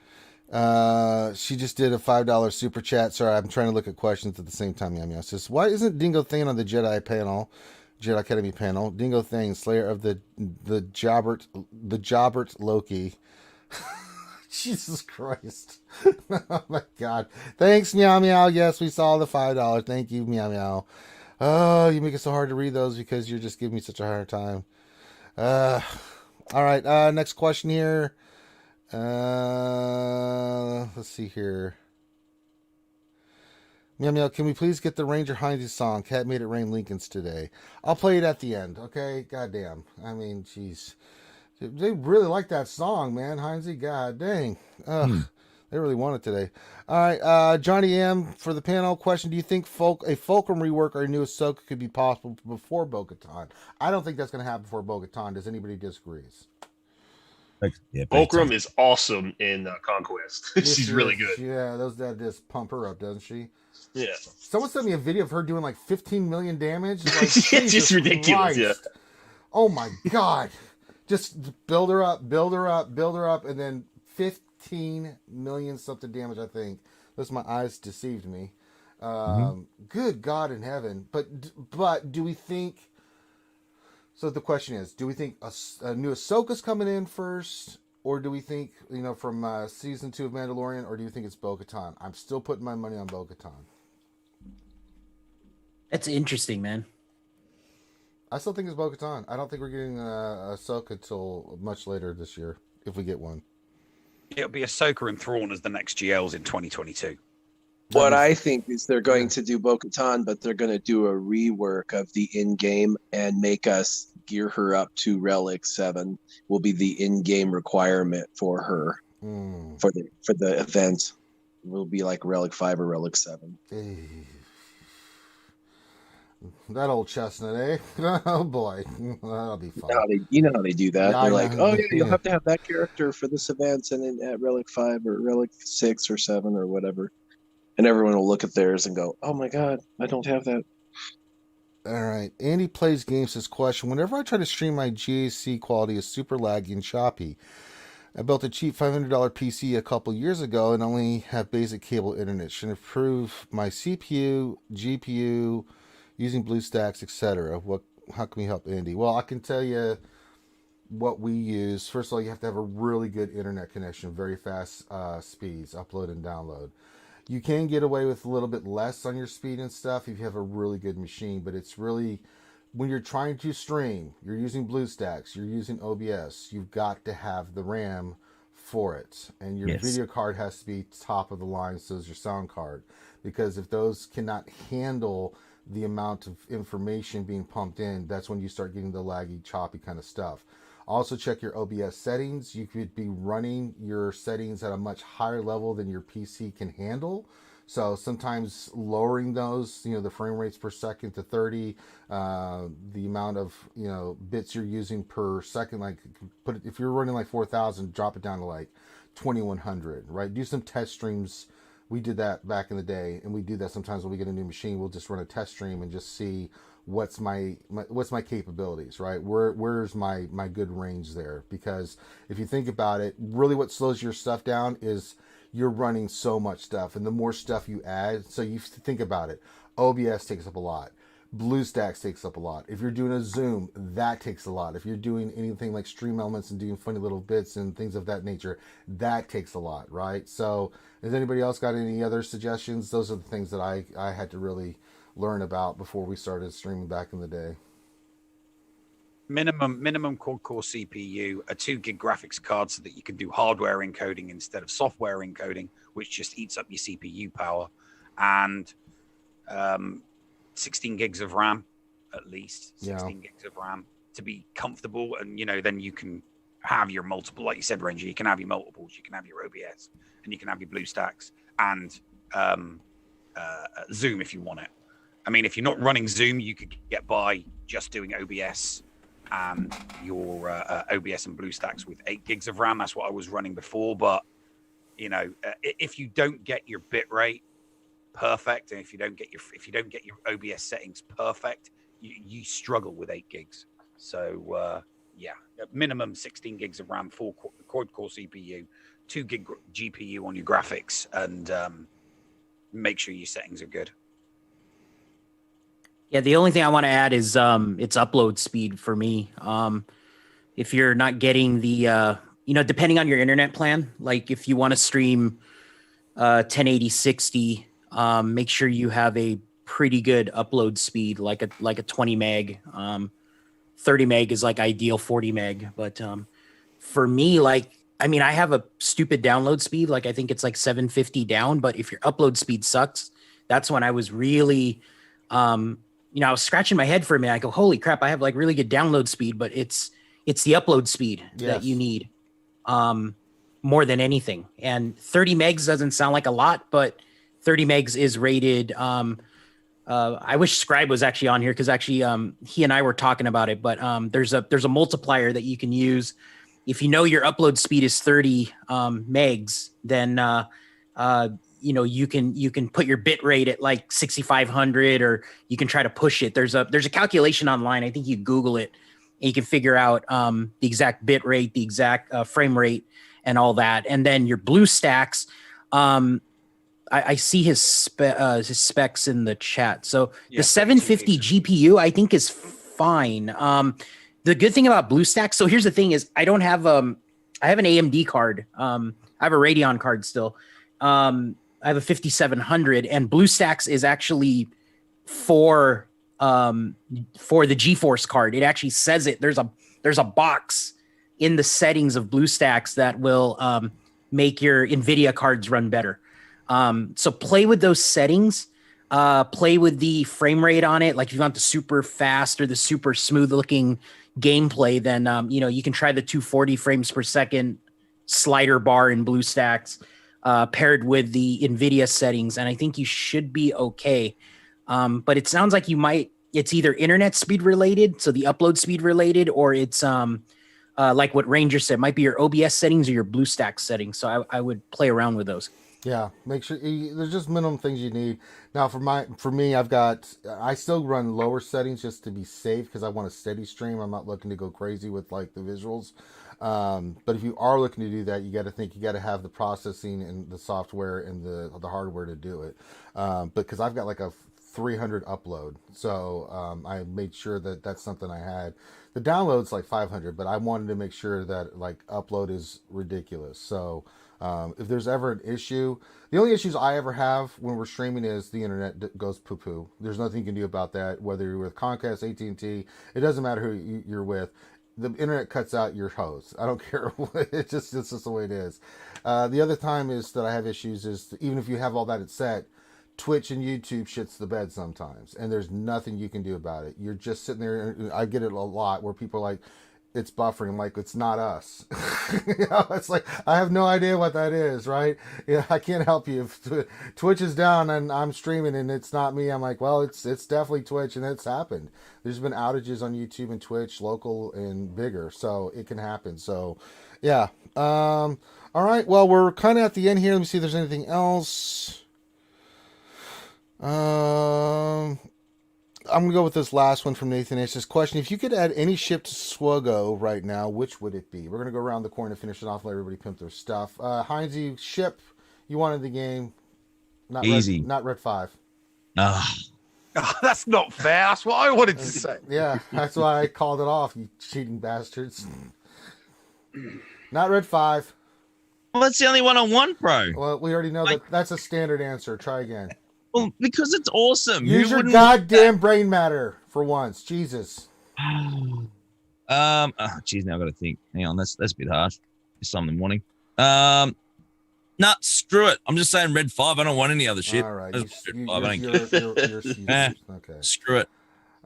She just did a $5 super chat. Sorry, I'm trying to look at questions at the same time. Meow Meow says, "Why isn't Dingo Thane on the Jedi Academy panel? Dingo Thane, Slayer of the Jobbert Loki." Jesus Christ. Oh my God. Thanks, Meow Meow. Yes, we saw the $5. Thank you, Meow Meow. Oh, you make it so hard to read those because you're just giving me such a hard time. All right. Next question here. Let's see here. Meow Meow, can we please get the Ranger Heinz song? Cat Made It Rain Lincolns today. I'll play it at the end. Okay. Goddamn. I mean, jeez. They really like that song, man. Heinzie, god dang. They really want it today. All right, Johnny M. for the panel question. Do you think a Fulcrum rework or a new Ahsoka could be possible before Bo-Katan? I don't think that's going to happen before Bo-Katan. Does anybody disagree? Yeah, Fulcrum is awesome in Conquest. She's really good. Yeah, that just pump her up, doesn't she? Yeah. Someone sent me a video of her doing like 15 million damage. Like, it's just ridiculous, yeah. Oh my God. Just build her up, and then 15 million something damage, I think. Those my eyes deceived me. Good God in heaven. But do we think... So the question is, do we think a new Ahsoka's coming in first? Or do we think, from season 2 of Mandalorian? Or do you think it's Bo-Katan? I'm still putting my money on Bo-Katan. That's interesting, man. I still think it's Bo-Katan. I don't think we're getting Ahsoka till much later this year, if we get one. It'll be Ahsoka and Thrawn as the next GLs in 2022. What I think is they're going to do Bo-Katan, but they're going to do a rework of the in-game and make us gear her up to Relic 7. Will be the in-game requirement for her for the event. It will be like Relic 5 or Relic 7. That old chestnut, eh? Oh boy, that'll be fun. You know how they do that. Yeah, they're like, oh yeah, you'll have to have that character for this event, and then at Relic 5 or Relic 6 or 7 or whatever, and everyone will look at theirs and go, oh my God, I don't have that. All right, Andy Plays Games says, question: whenever I try to stream, my GAC quality is super laggy and choppy. I built a cheap $500 PC a couple years ago and only have basic cable internet. Should improve my CPU, GPU, using BlueStacks, etc. How can we help Andy? Well, I can tell you what we use. First of all, you have to have a really good internet connection, very fast speeds, upload and download. You can get away with a little bit less on your speed and stuff if you have a really good machine, but it's really, when you're trying to stream, you're using BlueStacks, you're using OBS, you've got to have the RAM for it. And your video card has to be top of the line, so is your sound card. Because if those cannot handle the amount of information being pumped in, that's when you start getting the laggy, choppy kind of stuff. Also check your OBS settings. You could be running your settings at a much higher level than your PC can handle. So sometimes lowering those, the frame rates per second to 30, the amount of, bits you're using per second, like if you're running like 4,000, drop it down to like 2,100, right? Do some test streams. We did that back in the day, and we do that sometimes when we get a new machine. We'll just run a test stream and just see what's my capabilities, right? Where's my good range there? Because if you think about it, really what slows your stuff down is you're running so much stuff, and the more stuff you add, so you think about it, OBS takes up a lot. BlueStacks takes up a lot. If you're doing a Zoom, that takes a lot. If you're doing anything like Stream Elements and doing funny little bits and things of that nature, that takes a lot, right? So has anybody else got any other suggestions? Those are the things that I had to really learn about before we started streaming back in the day. Minimum quad-core CPU, a 2 gig graphics card so that you can do hardware encoding instead of software encoding, which just eats up your CPU power, and 16 gigs of RAM, at least 16 gigs of RAM to be comfortable. And then you can have your multiple, like you said, Ranger. You can have your multiples, you can have your OBS, and you can have your BlueStacks and Zoom if you want it. I mean, if you're not running Zoom, you could get by just doing OBS and your OBS and BlueStacks with 8 gigs of RAM. That's what I was running before. But if you don't get your bit rate perfect, and if you don't get your OBS settings perfect, you struggle with 8 gigs. So minimum 16 gigs of RAM, 4 quad-core CPU, 2 gig GPU on your graphics, and make sure your settings are good. Yeah, the only thing I want to add is it's upload speed for me. If you're not getting the, depending on your internet plan, like if you want to stream 1080 60, make sure you have a pretty good upload speed, like a 20 meg. 30 meg is like ideal, 40 meg. But for me, I have a stupid download speed. Like I think it's like 750 down. But if your upload speed sucks, that's when I was really, I was scratching my head for a minute. I go, holy crap, I have like really good download speed, but it's the upload speed that you need more than anything. And 30 megs doesn't sound like a lot, but 30 megs is rated. I wish Scribe was actually on here because actually he and I were talking about it, but there's a multiplier that you can use. If you know your upload speed is 30 megs, then you can put your bit rate at like 6,500, or you can try to push it. There's a calculation online. I think you Google it and you can figure out the exact bit rate, the exact frame rate, and all that. And then your BlueStacks, I see his specs in the chat. So the 750 GPU I think is fine. The good thing about BlueStacks, so here's the thing is I don't have I have an AMD card. I have a Radeon card still. I have a 5700, and BlueStacks is actually for the GeForce card. It actually says it. There's a box in the settings of BlueStacks that will make your NVIDIA cards run better. So play with those settings. Play with the frame rate on it. Like if you want the super fast or the super smooth looking gameplay, then you can try the 240 frames per second slider bar in BlueStacks. Paired with the NVIDIA settings, and I think you should be okay. But it sounds like it's either internet speed related, so the upload speed related, or it's like what Ranger said, might be your OBS settings or your BlueStacks settings. So I would play around with those. Yeah, make sure there's just minimum things you need. Now for me, I still run lower settings just to be safe because I want a steady stream. I'm not looking to go crazy with like the visuals. But if you are looking to do that, you got to have the processing and the software and the hardware to do it. Because I've got like a 300 upload, so I made sure that that's something I had. The download's like 500, but I wanted to make sure that like upload is ridiculous. So if there's ever an issue, the only issues I ever have when we're streaming is the internet goes poo-poo. There's nothing you can do about that. Whether you're with Comcast, AT&T, it doesn't matter who you're with. the internet cuts out your host. I don't care. It's just the way it is. The other time is that I have issues is even if you have all that set, Twitch and YouTube shits the bed sometimes, and there's nothing you can do about it. You're just sitting there. I get it a lot where people are like, it's buffering. I'm like, it's not us. It's like, I have no idea what that is, right? Yeah, I can't help you. If Twitch is down and I'm streaming and it's not me, I'm like, well, it's definitely Twitch, and it's happened. There's been outages on YouTube and Twitch, local and bigger, so it can happen. So, yeah. All right. Well, we're kind of at the end here. Let me see if there's anything else. I'm gonna go with this last one from Nathan. It's this question: if you could add any ship to SWGOH right now, which would it be? We're gonna go around the corner to finish it off. Let everybody pimp their stuff. Heinz, ship you wanted the game, not easy, not Red 5. Oh, that's not fair. That's what I wanted to say. Yeah, that's why I called it off. You cheating bastards. Not Red 5. Well, that's the only one I want, bro. Well, we already know that. That's a standard answer. Try again. Well, because it's awesome. Use your goddamn brain matter for once. Jesus. Geez, now I got to think. Hang on, that's a bit harsh. It's something in the morning. Nah, screw it. I'm just saying Red 5. I don't want any other shit. All right. Okay. Screw it.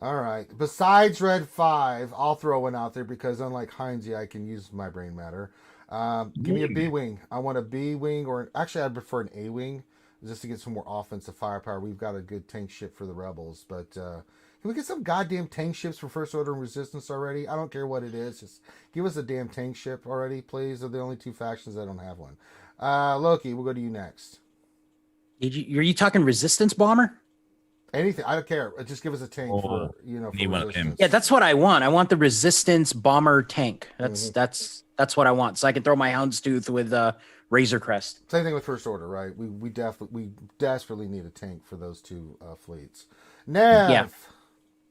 All right. Besides Red 5, I'll throw one out there because unlike Heinz, I can use my brain matter. Give me a B-Wing. I want a B-Wing, or actually I'd prefer an A-Wing just to get some more offensive firepower. We've got a good tank ship for the Rebels, but can we get some goddamn tank ships for First Order and Resistance already? I don't care what it is. Just give us a damn tank ship already, please. They're the only two factions that don't have one. Loki, we'll go to you next. Are you talking Resistance bomber? Anything. I don't care. Just give us a tank for, for Resistance. Yeah, that's what I want. I want the Resistance bomber tank. That's what I want. So I can throw my Houndstooth with Razor Crest. Same thing with First Order, right? We desperately need a tank for those two fleets. Nev. Yeah.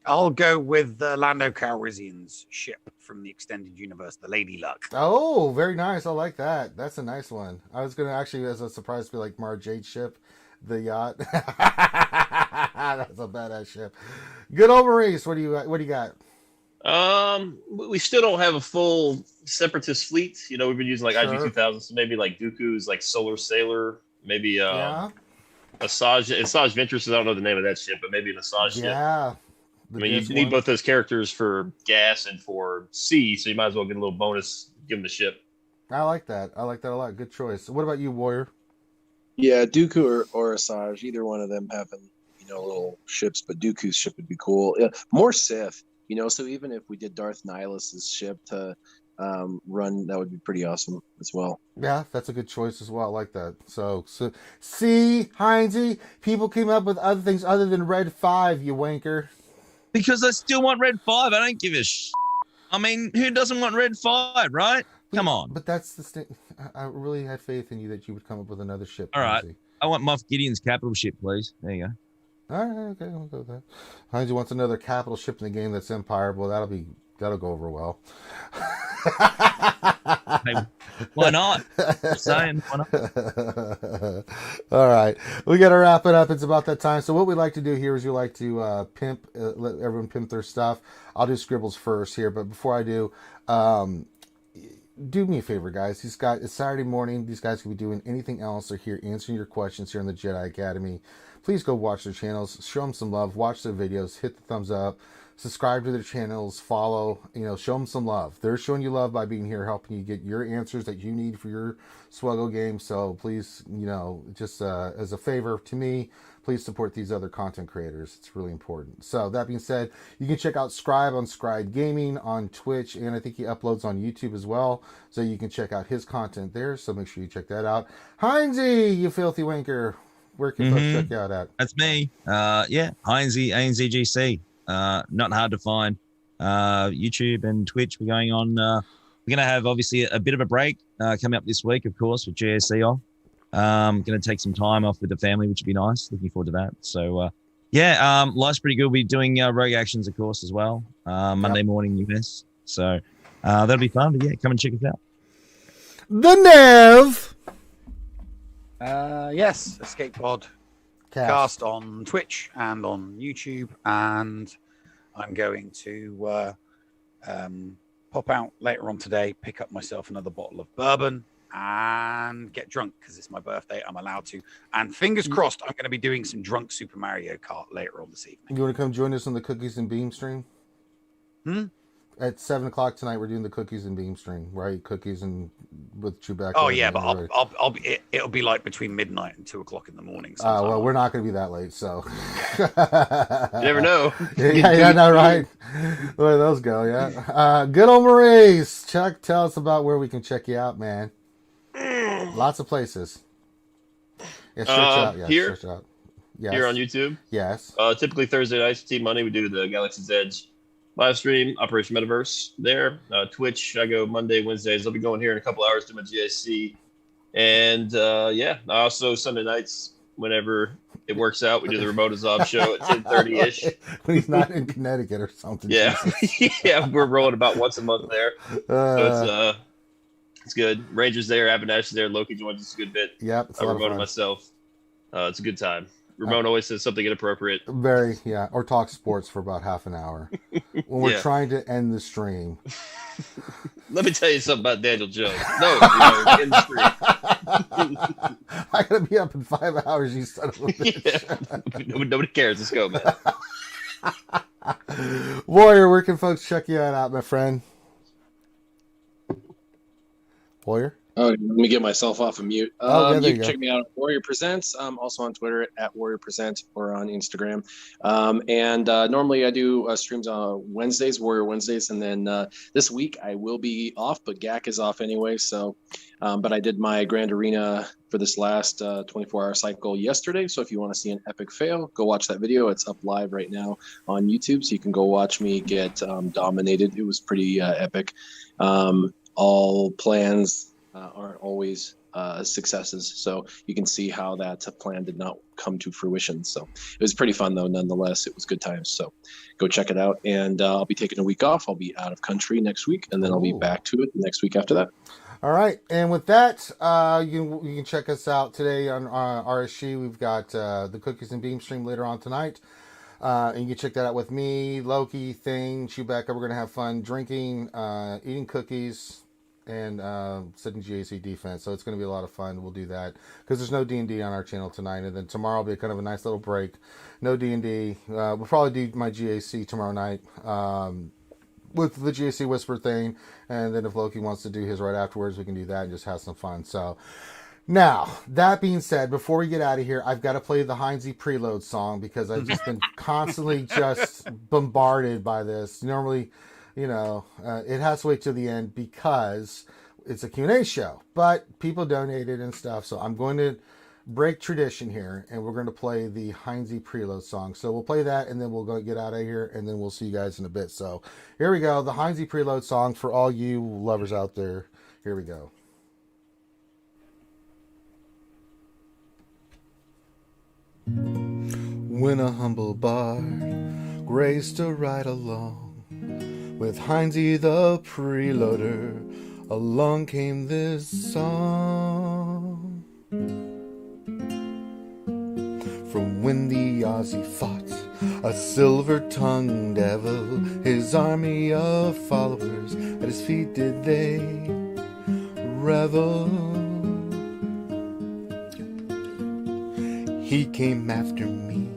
I'll go with the Lando Calrissian's ship from the extended universe, the Lady Luck. Oh, very nice. I like that. That's a nice one. I was going to actually, as a surprise, be like Mara Jade's ship, the yacht. That's a badass ship. Good old Maurice. What do you got? We still don't have a full separatist fleet. We've been using like IG-2000, so maybe like Dooku's like Solar Sailor, maybe Asajj Ventress. I don't know the name of that ship, but maybe an Asajj ship. Yeah. I mean, you need both those characters for gas and for sea, so you might as well get a little bonus, give them the ship. I like that. I like that a lot. Good choice. What about you, Warrior? Yeah, Dooku or Asajj. Either one of them having, little ships, but Dooku's ship would be cool. Yeah, more Sith, so even if we did Darth Nihilus's ship to run, that would be pretty awesome as well. Yeah, that's a good choice as well. I like that. So see, Heinzie, people came up with other things other than Red 5, you wanker. Because I still want Red 5. I don't give a I mean, who doesn't want Red 5, right? Come on. But that's the thing. I really had faith in you that you would come up with another ship. All right. Heinzie. I want Moff Gideon's capital ship, please. There you go. All right, okay, I'll go with that. Heinzie wants another capital ship in the game that's Empire. Well, that'll go over well. Hey, why not? Just saying, why not? All right, we got to wrap it up. It's about that time. So what we like to do here is we like to let everyone pimp their stuff. I'll do scribbles first here, but before I do, do me a favor, guys. It's Saturday morning. These guys can be doing anything else. They're here answering your questions here in the Jedi Academy. Please go watch their channels. Show them some love. Watch their videos. Hit the thumbs up. Subscribe to their channels. Follow. Show them some love. They're showing you love by being here, helping you get your answers that you need for your SWGOH game. So please, just as a favor to me, please support these other content creators. It's really important. So that being said, you can check out Scribe on Scribe Gaming on Twitch, and I think he uploads on YouTube as well. So you can check out his content there. So make sure you check that out. Heinzie, you filthy wanker. Where can folks check you out at? That's me. Heinz, ANZGC. Not hard to find. YouTube and Twitch. We're going on. We're going to have obviously a bit of a break coming up this week, of course, with GSC off. Going to take some time off with the family, which would be nice. Looking forward to that. So, life's pretty good. We're doing Rogue Actions, of course, as well. Monday morning US. So that'll be fun. But come and check us out. The Nev. Yes, Escape Pod cast on Twitch and on YouTube, and I'm going to pop out later on today, pick up myself another bottle of bourbon, and get drunk because it's my birthday. I'm allowed to. And fingers crossed, I'm going to be doing some drunk Super Mario Kart later on this evening. You want to come join us on the Cookies and Beam stream? At 7:00 tonight, we're doing the Cookies and Beam stream, right? Cookies and with Chewbacca. Oh yeah, but it'll be like between midnight and 2:00 in the morning. Well, we're not going to be that late, so. You never know. yeah, no, right. Where those go, yeah. Good old Maurice. Chuck, tell us about where we can check you out, man. Lots of places. Yeah, stretch out. Yeah, here? Stretch out. Yes. Here on YouTube? Yes. Typically Thursday nights, Team Monday, we do the Galaxy's Edge live stream, Operation Metaverse there. Twitch, I go Monday, Wednesdays. I'll be going here in a couple hours to my GAC. And I also Sunday nights, whenever it works out, we do the Remote Azov show at 10:30-ish. When he's not in Connecticut or something. Yeah. Yeah, we're rolling about once a month there. So it's good. Rangers there, Abinash is there, Loki joins us a good bit. Yep. I remoted myself. It's a good time. Ramon always says something inappropriate. Very, yeah. Or talk sports for about half an hour. When we're trying to end the stream. Let me tell you something about Daniel Jones. No, in the stream. I gotta be up in 5 hours, you son of a bitch. Yeah. Nobody cares. Let's go, man. Warrior, where can folks check you out, my friend? Warrior? Oh, let me get myself off of mute. You can check me out at Warrior Presents. I'm also on Twitter at Warrior Present or on Instagram. Normally I do streams on Wednesdays, Warrior Wednesdays. And then this week I will be off, but GAC is off anyway. So, but I did my Grand Arena for this last 24-hour cycle yesterday. So if you want to see an epic fail, go watch that video. It's up live right now on YouTube. So you can go watch me get dominated. It was pretty epic. All plans aren't always successes, so you can see how that plan did not come to fruition. So it was pretty fun though, nonetheless. It was good times, so go check it out. And I'll be taking a week off. I'll be out of country next week, and then I'll be back to it next week after that. All right, and with that, you can check us out today on RSG. We've got the Cookies and Beam stream later on tonight. And you can check that out with me, Loki, Thing, Chewbacca. We're going to have fun drinking, eating cookies, and sitting GAC defense. So it's going to be a lot of fun. We'll do that because there's no D&D on our channel tonight. And then tomorrow will be kind of a nice little break. No D&D. We'll probably do my GAC tomorrow night with the GAC Whisper thing. And then if Loki wants to do his right afterwards, we can do that and just have some fun. So now, that being said, before we get out of here, I've got to play the Heinz preload song because I've just been constantly just bombarded by this. Normally, it has to wait till the end because it's a Q&A show, but people donated and stuff. So I'm going to break tradition here and we're going to play the Heinz preload song. So we'll play that and then we'll go get out of here and then we'll see you guys in a bit. So here we go. The Heinz preload song for all you lovers out there. Here we go. When a humble bard graced a ride along with Heinz the preloader, along came this song. From when the Aussie fought a silver-tongued devil, his army of followers at his feet did they revel. He came after me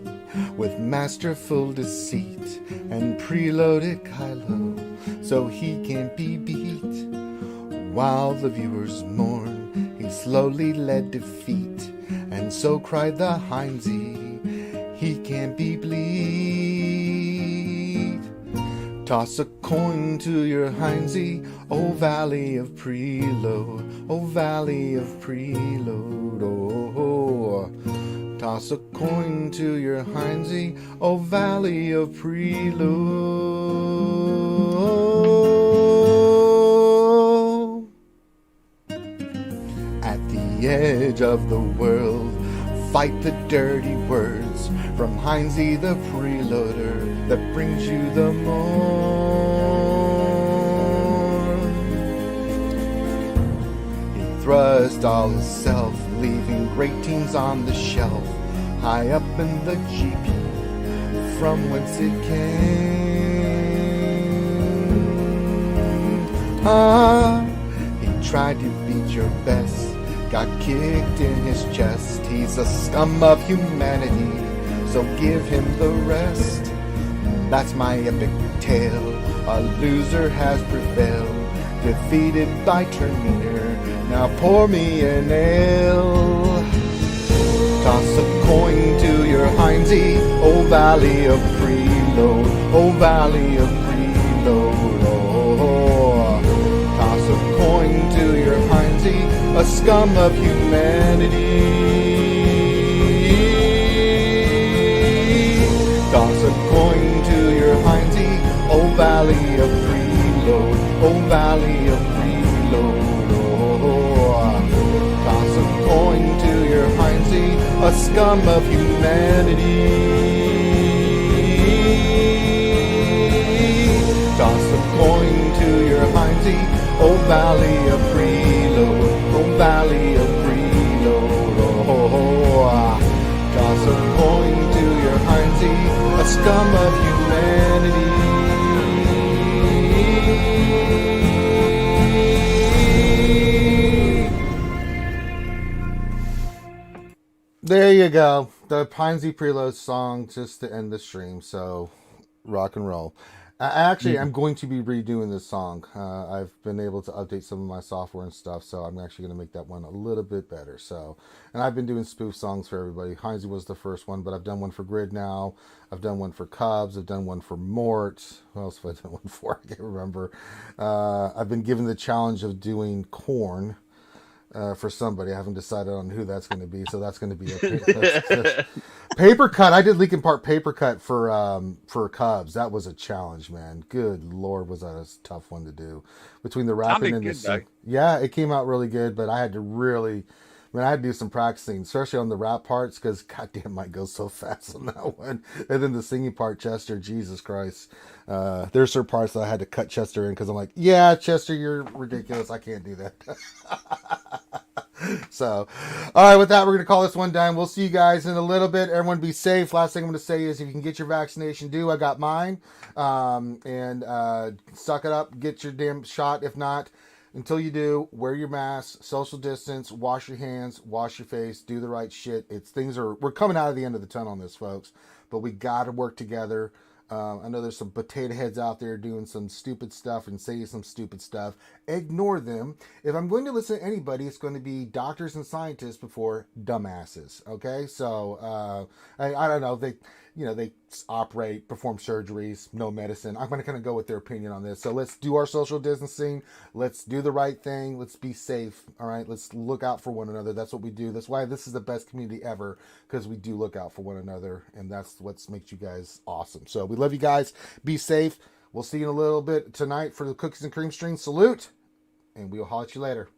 with masterful deceit and preloaded Kylo so he can't be beat. While the viewers mourn, he slowly led defeat, and so cried the Heinz, he can't be bleed. Toss a coin to your Heinz, oh valley of preload, oh valley of preload, oh. Toss a coin to your Heinz, oh valley of preload. At the edge of the world, fight the dirty words from Heinz the preloader that brings you the morn. He thrust all his self, leaving great teams on the shelf, high up in the GP, from whence it came. He tried to beat your best, got kicked in his chest. He's a scum of humanity, so give him the rest. That's my epic tale. A loser has prevailed, defeated by Terminator. Now pour me an ale. Toss a coin to your Heinz, oh valley of preload, oh valley of preload. Oh, toss a coin to your Heinz, a scum of humanity. Toss a coin to your Heinz, oh valley of preload, oh valley of preload. Oh, toss a coin to your Heinz, a scum of humanity. Toss a coin to your Heinz, oh valley of preload, oh valley of preload. Oh, toss a coin to your Heinz, a scum of humanity. There you go. The Heinz Preload song just to end the stream. So, rock and roll. I'm going to be redoing this song. I've been able to update some of my software and stuff, so I'm actually going to make that one a little bit better. So, and I've been doing spoof songs for everybody. Heinz was the first one, but I've done one for Grid now. I've done one for Cubs. I've done one for Mort. What else have I done one for? I can't remember. I've been given the challenge of doing Corn. For somebody. I haven't decided on who that's going to be, so that's going to be a paper cut. I did Linkin Park paper cut for Cubs. That was a challenge, man. Good Lord, was that a tough one to do between the rapping and the yeah, it came out really good, but I had to really. I had to do some practicing, especially on the rap parts, because goddamn, Mike goes so fast on that one. And then the singing part, Chester, Jesus Christ. There's certain parts that I had to cut Chester in because I'm like, yeah, Chester, you're ridiculous. I can't do that. So, all right, with that, we're going to call this one done. We'll see you guys in a little bit. Everyone be safe. Last thing I'm going to say is if you can get your vaccination, I got mine. And suck it up, get your damn shot. If not, until you do, wear your mask, social distance, wash your hands, wash your face, do the right shit. We're coming out of the end of the tunnel on this, folks, but we got to work together. I know there's some potato heads out there doing some stupid stuff and saying some stupid stuff. Ignore them. If I'm going to listen to anybody, it's going to be doctors and scientists before dumbasses. Okay, so I don't know. They operate, perform surgeries, no medicine. I'm going to kind of go with their opinion on this. So let's do our social distancing. Let's do the right thing. Let's be safe. All right. Let's look out for one another. That's what we do. That's why this is the best community ever, because we do look out for one another. And that's what makes you guys awesome. So we love you guys. Be safe. We'll see you in a little bit tonight for the Cookies and Cream stream. Salute. And we'll holler at you later.